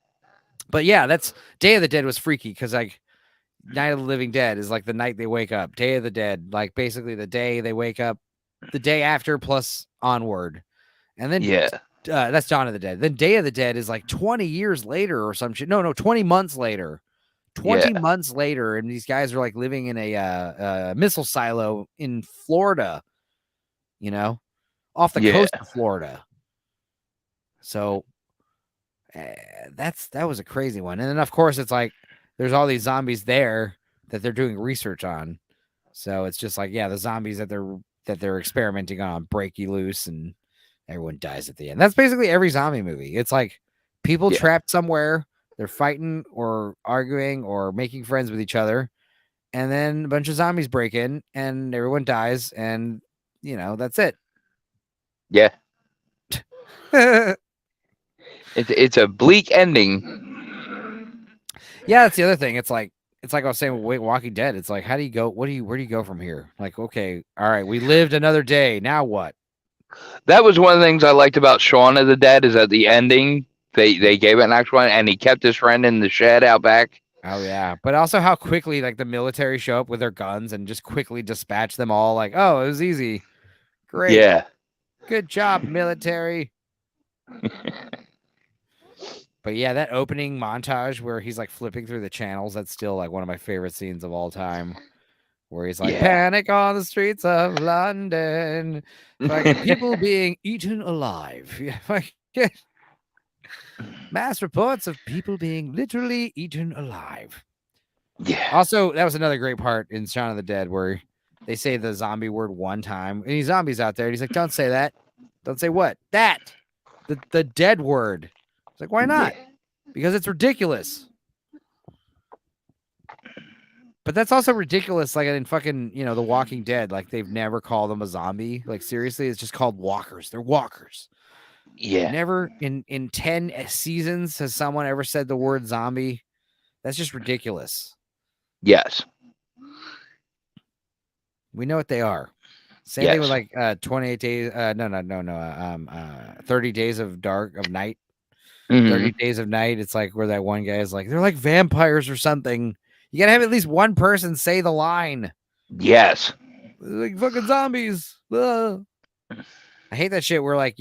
But yeah, that's Day of the Dead was freaky because like Night of the Living Dead is like the night they wake up. Day of the Dead, like basically the day they wake up, the day after plus onward, and then Yeah. that's Dawn of the Dead. Then Day of the Dead is like 20 years later or some shit. No, 20 months later. 20 Yeah. months later, and these guys are like living in a missile silo in Florida, you know, off the coast of Florida. So that was a crazy one. And then of course it's like there's all these zombies there that they're doing research on. So it's just like, yeah, the zombies that they're experimenting on break you loose and everyone dies at the end. That's basically every zombie movie. It's like people trapped somewhere, they're fighting or arguing or making friends with each other, and then a bunch of zombies break in and everyone dies, and that's it. Yeah. It's a bleak ending. Yeah, that's the other thing. It's like I was saying with Walking Dead. It's like, how do you go? Where do you go from here? Like, okay, all right, we lived another day. Now what? That was one of the things I liked about Shaun of the Dead is at the ending they gave it an actual one, and he kept his friend in the shed out back. Oh yeah, but also how quickly like the military show up with their guns and just quickly dispatch them all. Like, oh, it was easy. Great. Yeah. Good job, military. But yeah, that opening montage where he's like flipping through the channels, that's still like one of my favorite scenes of all time. Where he's like, panic on the streets of London. Like people being eaten alive. Mass reports of people being literally eaten alive. Yeah. Also, that was another great part in Shaun of the Dead where they say the zombie word one time. And he's zombies out there. And he's like, don't say that. Don't say what? That. The dead word. It's like, why not? Yeah. Because it's ridiculous. But that's also ridiculous. Like in fucking, The Walking Dead, like they've never called them a zombie. Like seriously, it's just called walkers. They're walkers. Yeah. Never in 10 seasons has someone ever said the word zombie. That's just ridiculous. Yes. We know what they are. Same thing with like 28 days. 30 days of night. Mm-hmm. 30 days of night. It's like where that one guy is like, they're like vampires or something. You gotta have at least one person say the line. Yes. Like fucking zombies. Ugh. I hate that shit where like,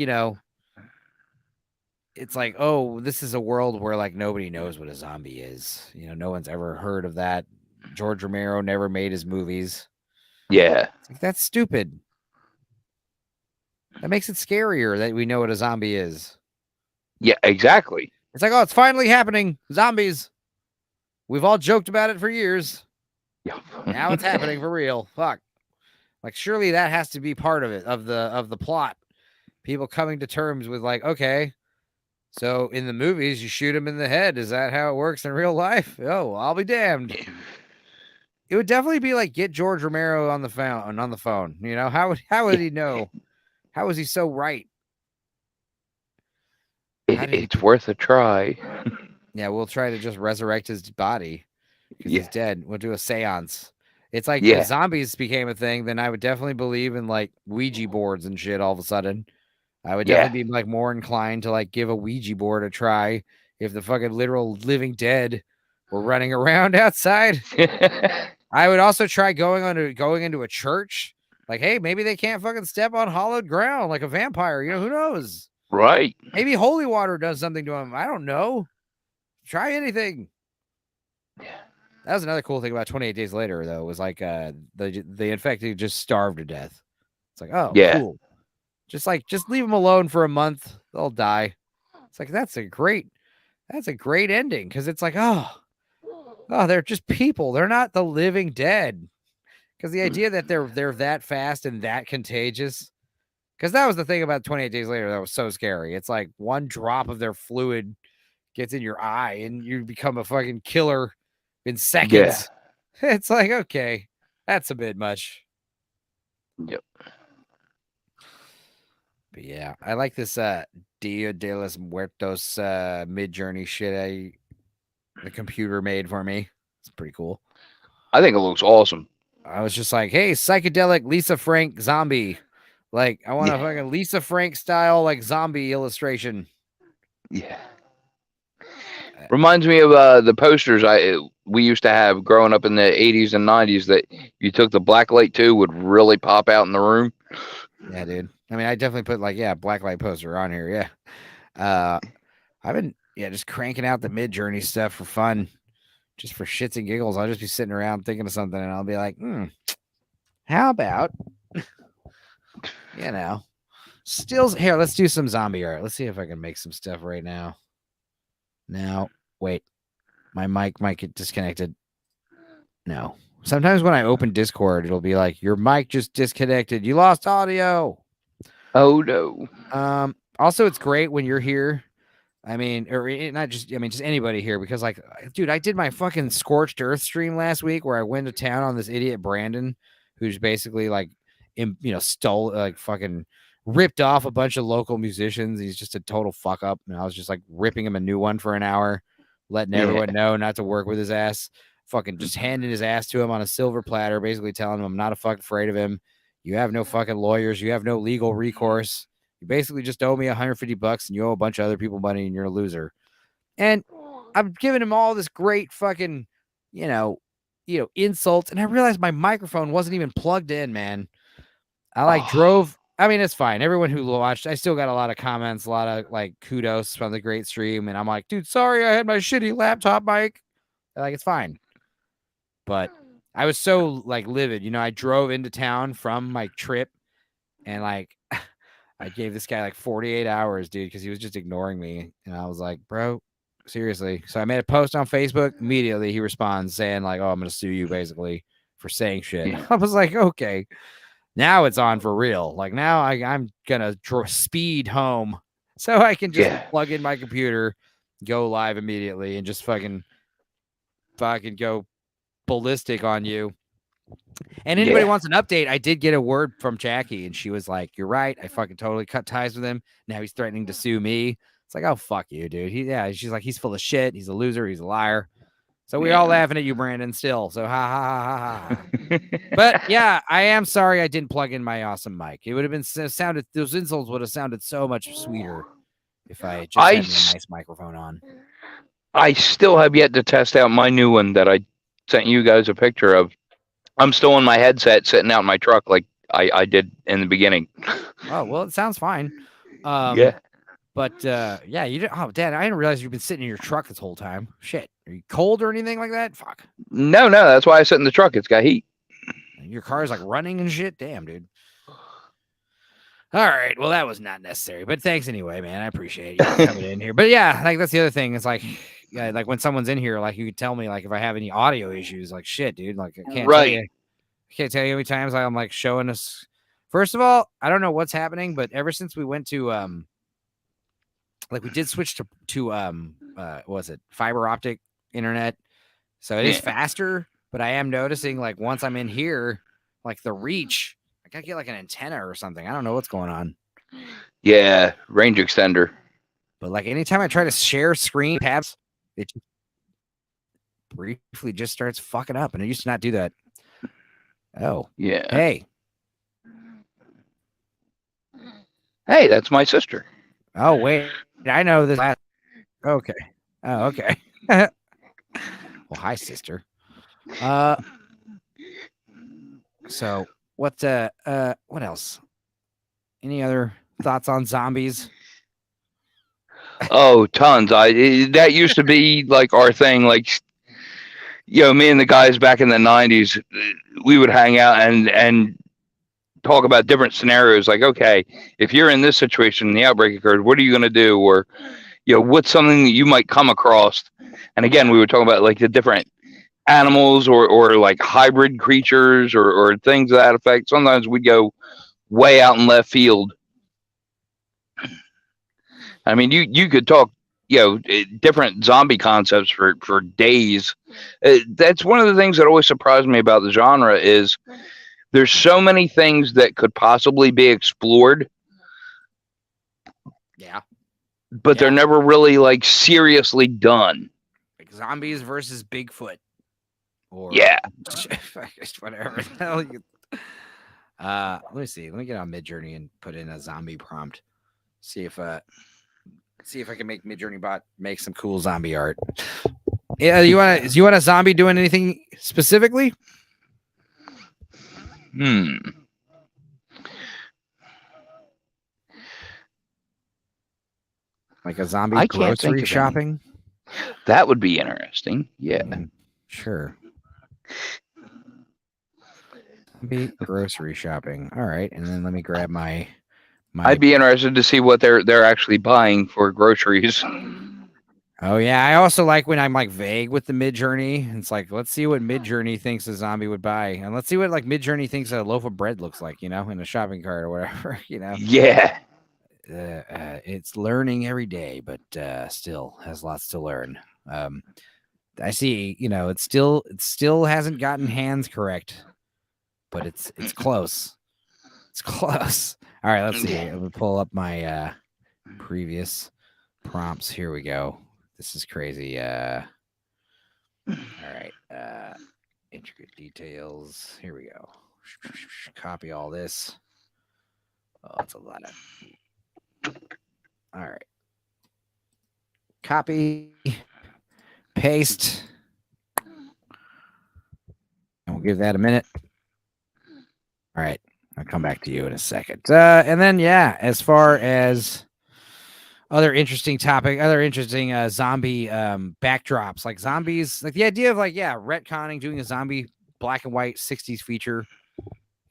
it's like, oh, this is a world where like nobody knows what a zombie is. No one's ever heard of that. George Romero never made his movies. Yeah. Like, that's stupid. That makes it scarier that we know what a zombie is. Yeah, exactly. It's like, oh, it's finally happening. Zombies. We've all joked about it for years. Yeah. Now it's happening for real. Fuck. Like, surely that has to be part of it, of the plot. People coming to terms with like, okay, so in the movies you shoot them in the head. Is that how it works in real life? Oh, I'll be damned. It would definitely be like get George Romero on the phone. How would he know? How is he so right? It's worth a try. Yeah, we'll try to just resurrect his body because he's dead. We'll do a seance. It's like if zombies became a thing, then I would definitely believe in like Ouija boards and shit all of a sudden. I would definitely be like more inclined to like give a Ouija board a try if the fucking literal living dead were running around outside. I would also try going into a church. Like, hey, maybe they can't fucking step on hollowed ground like a vampire. Who knows? Right. Maybe holy water does something to them. I don't know. Try anything. Yeah. That was another cool thing about 28 Days Later, though, was like the infected just starved to death. It's like, oh, cool. Just leave them alone for a month. They'll die. It's like, that's a great ending. Cause it's like, oh, they're just people. They're not the living dead. Cause the idea that they're that fast and that contagious. Cause that was the thing about 28 Days Later that was so scary. It's like one drop of their fluid gets in your eye and you become a fucking killer in Yeah. seconds. It's like, okay, that's a bit much. Yep. But yeah, I like this Dia de los Muertos mid journey shit the computer made for me. It's pretty cool. I think it looks awesome. I was just like, hey, psychedelic Lisa Frank zombie. Like, I want a Yeah. fucking Lisa Frank style like zombie illustration. Yeah. Reminds me of the posters we used to have growing up in the 80s and 90s that you took the black light to would really pop out in the room. Yeah, dude. I mean, I definitely put like, yeah, blacklight poster on here. Yeah. I've been, just cranking out the mid journey stuff for fun, just for shits and giggles. I'll just be sitting around thinking of something and I'll be like, how about, stills here? Let's do some zombie art. Let's see if I can make some stuff right now. Now, wait, my mic might get disconnected. No. Sometimes when I open Discord, it'll be like, your mic just disconnected. You lost audio. Oh, no. Also, it's great when you're here. I mean, or not just, just anybody here, because like, dude, I did my fucking Scorched Earth stream last week where I went to town on this idiot Brandon, who's basically like, stole, like fucking ripped off a bunch of local musicians. He's just a total fuck up. And I was just like ripping him a new one for an hour, letting everyone know not to work with his ass, fucking just handing his ass to him on a silver platter, basically telling him I'm not a fuck afraid of him. You have no fucking lawyers. You have no legal recourse. You basically just owe me $150 and you owe a bunch of other people money and you're a loser. And I'm giving him all this great fucking, insults. And I realized my microphone wasn't even plugged in, man. I drove. I mean, it's fine. Everyone who watched, I still got a lot of comments, a lot of like kudos from the great stream. And I'm like, dude, sorry, I had my shitty laptop mic. Like, it's fine. But I was so like livid. I drove into town from my trip and like, I gave this guy like 48 hours, dude, because he was just ignoring me. And I was like, bro, seriously. So I made a post on Facebook. Immediately he responds saying like, oh, I'm going to sue you basically for saying shit. Yeah. I was like, okay, now it's on for real. Like now I'm going to speed home so I can just plug in my computer, go live immediately and just fucking go ballistic on you. And anybody wants an update, I did get a word from Jackie and she was like, you're right. I fucking totally cut ties with him. Now he's threatening to sue me. It's like, oh, fuck you, dude. She's like, he's full of shit. He's a loser. He's a liar. So we're all laughing at you, Brandon, still. So ha, ha, ha, ha, ha. But yeah, I am sorry I didn't plug in my awesome mic. It would have been sounded, those insults would have sounded so much sweeter if I just had a nice microphone on. I still have yet to test out my new one that I sent you guys a picture of. I'm still on my headset sitting out in my truck like I did in the beginning. Oh, well, it sounds fine. Yeah. But yeah, you didn't. Oh, Dad, I didn't realize you've been sitting in your truck this whole time. Shit. Are you cold or anything like that? Fuck. No, that's why I sit in the truck. It's got heat. Your car's like running and shit. Damn, dude. All right. Well, that was not necessary, but thanks anyway, man. I appreciate you coming in here. But yeah, like that's the other thing. It's like, yeah, like when someone's in here, like you could tell me, like if I have any audio issues, like shit, dude. Like I can't tell you. I can't tell you how many times I'm like showing us. First of all, I don't know what's happening, but ever since we went to like we did switch to what was it, fiber optic internet, so it is faster. But I am noticing like once I'm in here, like the reach, I gotta get like an antenna or something. I don't know what's going on. Yeah, range extender. But like anytime I try to share screen tabs, it briefly just starts fucking up, and it used to not do that. Oh yeah. Hey, that's my sister. Oh wait, I know this. Okay. Oh, okay. Well, hi, sister. So what else? Any other thoughts on zombies? Oh, tons. That used to be like our thing. Like, me and the guys back in the 90s, we would hang out and talk about different scenarios. Like, okay, if you're in this situation, the outbreak occurred, what are you going to do? Or, what's something that you might come across? And again, we were talking about like the different animals or like hybrid creatures or things of that effect. Sometimes we'd go way out in left field. I mean, you could talk different zombie concepts for days. That's one of the things that always surprised me about the genre is there's so many things that could possibly be explored, Yeah. but they're never really like seriously done. Like zombies versus Bigfoot. Or Yeah. whatever. Let me see. Let me get on Midjourney and put in a zombie prompt. See if I can make Midjourney bot make some cool zombie art. Yeah, you want a zombie doing anything specifically? Like a zombie I can't think grocery of shopping? That would be interesting. Yeah. Sure. Zombie grocery shopping. All right, and then let me grab my. I'd be interested to see what they're actually buying for groceries. Oh yeah, I also like when I'm like vague with the Midjourney. It's like, let's see what Midjourney thinks a zombie would buy, and let's see what like Midjourney thinks a loaf of bread looks like, in a shopping cart or whatever, Yeah. It's learning every day, but still has lots to learn. I see, it still hasn't gotten hands correct, but it's close. It's close. All right, let's see. I'm gonna pull up my previous prompts. Here we go. This is crazy. All right. Intricate details. Here we go. Copy all this. Oh, it's a lot of. All right. Copy. Paste. And we'll give that a minute. All right. I'll come back to you in a second. And then, as far as other interesting zombie backdrops, like zombies, like the idea of retconning, doing a zombie black and white 60s feature,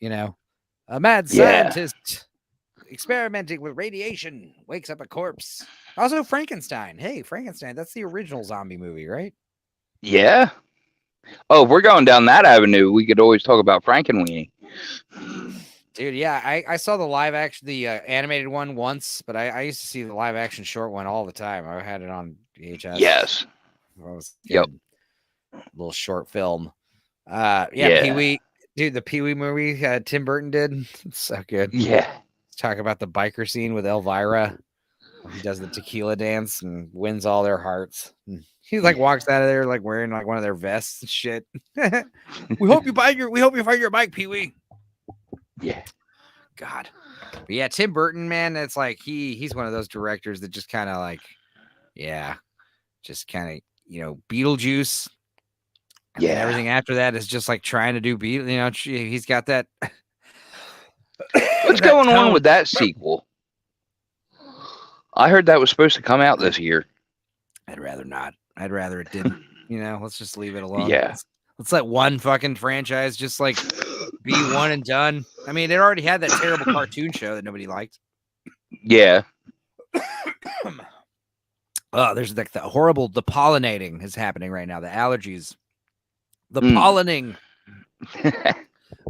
a mad scientist experimenting with radiation wakes up a corpse. Also Frankenstein. Hey, Frankenstein, that's the original zombie movie, right? Yeah. Oh, if we're going down that avenue, we could always talk about Frankenweenie. Dude, yeah, I saw the live action, the animated one once, but I used to see the live action short one all the time. I had it on VHS. Yes. Yep. Little short film. Pee-wee. Dude, the Pee-wee movie Tim Burton did. It's so good. Yeah. Let's talk about the biker scene with Elvira. He does the tequila dance and wins all their hearts. He walks out of there wearing one of their vests and shit. we hope you find your bike, Pee-wee. Yeah. God. But yeah, Tim Burton, man, it's like he's one of those directors that just kind of Beetlejuice. And then everything after that is just trying to do he's got that. What's going on with that sequel? I heard that was supposed to come out this year. I'd rather not. I'd rather it didn't. Let's just leave it alone. Yeah. Let's let one fucking franchise just be one and done. I mean, it already had that terrible cartoon show that nobody liked. Yeah. There's the pollinating is happening right now. The allergies, the pollinating.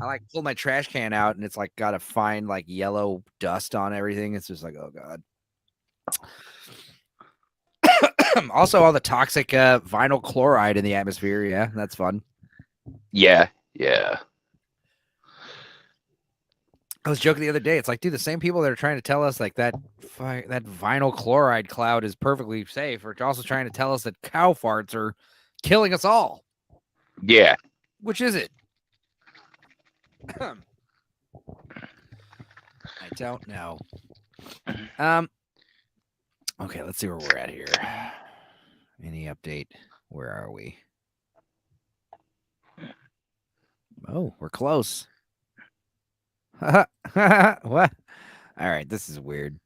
I pull my trash can out and it's got a fine yellow dust on everything. It's just oh God. Also, all the toxic vinyl chloride in the atmosphere. Yeah, that's fun. Yeah. Yeah. I was joking the other day. It's dude, the same people that are trying to tell us that vinyl chloride cloud is perfectly safe are also trying to tell us that cow farts are killing us all. Yeah. Which is it? I don't know. Okay, let's see where we're at here. Any update? Where are we? Oh, we're close. What? All right, this is weird.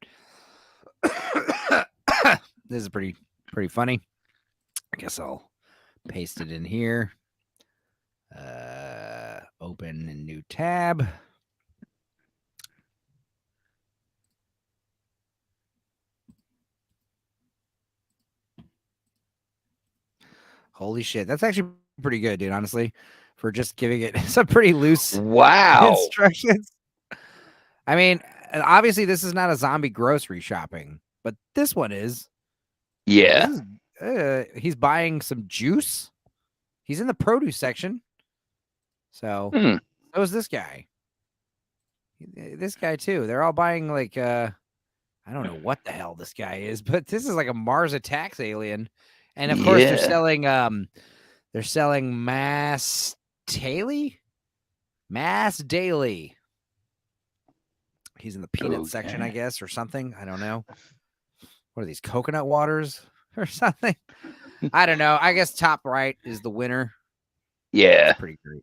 This is pretty funny. I guess I'll paste it in here. Open a new tab. Holy shit, that's actually pretty good, dude. Honestly, for just giving it some pretty loose instructions. I mean, obviously, this is not a zombie grocery shopping, but this one is. Yeah. This is he's buying some juice. He's in the produce section. So Hmm. is this guy. This guy too. They're all buying like I don't know what the hell this guy is, but this is like a Mars attacks alien. And of course they're selling Mass Daily. Mass Daily. He's in the peanut section, I guess, or something. I don't know. What are these, coconut waters or something? I don't know. I guess top right is the winner. Yeah. That's pretty great.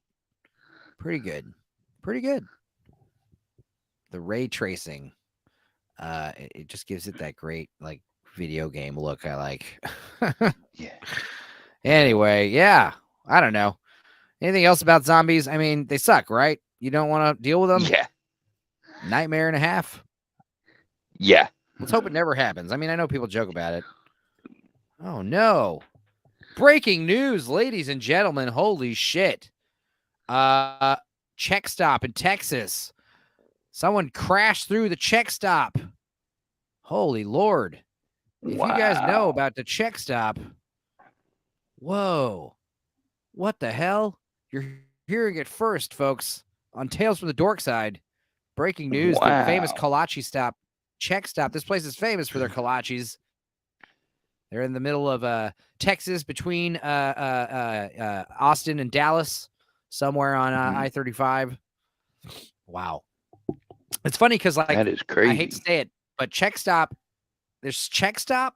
Pretty good. Pretty good. The ray tracing. It just gives it that great like video game look I like. Yeah. Anyway, yeah. I don't know. Anything else about zombies? I mean, they suck, right? You don't want to deal with them? Yeah. Nightmare and a half. Yeah. Let's hope it never happens. I mean, I know people joke about it. Oh no. Breaking news, ladies and gentlemen. Holy shit. Check stop in Texas. Someone crashed through the check stop. Holy Lord. If you guys know about the check stop, whoa. What the hell? You're hearing it first, folks, on Tales from the Dorkside. Breaking news, the famous kolache stop, check stop. This place is famous for their kolaches. They're in the middle of Texas, between Austin and Dallas, somewhere on I-35. Wow. It's funny because, like, that is crazy. I hate to say it, but check stop, there's check stop,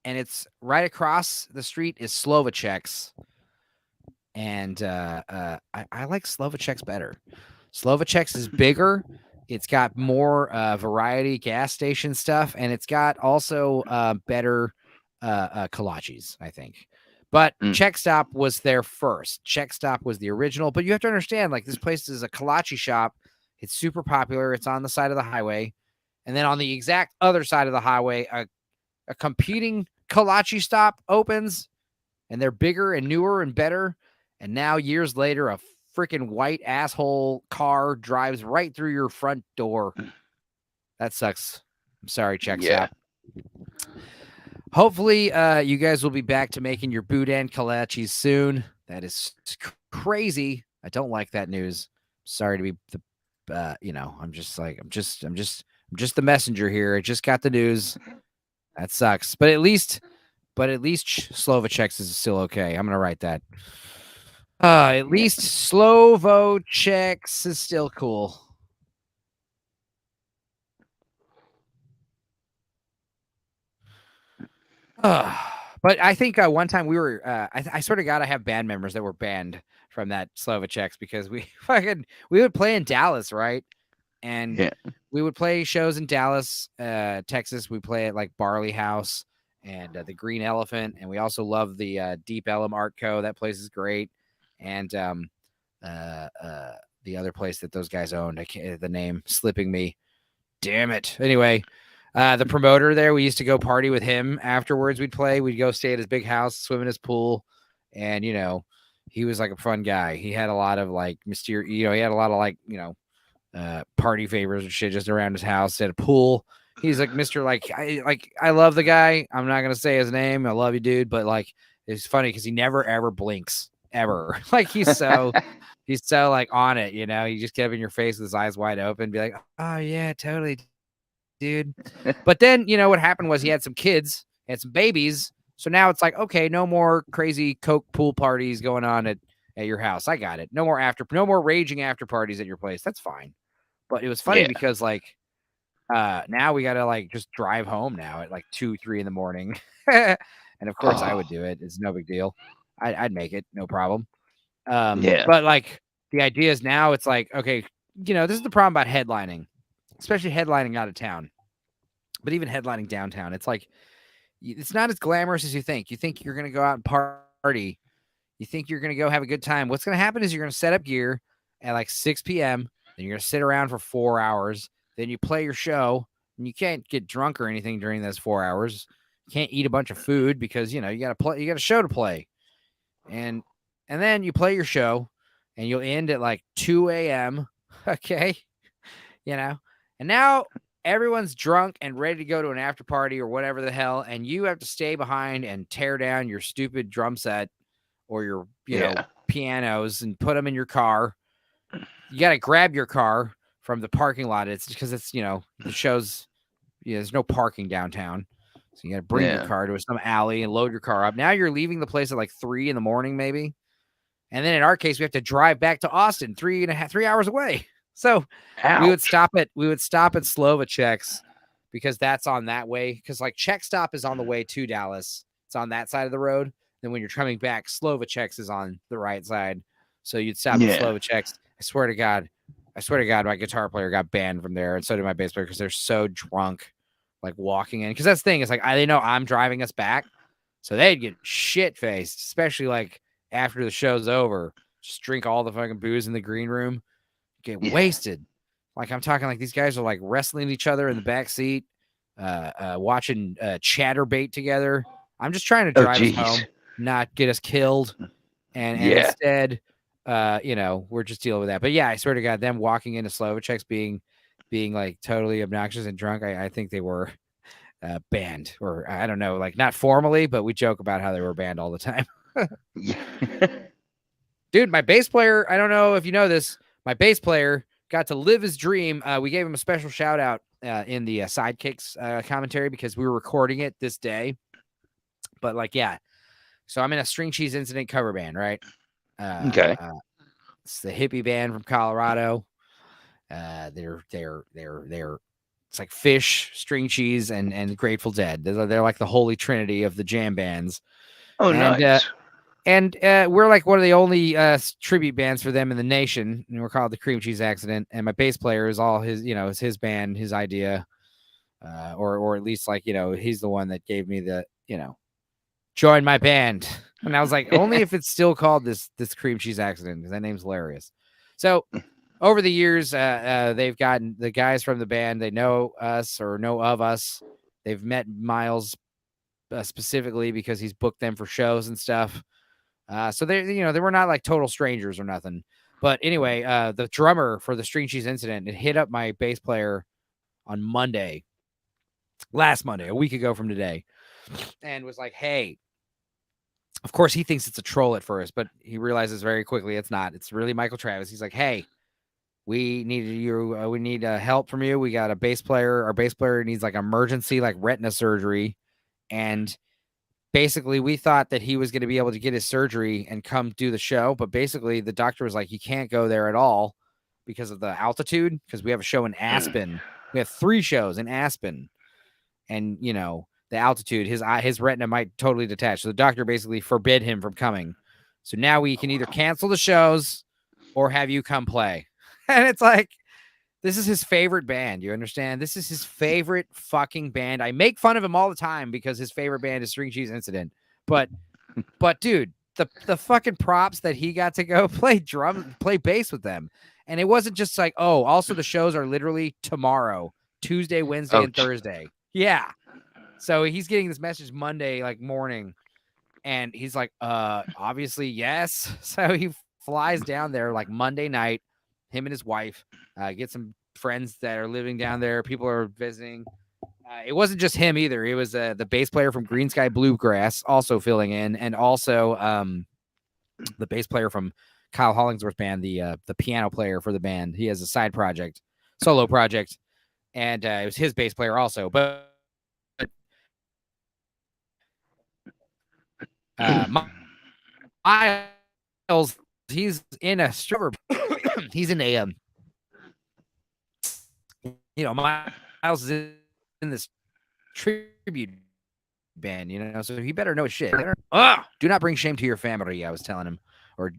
and it's right across the street is Slovacek's. And I like Slovacek's better. Slovacek's is bigger. It's got more variety gas station stuff, and it's got also better kolaches, I think. But Check Stop was there first. Check Stop was the original. But you have to understand, like, this place is a kolache shop. It's super popular. It's on the side of the highway. And then on the exact other side of the highway, a competing kolache stop opens, and they're bigger and newer and better. And now, years later, a freaking white asshole car drives right through your front door. That sucks. I'm sorry, Check Stop. Hopefully, you guys will be back to making your boudin kolaches soon. That is crazy. I don't like that news. Sorry to be the, I'm just the messenger here. I just got the news. That sucks. But at least Slovacek's is still okay. I'm gonna write that. At least Slovacek's is still cool. But I think one time we were, I sort of got to have band members that were banned from that Slovacek's because we would play in Dallas, right? And we would play shows in Dallas, Texas. We play at like Barley House and the Green Elephant, and we also love the Deep Ellum Art Co. That place is great. And the other place that those guys owned, the name slipping me. Damn it. Anyway, the promoter there, we used to go party with him afterwards. We'd go stay at his big house, swim in his pool, and he was like a fun guy. He had a lot of like mysterious, he had a lot of like party favors and shit just around his house. He had a pool. He's like Mr. I love the guy. I'm not gonna say his name. I love you, dude, but like it's funny because he never ever blinks ever. Like he's so like on it, he just kept in your face with his eyes wide open, be like, oh yeah, totally, dude. But then what happened was he had some kids, had some babies, so now it's like, okay, no more crazy Coke pool parties going on at your house. I got it. No more raging after parties at your place. That's fine. But it was funny because like now we gotta like just drive home now at like 2-3 in the morning. And of course I would do it. It's no big deal. I'd make it, no problem. But like the idea is now it's like, okay, this is the problem about headlining, especially headlining out of town, but even headlining downtown. It's like, it's not as glamorous as you think. You think you're going to go out and party. You think you're going to go have a good time. What's going to happen is you're going to set up gear at like 6 p.m. Then you're going to sit around for 4 hours. Then you play your show, and you can't get drunk or anything during those 4 hours. You can't eat a bunch of food because, you got a show to play. And then you play your show, and you'll end at like 2 a.m. Okay. And now everyone's drunk and ready to go to an after party or whatever the hell, and you have to stay behind and tear down your stupid drum set or your, Yeah. pianos and put them in your car. You got to grab your car from the parking lot. It's because it's, the show's, there's no parking downtown. So you got to bring your Yeah. car to some alley and load your car up. Now you're leaving the place at like 3 a.m, maybe. And then in our case, we have to drive back to Austin, 3 hours away. So we would Ouch. stop at Slovacek's because that's on that way. Because like Czech Stop is on the way to Dallas. It's on that side of the road. Then when you're coming back, Slovacek's is on the right side. So you'd stop at Yeah. Slovacek's. I swear to God, my guitar player got banned from there, and so did my bass player because they're so drunk, like walking in. Because that's the thing is like they know I'm driving us back, so they'd get shit faced, especially like after the show's over. Just drink all the fucking booze in the green room, get wasted. Like I'm talking like these guys are like wrestling each other in the back seat, watching Chatterbait together. I'm just trying to drive us home, not get us killed, and instead, we're just dealing with that. But yeah, I swear to God, them walking into Slovacek's being like totally obnoxious and drunk, I think they were banned, or I don't know, like not formally, but we joke about how they were banned all the time. Dude, my bass player, I don't know if you know this, my bass player got to live his dream. We gave him a special shout out in the Sidekicks commentary because we were recording it this day. But like, yeah. So I'm in a String Cheese Incident cover band, right? Okay. It's the hippie band from Colorado. They're it's like Fish, String Cheese, and Grateful Dead. They're like the holy trinity of the jam bands. Oh, nice. And we're like one of the only tribute bands for them in the nation. And we're called the Cream Cheese Accident. And my bass player is all his, it's his band, his idea. Or at least like, he's the one that gave me the, join my band. And I was like, only if it's still called this Cream Cheese Accident, because that name's hilarious. So over the years, they've gotten the guys from the band, they know us or know of us. They've met Miles specifically because he's booked them for shows and stuff. So they were not like total strangers or nothing. But anyway, the drummer for the String Cheese Incident, it hit up my bass player on last Monday, a week ago from today, and was like, hey, of course he thinks it's a troll at first, but he realizes very quickly it's not. It's really Michael Travis. He's like, hey, we need help from you. We got a bass player. Our bass player needs like emergency, like retina surgery. And basically we thought that he was going to be able to get his surgery and come do the show. But basically the doctor was like, you can't go there at all because of the altitude. Because we have a show in Aspen. We have 3 shows in Aspen. And, the altitude, his retina might totally detach. So the doctor basically forbid him from coming. So now we can either cancel the shows or have you come play. And it's like, this is his favorite band. You understand? This is his favorite fucking band. I make fun of him all the time because his favorite band is String Cheese Incident. But dude, the fucking props that he got to go play bass with them. And it wasn't just like, oh, also the shows are literally tomorrow, Tuesday, Wednesday, and Thursday. Yeah. So he's getting this message Monday, like morning. And he's like, obviously, yes. So he flies down there like Monday night, him and his wife, get some friends that are living down there. People are visiting. It wasn't just him either. It was the bass player from Green Sky Bluegrass also filling in, and also the bass player from Kyle Hollingsworth's band, the piano player for the band. He has a side project, solo project, and it was his bass player also. But Miles, he's in a stripper. He's in a Miles is in this tribute band, so he better know shit. Do not bring shame to your family, I was telling him, or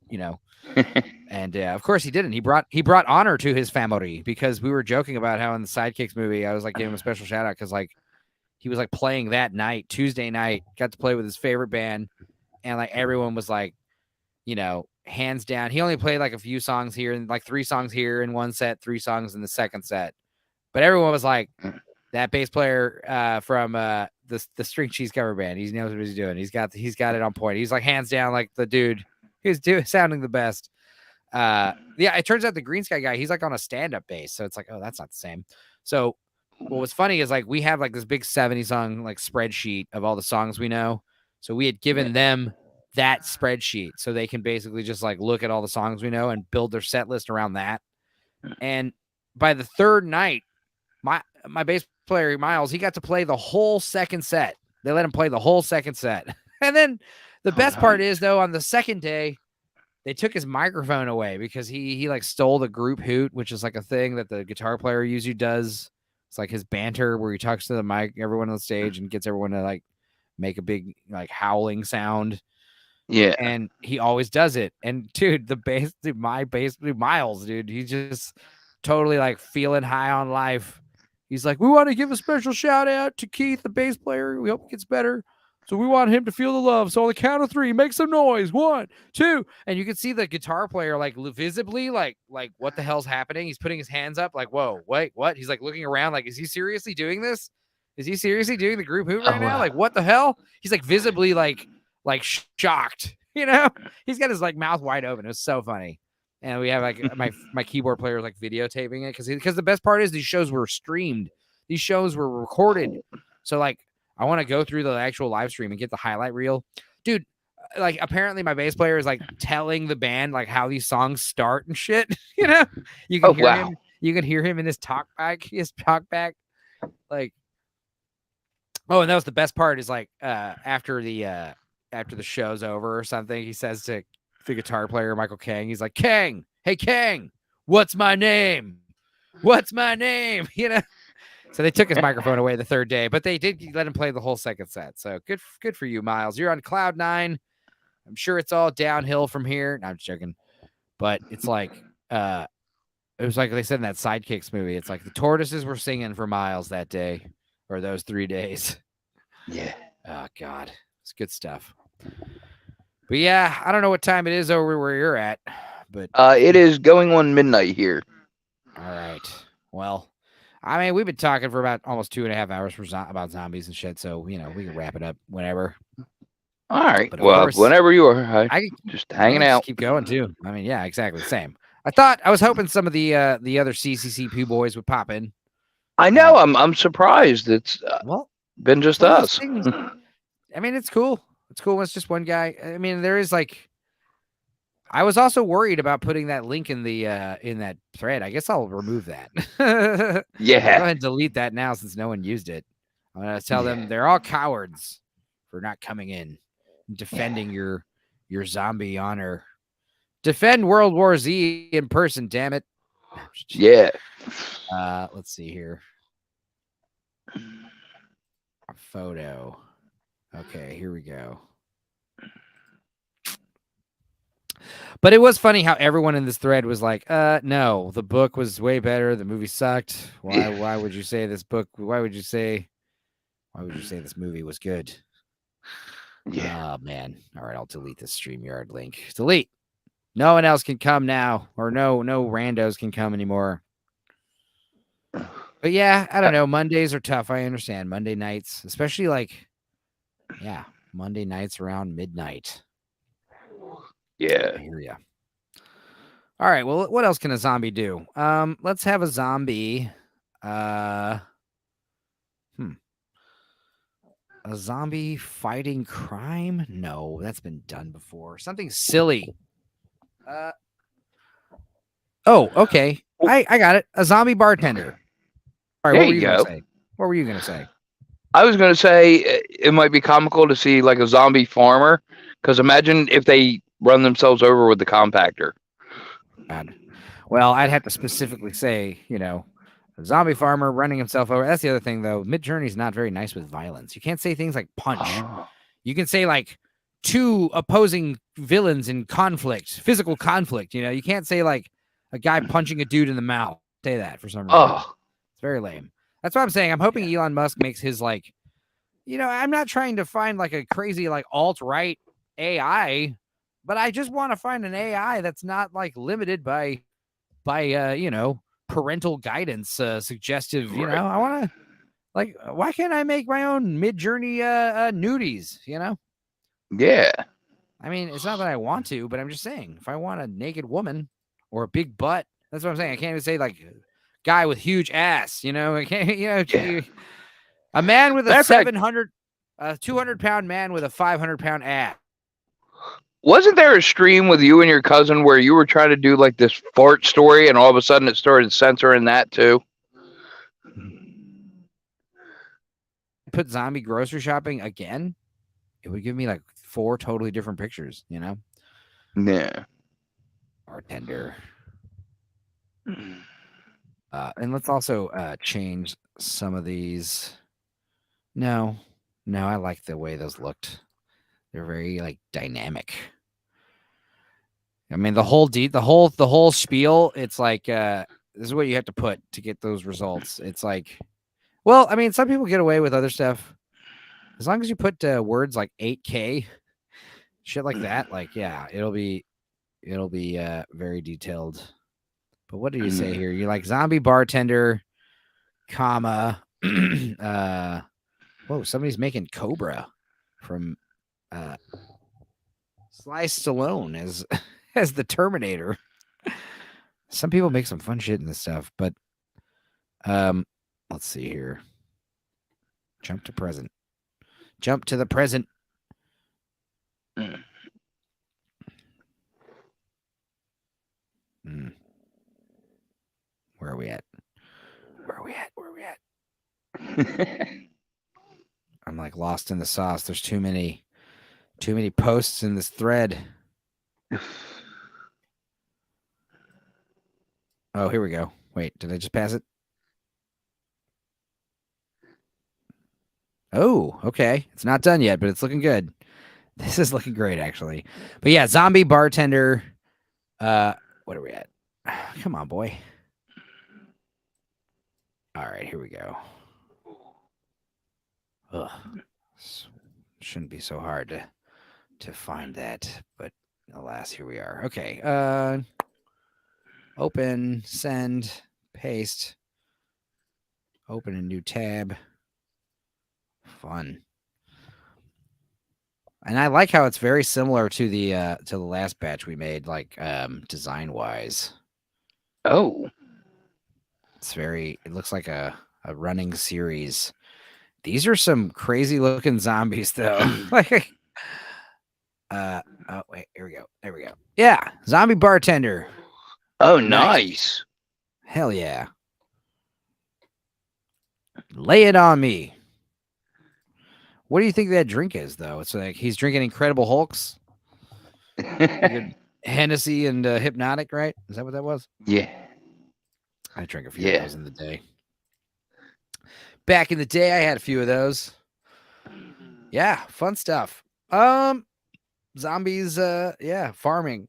and of course he didn't. He brought honor to his family, because we were joking about how in the Sidekicks movie I was like giving him a special shout out because like he was like playing that night, Tuesday night, got to play with his favorite band, and like everyone was like, hands down. He only played like a few songs here and like 3 songs here in one set, 3 songs in the second set. But everyone was like, that bass player from the String Cheese cover band, he knows what he's doing. He's got it on point. He's like hands down like the dude who's sounding the best. Yeah, it turns out the Green Sky guy, he's like on a stand-up bass. So it's like, oh, that's not the same. So what was funny is like we have like this big 70 song like spreadsheet of all the songs we know. So we had given them that spreadsheet so they can basically just like look at all the songs we know and build their set list around that. And by the third night, my bass player Miles, he got to play the whole second set. They let him play the whole second set. And then the best part is though, on the second day, they took his microphone away because he like stole the group hoot, which is like a thing that the guitar player usually does. It's like his banter where he talks to the mic, everyone on the stage, and gets everyone to like make a big like howling sound. Yeah. And he always does it. And dude, my bass, Miles, dude, he's just totally like feeling high on life. He's like, we want to give a special shout out to Keith, the bass player. We hope he gets better. So we want him to feel the love. So on the count of 3, make some noise. 1, 2. And you can see the guitar player like visibly like what the hell's happening? He's putting his hands up like, whoa, wait, what? He's like looking around like, is he seriously doing this? Is he seriously doing the group hoot right now? Like, what the hell? He's like visibly like shocked, you know? He's got his like mouth wide open. It was so funny. And we have like my keyboard player like videotaping it because the best part is these shows were streamed. These shows were recorded. So like I want to go through the actual live stream and get the highlight reel. Dude, like apparently my bass player is like telling the band like how these songs start and shit. You know? You can hear him. You can hear him in his talk back. Like, oh, and that was the best part is like after the show's over or something, he says to the guitar player, Michael Kang, he's like, Kang, hey Kang, what's my name? What's my name? You know? So they took his microphone away the third day, but they did let him play the whole second set. So good for you, Miles. You're on cloud 9. I'm sure it's all downhill from here. No, I'm just joking. But it's like it was like they said in that Sidekicks movie. It's like the tortoises were singing for Miles that day or those 3 days. Yeah. Oh God. It's good stuff. But yeah, I don't know what time it is over where you're at, but it is going on midnight here. All right. Well, I mean, we've been talking for about almost 2.5 hours about zombies and shit, so we can wrap it up whenever. All right. But well, course, whenever you are, I just hanging out. Just keep going too. I mean, yeah, exactly same. I was hoping some of the other CCCP boys would pop in. I know. I'm surprised. It's been just us. I mean, it's cool. It's cool. It's just one guy. I mean, there is like. I was also worried about putting that link in the in that thread. I guess I'll remove that. Yeah. I'll go ahead and delete that now since no one used it. I'm gonna tell them they're all cowards for not coming in and defending your zombie honor. Defend World War Z in person, damn it. Yeah. Let's see here. A photo. Okay, here we go. But it was funny how everyone in this thread was like, no, the book was way better. The movie sucked. Why would you say this book? Why would you say this movie was good? Yeah. Oh, man. All right, I'll delete this StreamYard link. Delete. No one else can come now, or no randos can come anymore. But yeah, I don't know. Mondays are tough. I understand. Monday nights, especially like, Monday nights around midnight. Yeah. I hear ya. All right. Well, what else can a zombie do? Let's have a zombie. A zombie fighting crime? No, that's been done before. Something silly. Oh, okay. I got it. A zombie bartender. All right. What were you gonna say? What were you gonna say? I was gonna say it might be comical to see like a zombie farmer, because imagine if they run themselves over with the compactor. Well, I'd have to specifically say, a zombie farmer running himself over. That's the other thing, though. Midjourney's not very nice with violence. You can't say things like punch. Oh. You can say like 2 opposing villains in conflict, physical conflict. You can't say like a guy punching a dude in the mouth. Say that for some reason. Oh, it's very lame. That's what I'm saying. I'm hoping Elon Musk makes his like, I'm not trying to find like a crazy like alt-right AI, but I just want to find an AI that's not like limited by parental guidance, suggestive. Right. I want to like, why can't I make my own Midjourney nudies? Yeah. I mean, it's not that I want to, but I'm just saying, if I want a naked woman or a big butt, that's what I'm saying. I can't even say like guy with huge ass. You know, Yeah. a man with a Matter of fact, 200-pound man with a 500-pound ass. wasn't there a stream with you and your cousin where you were trying to do like this fart story, and all of a sudden it started censoring that too? Put zombie grocery shopping again, it would give me like 4 totally different pictures. You know, Yeah. bartender. And let's also change some of these. No, I like the way those looked. They're very like dynamic. I mean, the whole spiel. It's like this is what you have to put to get those results. It's like, well, I mean, some people get away with other stuff as long as you put words like 8K, shit like that. Like, yeah, it'll be very detailed. But what do you say here? You're like zombie bartender, comma. Whoa, somebody's making Cobra from Sly Stallone as as the Terminator. Some people make some fun shit in this stuff, but let's see here. Jump to present. Jump to the present. Where are we at? I'm like lost in the sauce. There's too many posts in this thread. Oh, here we go. Wait, did I just pass it? Oh, okay. It's not done yet, but it's looking good. This is looking great, actually. But yeah, zombie bartender. What are we at? Come on, boy. All right, here we go. Ugh. Shouldn't be so hard to find that, but alas, here we are. Okay. Open, send, paste. Open a new tab. Fun. And I like how it's very similar to the last batch we made, like design wise. Oh. It looks like a running series. These are some crazy looking zombies though. Like oh wait, here we go. There we go. Yeah, zombie bartender. Oh, nice. Hell yeah. Lay it on me. What do you think that drink is though? It's like he's drinking Incredible Hulks. Hennessy and Hypnotic, right? Is that what that was? Yeah. I drank a few of those in the day. Back in the day, I had a few of those. Yeah, fun stuff. Zombies, farming.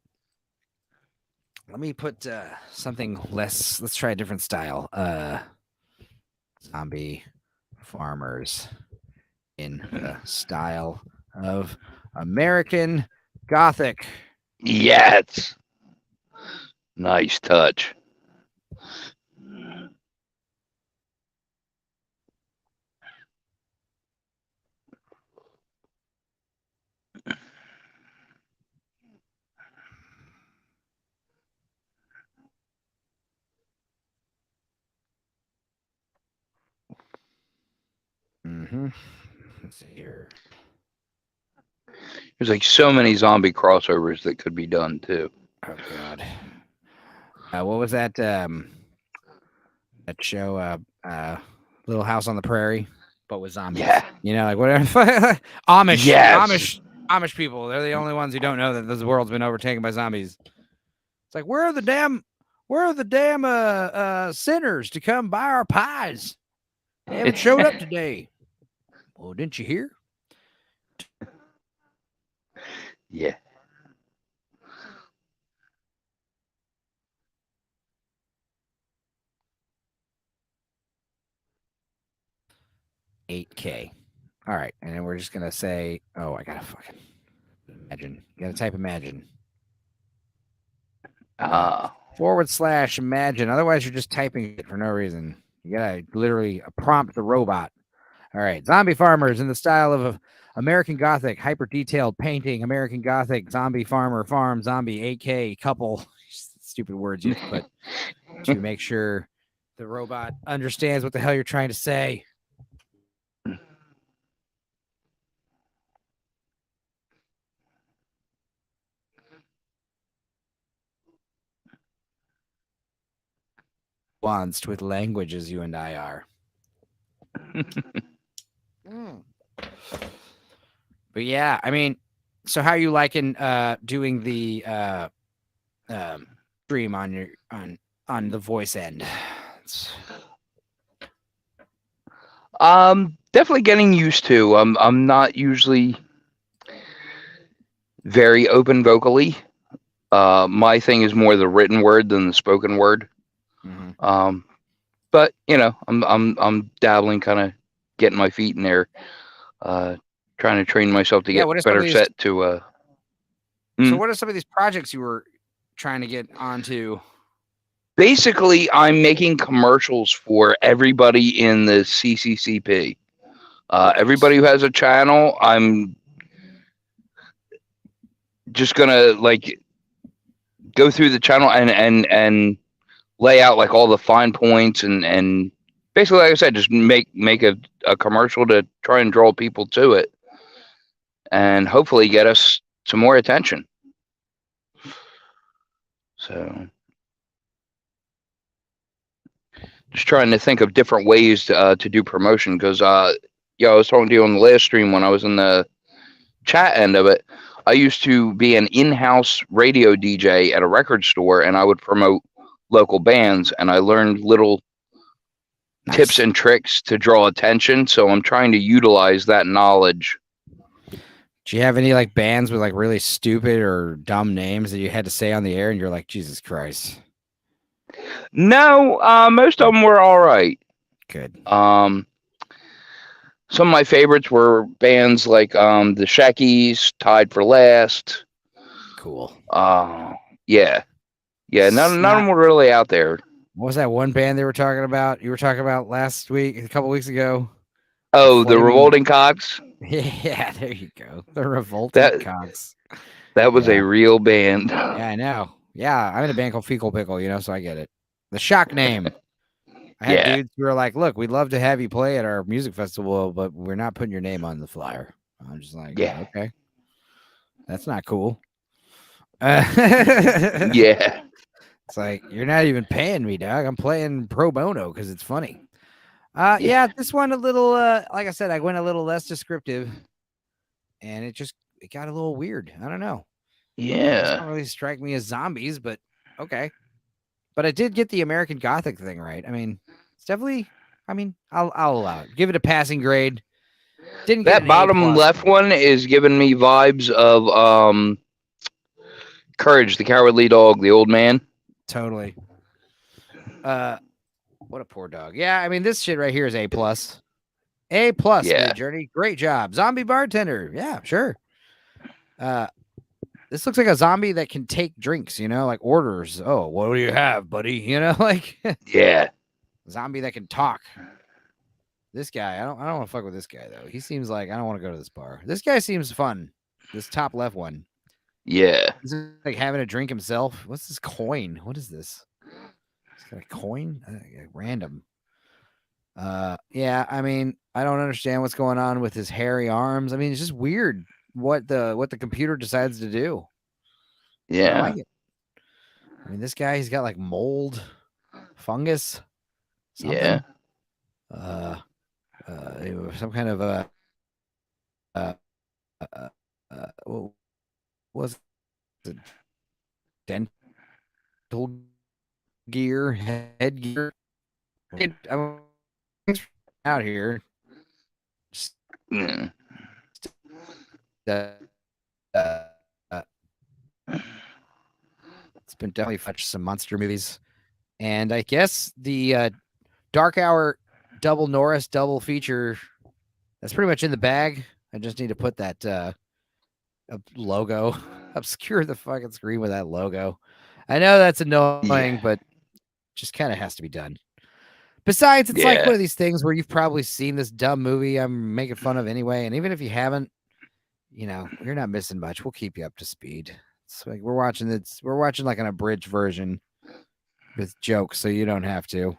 Let me put something less. Let's try a different style. Zombie farmers in the style of American Gothic. Yes. Nice touch. Let's see here. There's like so many zombie crossovers that could be done too. Oh God. What was that? That show, Little House on the Prairie, but with zombies. Yeah. You know, like whatever. Amish. Yes. Amish people. They're the only ones who don't know that this world's been overtaken by zombies. It's like, where are the damn sinners to come buy our pies? They haven't showed up today. Well, didn't you hear? Yeah. $8K. All right, and then we're just gonna say, oh, I gotta fucking imagine. You gotta type imagine. / imagine. Otherwise, you're just typing it for no reason. You gotta literally prompt the robot. All right, zombie farmers in the style of American Gothic, hyper detailed painting, American Gothic, zombie farmer, farm, zombie, 8K, couple. Stupid words you have to put to make sure The robot understands what the hell you're trying to say. Nuanced with languages, you and I are. Mm. But yeah, I mean, so how are you liking doing the stream on your on the voice end? Definitely getting used to. I'm not usually very open vocally. My thing is more the written word than the spoken word. Mm-hmm. But I'm dabbling, kind of getting my feet in there, trying to train myself to Yeah, get what are some of better these? set to. So, what are some of these projects you were trying to get onto? Basically, I'm making commercials for everybody in the CCCP. Everybody Nice. who has a channel, I'm just gonna like go through the channel and lay out like all the fine points and basically, like I said, just make a commercial to try and draw people to it and hopefully get us some more attention. So just trying to think of different ways to do promotion because yeah, I was talking to you on the last stream when I was in the chat end of it. I used to be an in-house radio DJ at a record store, and I would promote local bands, and I learned little tips Nice. and tricks to draw attention. So I'm trying to utilize that knowledge. Do you have any like bands with like really stupid or dumb names that you had to say on the air, and you're like, Jesus Christ? No, most of them were all right. Good. Some of my favorites were bands like the Shackies, Tied for Last. Cool. Yeah, none of them Snot. were really out there. What was that one band they were talking about? You were talking about last week, a couple weeks ago. Oh, the Flaming. Revolting Cocks. Yeah, there you go. The Revolting That Cocks. that was a Yeah. real band. Yeah, I know. Yeah, I'm in a band called Fecal Pickle, so I get it. The shock name. I had Yeah, dudes who were like, "Look, we'd love to have you play at our music festival, but we're not putting your name on the flyer." I'm just like, yeah, okay, that's not cool. yeah, It's like you're not even paying me, dog. I'm playing pro bono because it's funny. yeah, Yeah, this one a little, like I said, I went a little less descriptive, and it got a little weird. I don't know. These yeah, don't really strike me as zombies, but okay. But I did get the American Gothic thing right. I mean, it's definitely. I mean, I'll allow it. Give it a passing grade. Didn't get That an A bottom plus. left one is giving me vibes of Courage the Cowardly Dog, the old man. Totally. What a poor dog. Yeah, I mean, this shit right here is A plus. A plus, Yeah, Mid Journey. Great job. Zombie bartender. Yeah, sure. This looks like a zombie that can take drinks, like orders. Oh, what do you have, buddy? Like yeah, zombie that can talk. This guy, I don't want to fuck with this guy though. He seems like I don't want to go to this bar. This guy seems fun. This top left one. yeah, He's like having a drink himself. What's this coin? What is this? He's got a coin? Random. Yeah, I mean, I don't understand what's going on with his hairy arms. I mean, it's just weird what the computer decides to do. I don't yeah, like it. I mean, this guy, he's got like mold, fungus, yeah. something. Some kind of uh, what was it? Dental gear, headgear. I'm out here. Just, Mm. uh, uh, it's been definitely fetched some monster movies, and I guess the Dark Hour double Norris double feature that's pretty much in the bag. I just need to put that logo, obscure the fucking screen with that logo. I know that's annoying, Yeah, but just kind of has to be done. Besides, it's like yeah, one of these things where you've probably seen this dumb movie I'm making fun of anyway, and even if you haven't, you're not missing much. We'll keep you up to speed. It's like we're watching like an abridged version with jokes, so you don't have to.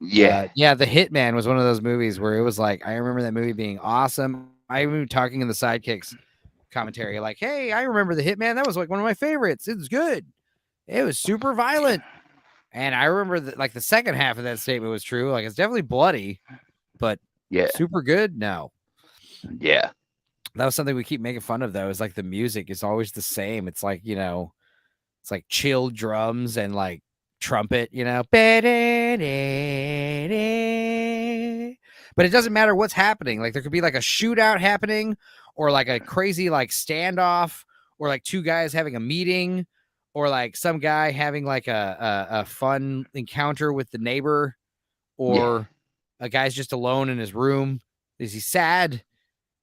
Yeah. Yeah, The Hitman was one of those movies where it was like I remember that movie being awesome. I remember talking in the Sidekicks commentary, like, "Hey, I remember The Hitman. That was like one of my favorites. It was good. It was super violent." And I remember that like the second half of that statement was true. Like it's definitely bloody, but Yeah. super good. No, Yeah. that was something we keep making fun of though. Is like the music is always the same. It's like it's like chill drums and like trumpet. But it doesn't matter what's happening. Like there could be like a shootout happening, or like a crazy like standoff, or like two guys having a meeting, or like some guy having like a fun encounter with the neighbor, Yeah. or a guy's just alone in his room. Is he sad?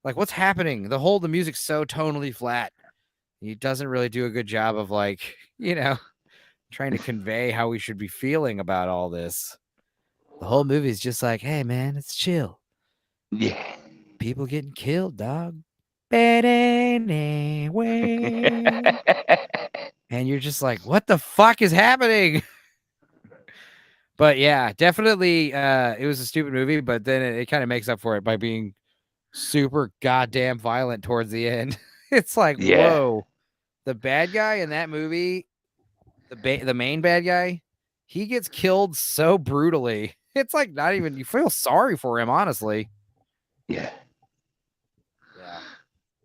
Like what's happening? The music's so tonally flat. He doesn't really do a good job of like, trying to convey how we should be feeling about all this. The whole movie's just like, hey man, it's chill. Yeah. People getting killed, dog. And you're just like, what the fuck is happening? But yeah, definitely it was a stupid movie, but then it kind of makes up for it by being super goddamn violent towards the end. It's like, Yeah. whoa. The bad guy in that movie, the main bad guy, he gets killed so brutally. It's like not even you feel sorry for him, honestly. Yeah. Yeah.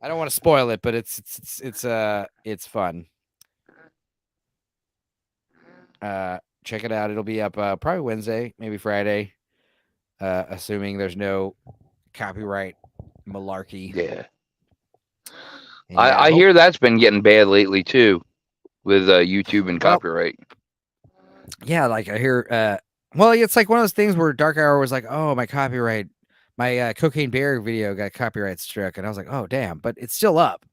I don't want to spoil it, but it's fun. Check it out. It'll be up probably Wednesday, maybe Friday. Assuming there's no copyright malarkey. Yeah. And yeah, I hear that's been getting bad lately too, with YouTube and well, copyright. yeah, like I hear well, it's like one of those things where Dark Hour was like, oh, my Cocaine Bear video got copyright struck, and I was like, oh damn, but it's still up.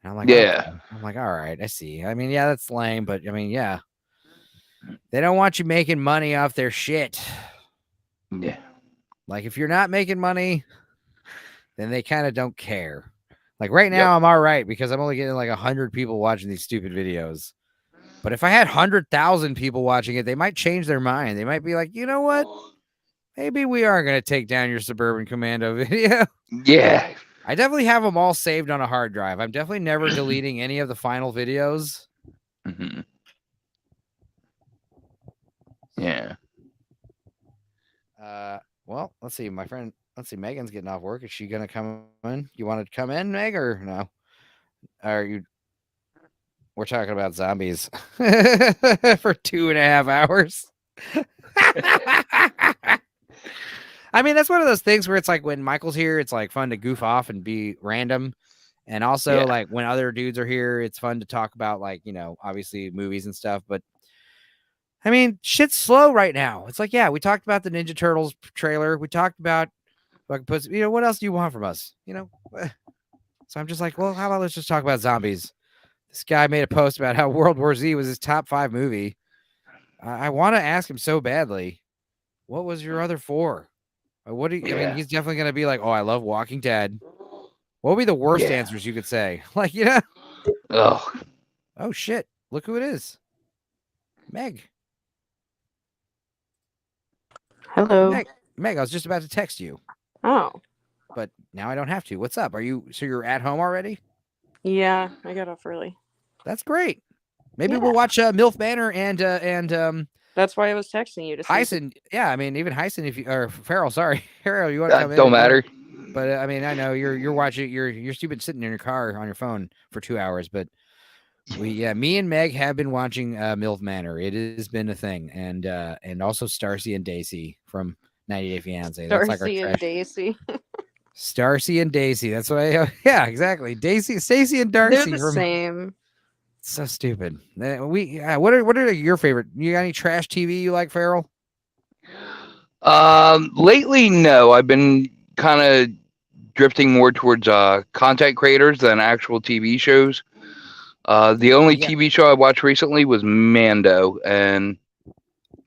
And I'm like, Yeah. okay. I'm like, all right, I see. I mean, yeah, that's lame, but I mean, yeah, they don't want you making money off their shit. Yeah. Like, if you're not making money, then they kind of don't care. Like right Yep. now, I'm all right because I'm only getting like 100 people watching these stupid videos. But if I had 100,000 people watching it, they might change their mind. They might be like, you know what? Maybe we are going to take down your Suburban Commando video. Yeah. I definitely have them all saved on a hard drive. I'm definitely never deleting any of the final videos. Mm-hmm. Yeah. Well, let's see. My friend, let's see. Megan's getting off work. Is she going to come in? You want to come in, Meg, or no? Are you? We're talking about zombies for 2.5 hours. I mean, that's one of those things where it's like when Michael's here, it's like fun to goof off and be random. And also, Yeah. like when other dudes are here, it's fun to talk about, like, obviously movies and stuff. But I mean, shit's slow right now. It's like, yeah, we talked about the Ninja Turtles trailer. We talked about fucking pussy. What else do you want from us? So I'm just like, well, how about let's just talk about zombies? This guy made a post about how World War Z was his top 5 movie. I want to ask him so badly. What was your other 4? What do you, I mean, he's definitely going to be like, oh, I love Walking Dead. What would be the worst answers you could say? Like, Oh. Oh, shit. Look who it is. Meg. Hello. Meg, I was just about to text you, Oh, but now I don't have to. What's up? So you're at home already? yeah, I got off early. That's great. Maybe Yeah. we'll watch MILF Manor and That's why I was texting you to see. Hyson. Yeah, I mean, even Hyson, or Farrell, sorry. Farrell, you want to come in? Don't matter. But I mean, I know you're watching, you're stupid sitting in your car on your phone for 2 hours, but me and Meg have been watching MILF Manor. It has been a thing, and also Stacy and Daisy from 90 Day Fiance. That's like our Darcy and Daisy. Stacy and Daisy. That's what yeah, exactly. Stacy and Darcy. They're the same. So stupid. What are your favorite? You got any trash TV you like, Farrell? Lately, no. I've been kind of drifting more towards content creators than actual TV shows. The only TV show I watched recently was Mando, and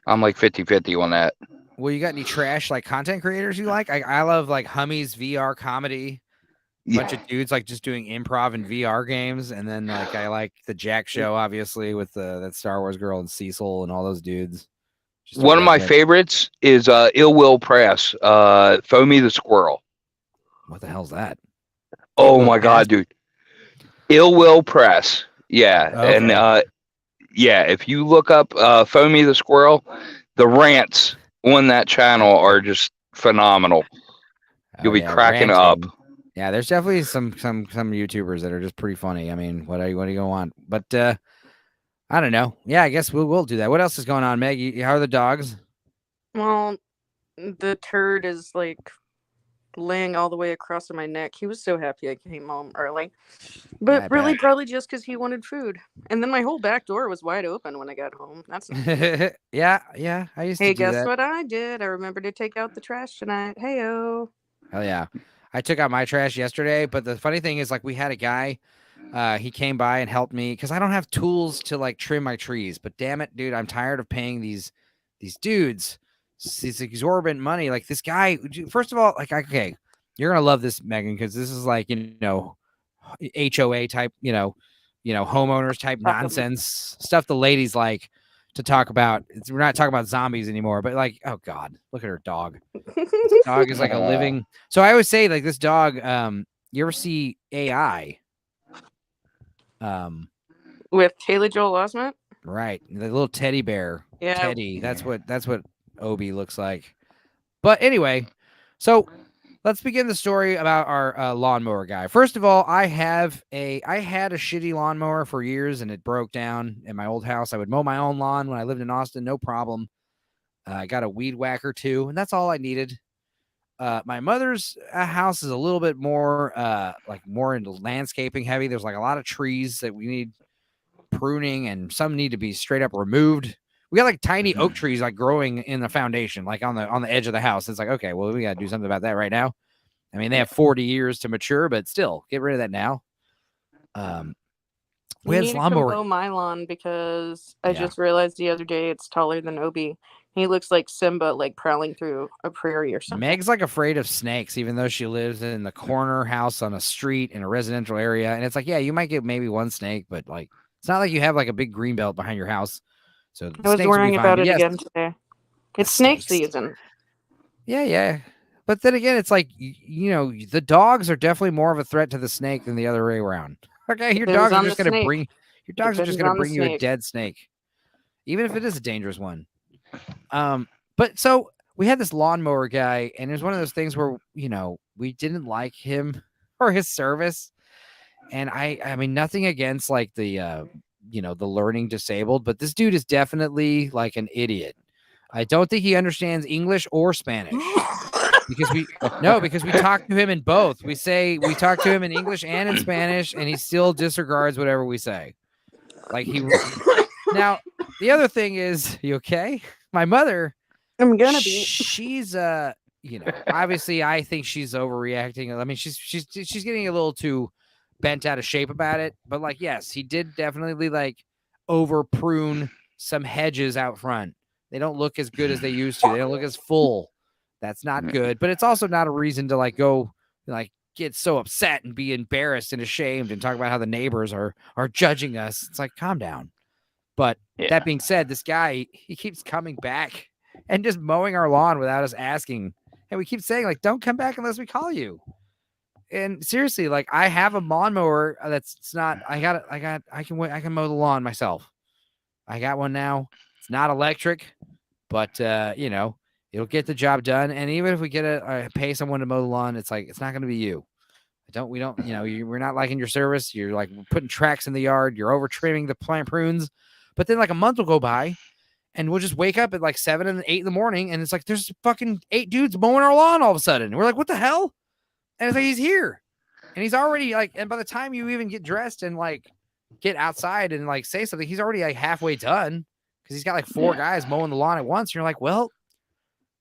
I'm like 50-50 on that. Well, you got any trash like content creators you like? I love like Hummy's VR comedy. Bunch of dudes like just doing improv and VR games, and then like I like the Jack Show, obviously, with that Star Wars girl and Cecil and all those dudes. One of my favorites is Ill Will Press, Foamy the Squirrel. What the hell's that? Oh my God, dude. Ill Will Press. Yeah. Okay. And yeah, if you look up Foamy the Squirrel, the rants on that channel are just phenomenal. You'll be cracking up. Yeah, there's definitely some YouTubers that are just pretty funny. I mean, what do you go on? But I don't know. Yeah, I guess we'll do that. What else is going on, Meg? How are the dogs? Well, the turd is like laying all the way across my neck. He was so happy I came home early. But really, probably just because he wanted food. And then my whole back door was wide open when I got home. That's yeah. I used to do that. Hey, guess what I did? I remembered to take out the trash tonight. Hey-o. Hell yeah. I took out my trash yesterday, but the funny thing is, like, we had a guy, he came by and helped me because I don't have tools to like trim my trees. But damn it, dude, I'm tired of paying these dudes these exorbitant money. Like this guy, first of all, like, okay, you're gonna love this, Megan, because this is like, you know, HOA type, you know, homeowners type nonsense stuff the ladies like to talk about. We're not talking about zombies anymore, but like, oh God, look at her dog. This dog is like a living. So I always say, like, this dog, you ever see AI? With Taylor Joel Osment? Right. The little teddy bear. Yeah. Teddy. That's what Obi looks like. But anyway, so let's begin the story about our lawnmower guy. First of all, I had a shitty lawnmower for years, and it broke down in my old house. I would mow my own lawn when I lived in Austin, no problem. I got a weed whacker too, and that's all I needed. My mother's house is a little bit more like more into landscaping heavy. There's like a lot of trees that we need pruning, and some need to be straight up removed. We got like tiny oak trees like growing in the foundation, like on the edge of the house. It's like, okay, well, we got to do something about that right now. I mean, they have 40 years to mature, but still, get rid of that now. We need to mow my lawn because I just realized the other day it's taller than Obi. He looks like Simba, like prowling through a prairie or something. Meg's like afraid of snakes, even though she lives in the corner house on a street in a residential area. And it's like, yeah, you might get maybe one snake, but like, it's not like you have like a big green belt behind your house. So I was worrying about it again today. It's snake season. Yeah. But then again, it's like, you know, the dogs are definitely more of a threat to the snake than the other way around. Okay, your dogs are just going to bring you a dead snake, even if it is a dangerous one. But so we had this lawnmower guy, and it was one of those things where, you know, we didn't like him or his service. And I mean, nothing against like the, you know, the learning disabled, but this dude is definitely like an idiot. I don't think he understands English or Spanish because we talk to him in both. We talk to him in English and in Spanish, and he still disregards whatever we say. Like now, the other thing is, you okay? My mother, I'm gonna be. She's you know, obviously I think she's overreacting. I mean, she's getting a little too bent out of shape about it. But like, yes, he did definitely like over prune some hedges out front. They don't look as good as they used to. They don't look as full. That's not good. But it's also not a reason to like go like get so upset and be embarrassed and ashamed and talk about how the neighbors are judging us. It's like, calm down. But that being said, this guy, he keeps coming back and just mowing our lawn without us asking. And we keep saying, like, don't come back unless we call you. And seriously, like, I have a lawnmower that's not, I can mow the lawn myself. I got one now. It's not electric, but, you know, it'll get the job done. And even if we get pay someone to mow the lawn, it's like, it's not going to be you. We don't, you know, we're not liking your service. You're like putting tracks in the yard. You're over trimming the plant prunes. But then like a month will go by and we'll just wake up at like 7 and 8 in the morning. And it's like, there's fucking 8 dudes mowing our lawn all of a sudden. And we're like, what the hell? And it's like, he's here and he's already like, and by the time you even get dressed and like get outside and like say something, he's already like halfway done. Cause he's got like 4 guys mowing the lawn at once. And you're like, well,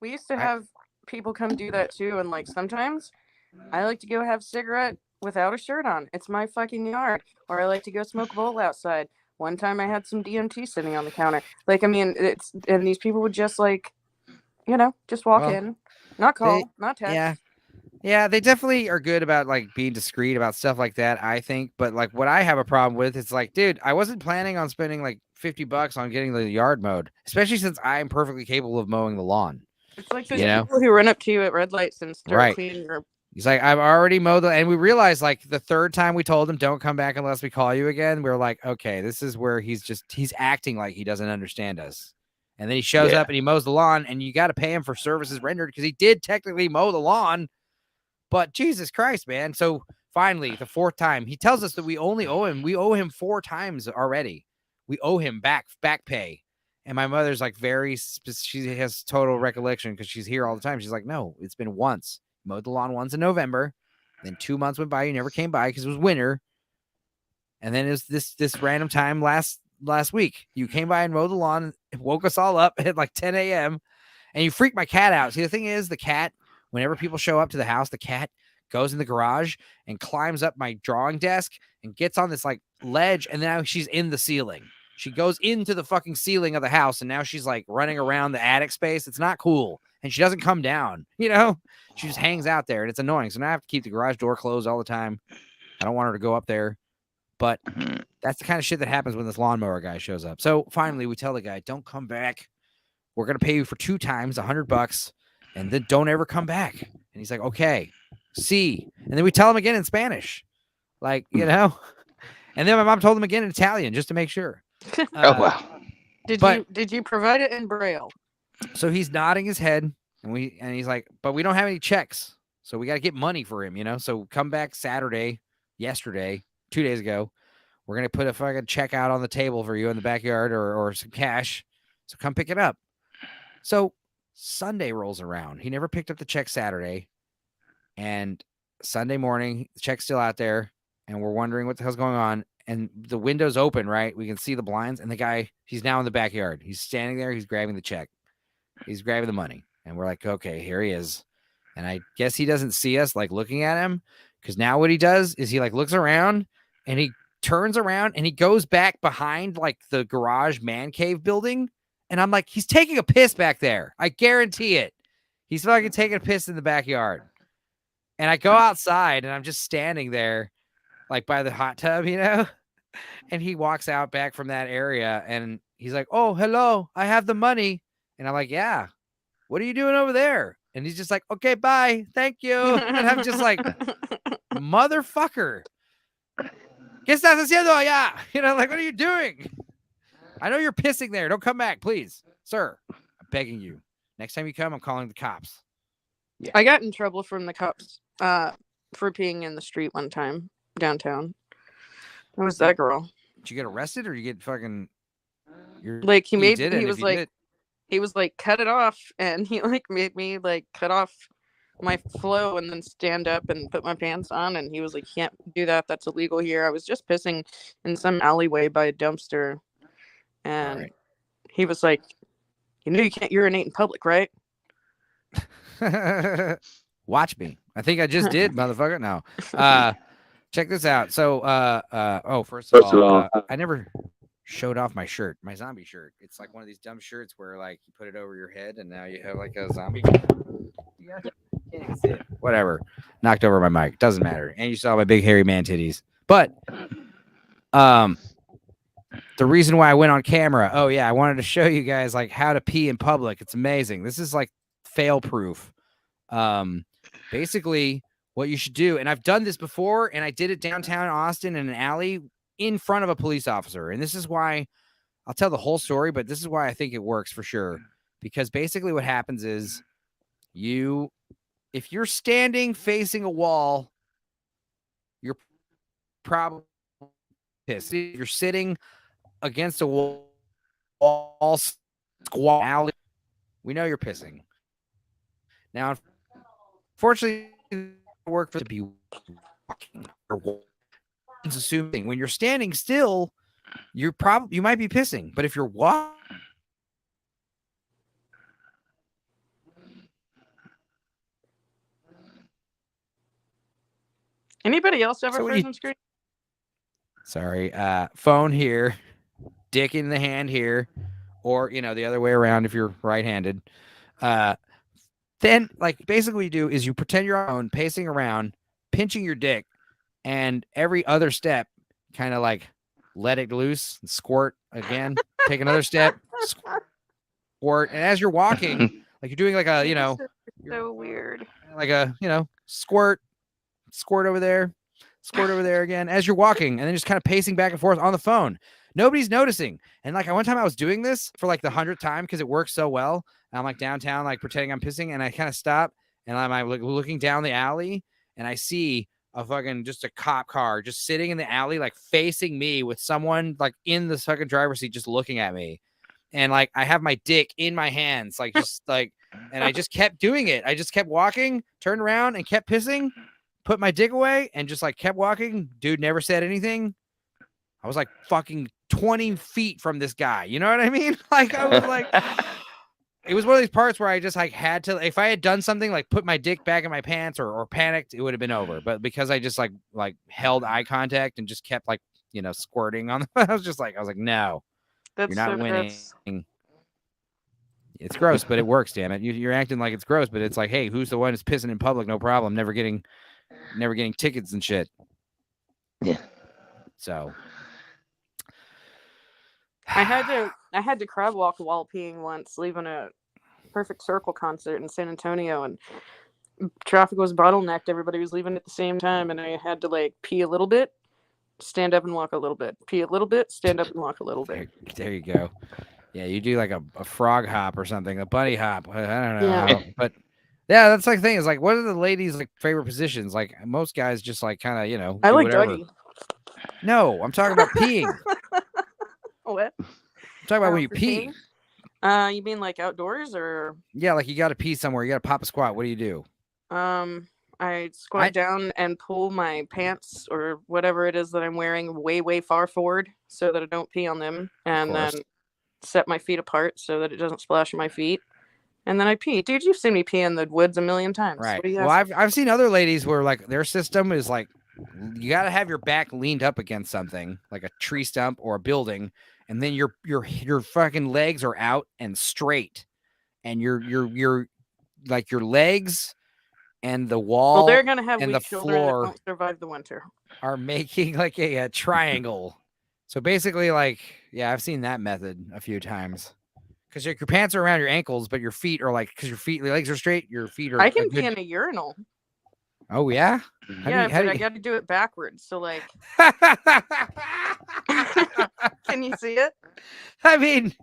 we used to have people come do that too. And like, sometimes I like to go have a cigarette without a shirt on. It's my fucking yard. Or I like to go smoke a bowl outside. One time I had some DMT sitting on the counter. Like, I mean, and these people would just like, you know, just walk in, not call, not text. Yeah. Yeah, they definitely are good about like being discreet about stuff like that, I think. But like what I have a problem with is like, dude, I wasn't planning on spending like $50 on getting the yard mowed, especially since I am perfectly capable of mowing the lawn. It's like those You know? people who run up to you at red lights and start Right. cleaning your. He's like, I've already mowed and we realized like the third time we told him don't come back unless we call you again. We're like, okay, this is where he's acting like he doesn't understand us. And then he shows Yeah. up and he mows the lawn, and you got to pay him for services rendered because he did technically mow the lawn. But Jesus Christ, man. So finally, the fourth time, he tells us that we owe him 4 times already. We owe him back pay. And my mother's like she has total recollection because she's here all the time. She's like, no, it's been once. Mowed the lawn once in November. Then 2 months went by. You never came by because it was winter. And then it was this random time last week. You came by and mowed the lawn, woke us all up at like 10 a.m. and you freaked my cat out. See, the thing is, the cat, whenever people show up to the house, the cat goes in the garage and climbs up my drawing desk and gets on this like ledge, and now she's in the ceiling. She goes into the fucking ceiling of the house, and now she's like running around the attic space. It's not cool. And she doesn't come down, you know? She just hangs out there, and it's annoying. So now I have to keep the garage door closed all the time. I don't want her to go up there. But that's the kind of shit that happens when this lawnmower guy shows up. So finally, we tell the guy, don't come back. We're going to pay you for 2 times $100, and then don't ever come back. And he's like, okay, see. And then we tell him again in Spanish, like, you know. And then my mom told him again in Italian just to make sure. Oh wow. Did you provide it in Braille? So he's nodding his head, and he's like, but we don't have any checks, so we got to get money for him, you know. So come back yesterday, 2 days ago. We're gonna put a fucking check out on the table for you in the backyard, or some cash. So come pick it up. So Sunday rolls around. He never picked up the check Saturday, and Sunday morning the check's still out there, and we're wondering what the hell's going on. And the window's open, right? We can see the blinds, and the guy, he's now in the backyard. He's standing there. He's grabbing the check. He's grabbing the money, and we're like, okay, here he is. And I guess he doesn't see us like looking at him, because now what he does is he like looks around and he turns around and he goes back behind like the garage man cave building. And I'm like, he's taking a piss back there. I guarantee it. He's fucking taking a piss in the backyard. And I go outside and I'm just standing there like by the hot tub, you know? And he walks out back from that area and he's like, oh, hello, I have the money. And I'm like, yeah, what are you doing over there? And he's just like, okay, bye. Thank you. And I'm just like, motherfucker. ¿Qué estás haciendo allá? You know, like, what are you doing? I know you're pissing there. Don't come back, please. Sir, I'm begging you. Next time you come, I'm calling the cops. Yeah. I got in trouble from the cops for peeing in the street one time downtown. It was that girl. Did you get arrested or you get fucking... Like, he was like, cut it off. And he like made me like cut off my flow and then stand up and put my pants on. And he was like, can't do that. That's illegal here. I was just pissing in some alleyway by a dumpster. And he was like, you know, you can't urinate in public, right? Watch me. I think I just did, motherfucker. No. Check this out. So, first of all, I never showed off my shirt, my zombie shirt. It's like one of these dumb shirts where like you put it over your head and now you have like a zombie. You can't even see it. Whatever. Knocked over my mic. Doesn't matter. And you saw my big hairy man titties. But the reason why I went on camera, I wanted to show you guys like how to pee in public. It's amazing. This is like fail proof. Basically what you should do, and I've done this before, and I did it downtown Austin in an alley in front of a police officer. And this is why I'll tell the whole story, but this is why I think it works for sure. Because basically what happens is if you're standing facing a wall, you're probably pissed. If you're sitting against a wall squat alley, we know you're pissing. Now, unfortunately, it works to be walking or walking. Assuming when you're standing still, you might be pissing, but if you're walking, anybody else ever frozen screen? Sorry, phone here, dick in the hand here, or the other way around if you're right-handed. Then, like, basically what you do is you pretend you're on, pacing around, pinching your dick, and every other step, kind of like let it loose and squirt again. Take another step, squirt, and as you're walking, like you're doing like a, So weird. like a, squirt over there, squirt over there again as you're walking, and then just kind of pacing back and forth on the phone. Nobody's noticing. And like one time I was doing this for like the 100th time because it works so well. And I'm like downtown, like pretending I'm pissing, and I kind of stop and I'm like looking down the alley, and I see a fucking just a cop car just sitting in the alley, like facing me with someone like in the fucking driver's seat, just looking at me. And like I have my dick in my hands, like just like, and I just kept doing it. I just kept walking, turned around, and kept pissing. Put my dick away and just like kept walking. Dude never said anything. I was like fucking 20 feet from this guy. You know what I mean? Like I was like, it was one of these parts where I just like had to, if I had done something like put my dick back in my pants or panicked, it would have been over. But because I just like held eye contact and just kept like, squirting on I was like, no, That's you're not so winning. gross. It's gross, but it works. Damn it. You're acting like it's gross, but it's like, hey, who's the one who's pissing in public? No problem. Never getting tickets and shit. Yeah. So I had to crab walk while peeing once, leaving a Perfect Circle concert in San Antonio, and traffic was bottlenecked. Everybody was leaving at the same time, and I had to like pee a little bit, stand up and walk a little bit, pee a little bit, stand up and walk a little bit. there you go. Yeah, you do like a frog hop or something, a bunny hop. I don't know. Yeah. But yeah, that's like the thing is like, what are the ladies' like favorite positions? Like most guys just like kind of, I do like whatever. Dougie. No, I'm talking about peeing. What? I'm talking about when you For pee. peeing? You mean like outdoors or? Yeah, like you got to pee somewhere. You got to pop a squat. What do you do? I squat down and pull my pants or whatever it is that I'm wearing way, way far forward so that I don't pee on them, and then set my feet apart so that it doesn't splash on my feet. And then I pee. Dude, you've seen me pee in the woods a million times. Right. Well, I've seen other ladies where like their system is like you got to have your back leaned up against something like a tree stump or a building, and then your fucking legs are out and straight, and your like your legs and the wall. Well, they're gonna have and weak the children that floor don't survive the winter. Are making like a triangle. So basically, like, yeah, I've seen that method a few times. Because your pants are around your ankles, but your feet are like, because your legs are straight, your feet are. I can pee in a urinal. Oh yeah. Yeah, but I got to do it backwards. So like, can you see it? I mean,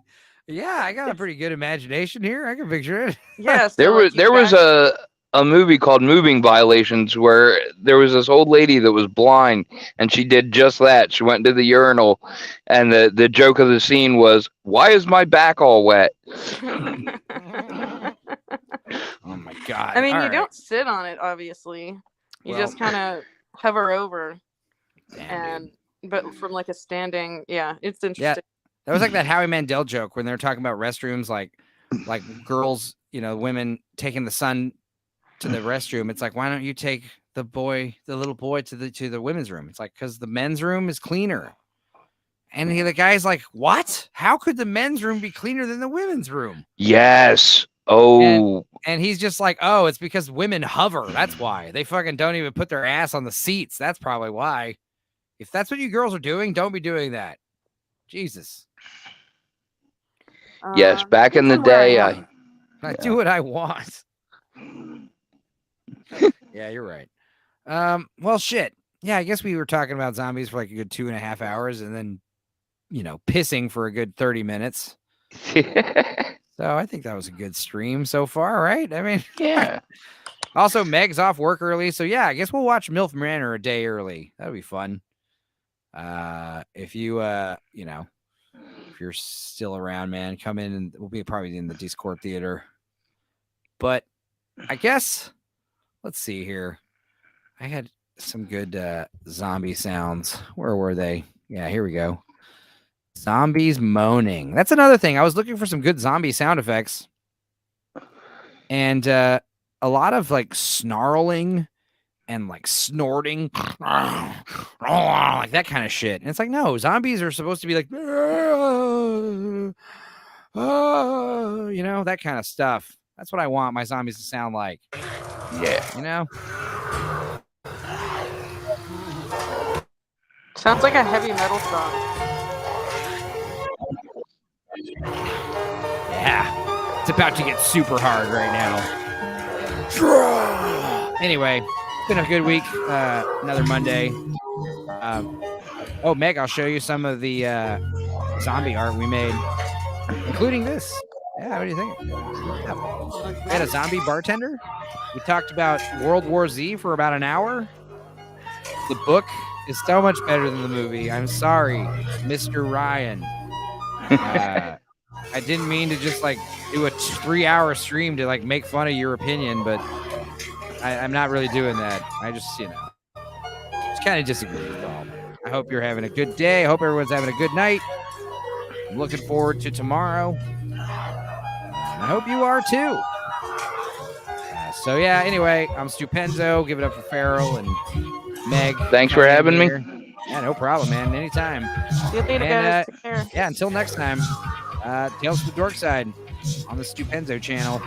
yeah, I got a pretty good imagination here. I can picture it. Yes. Yeah, there was a movie called Moving Violations where there was this old lady that was blind and she did just that. She went to the urinal and the joke of the scene was, why is my back all wet? Oh my God. I mean, you don't sit on it, obviously. You just kind of hover over. But from like a standing, yeah, it's interesting. Yeah, that was like that Howie Mandel joke when they were talking about restrooms, like girls, women taking the son to the restroom. It's like, why don't you take the little boy to the women's room? It's like, because the men's room is cleaner. And the guy's like, what? How could the men's room be cleaner than the women's room? Yes. Oh. And he's just like, oh, it's because women hover. That's why. They fucking don't even put their ass on the seats. That's probably why. If that's what you girls are doing, don't be doing that. Jesus. Yes, back in the day, I do what I want. Yeah, you're right. Well, shit. Yeah, I guess we were talking about zombies for like a good 2.5 hours and then, pissing for a good 30 minutes. So I think that was a good stream so far, right? I mean, yeah. Also, Meg's off work early. So yeah, I guess we'll watch MILF Manor a day early. That'll be fun. If you, if you're still around, man, come in and we'll be probably in the Discord theater. But I guess, let's see here. I had some good zombie sounds. Where were they? Yeah, here we go. Zombies moaning. That's another thing. I was looking for some good zombie sound effects. And a lot of like snarling and like snorting. Like that kind of shit. And it's like, no, zombies are supposed to be like, that kind of stuff. That's what I want my zombies to sound like. Yeah. You know? Sounds like a heavy metal song. Yeah. It's about to get super hard right now. Anyway, it's been a good week. Another Monday. Oh, Meg, I'll show you some of the zombie art we made, including this. Yeah, what do you think? Yeah. We had a zombie bartender. We talked about World War Z for about an hour. The book is so much better than the movie. I'm sorry, Mr. Ryan. I didn't mean to just like do a 3-hour stream to like make fun of your opinion, but I'm not really doing that. I just, just kind of disagree with all. I hope you're having a good day. I hope everyone's having a good night. I'm looking forward to tomorrow. I hope you are too. So yeah, anyway, I'm Stupenzo. Give it up for Farrell and Meg. Thanks for having me. Yeah, no problem, man. Anytime. See you later, guys. Take care. Yeah, until next time. Tales from the Dorkside on the Stupenzo channel.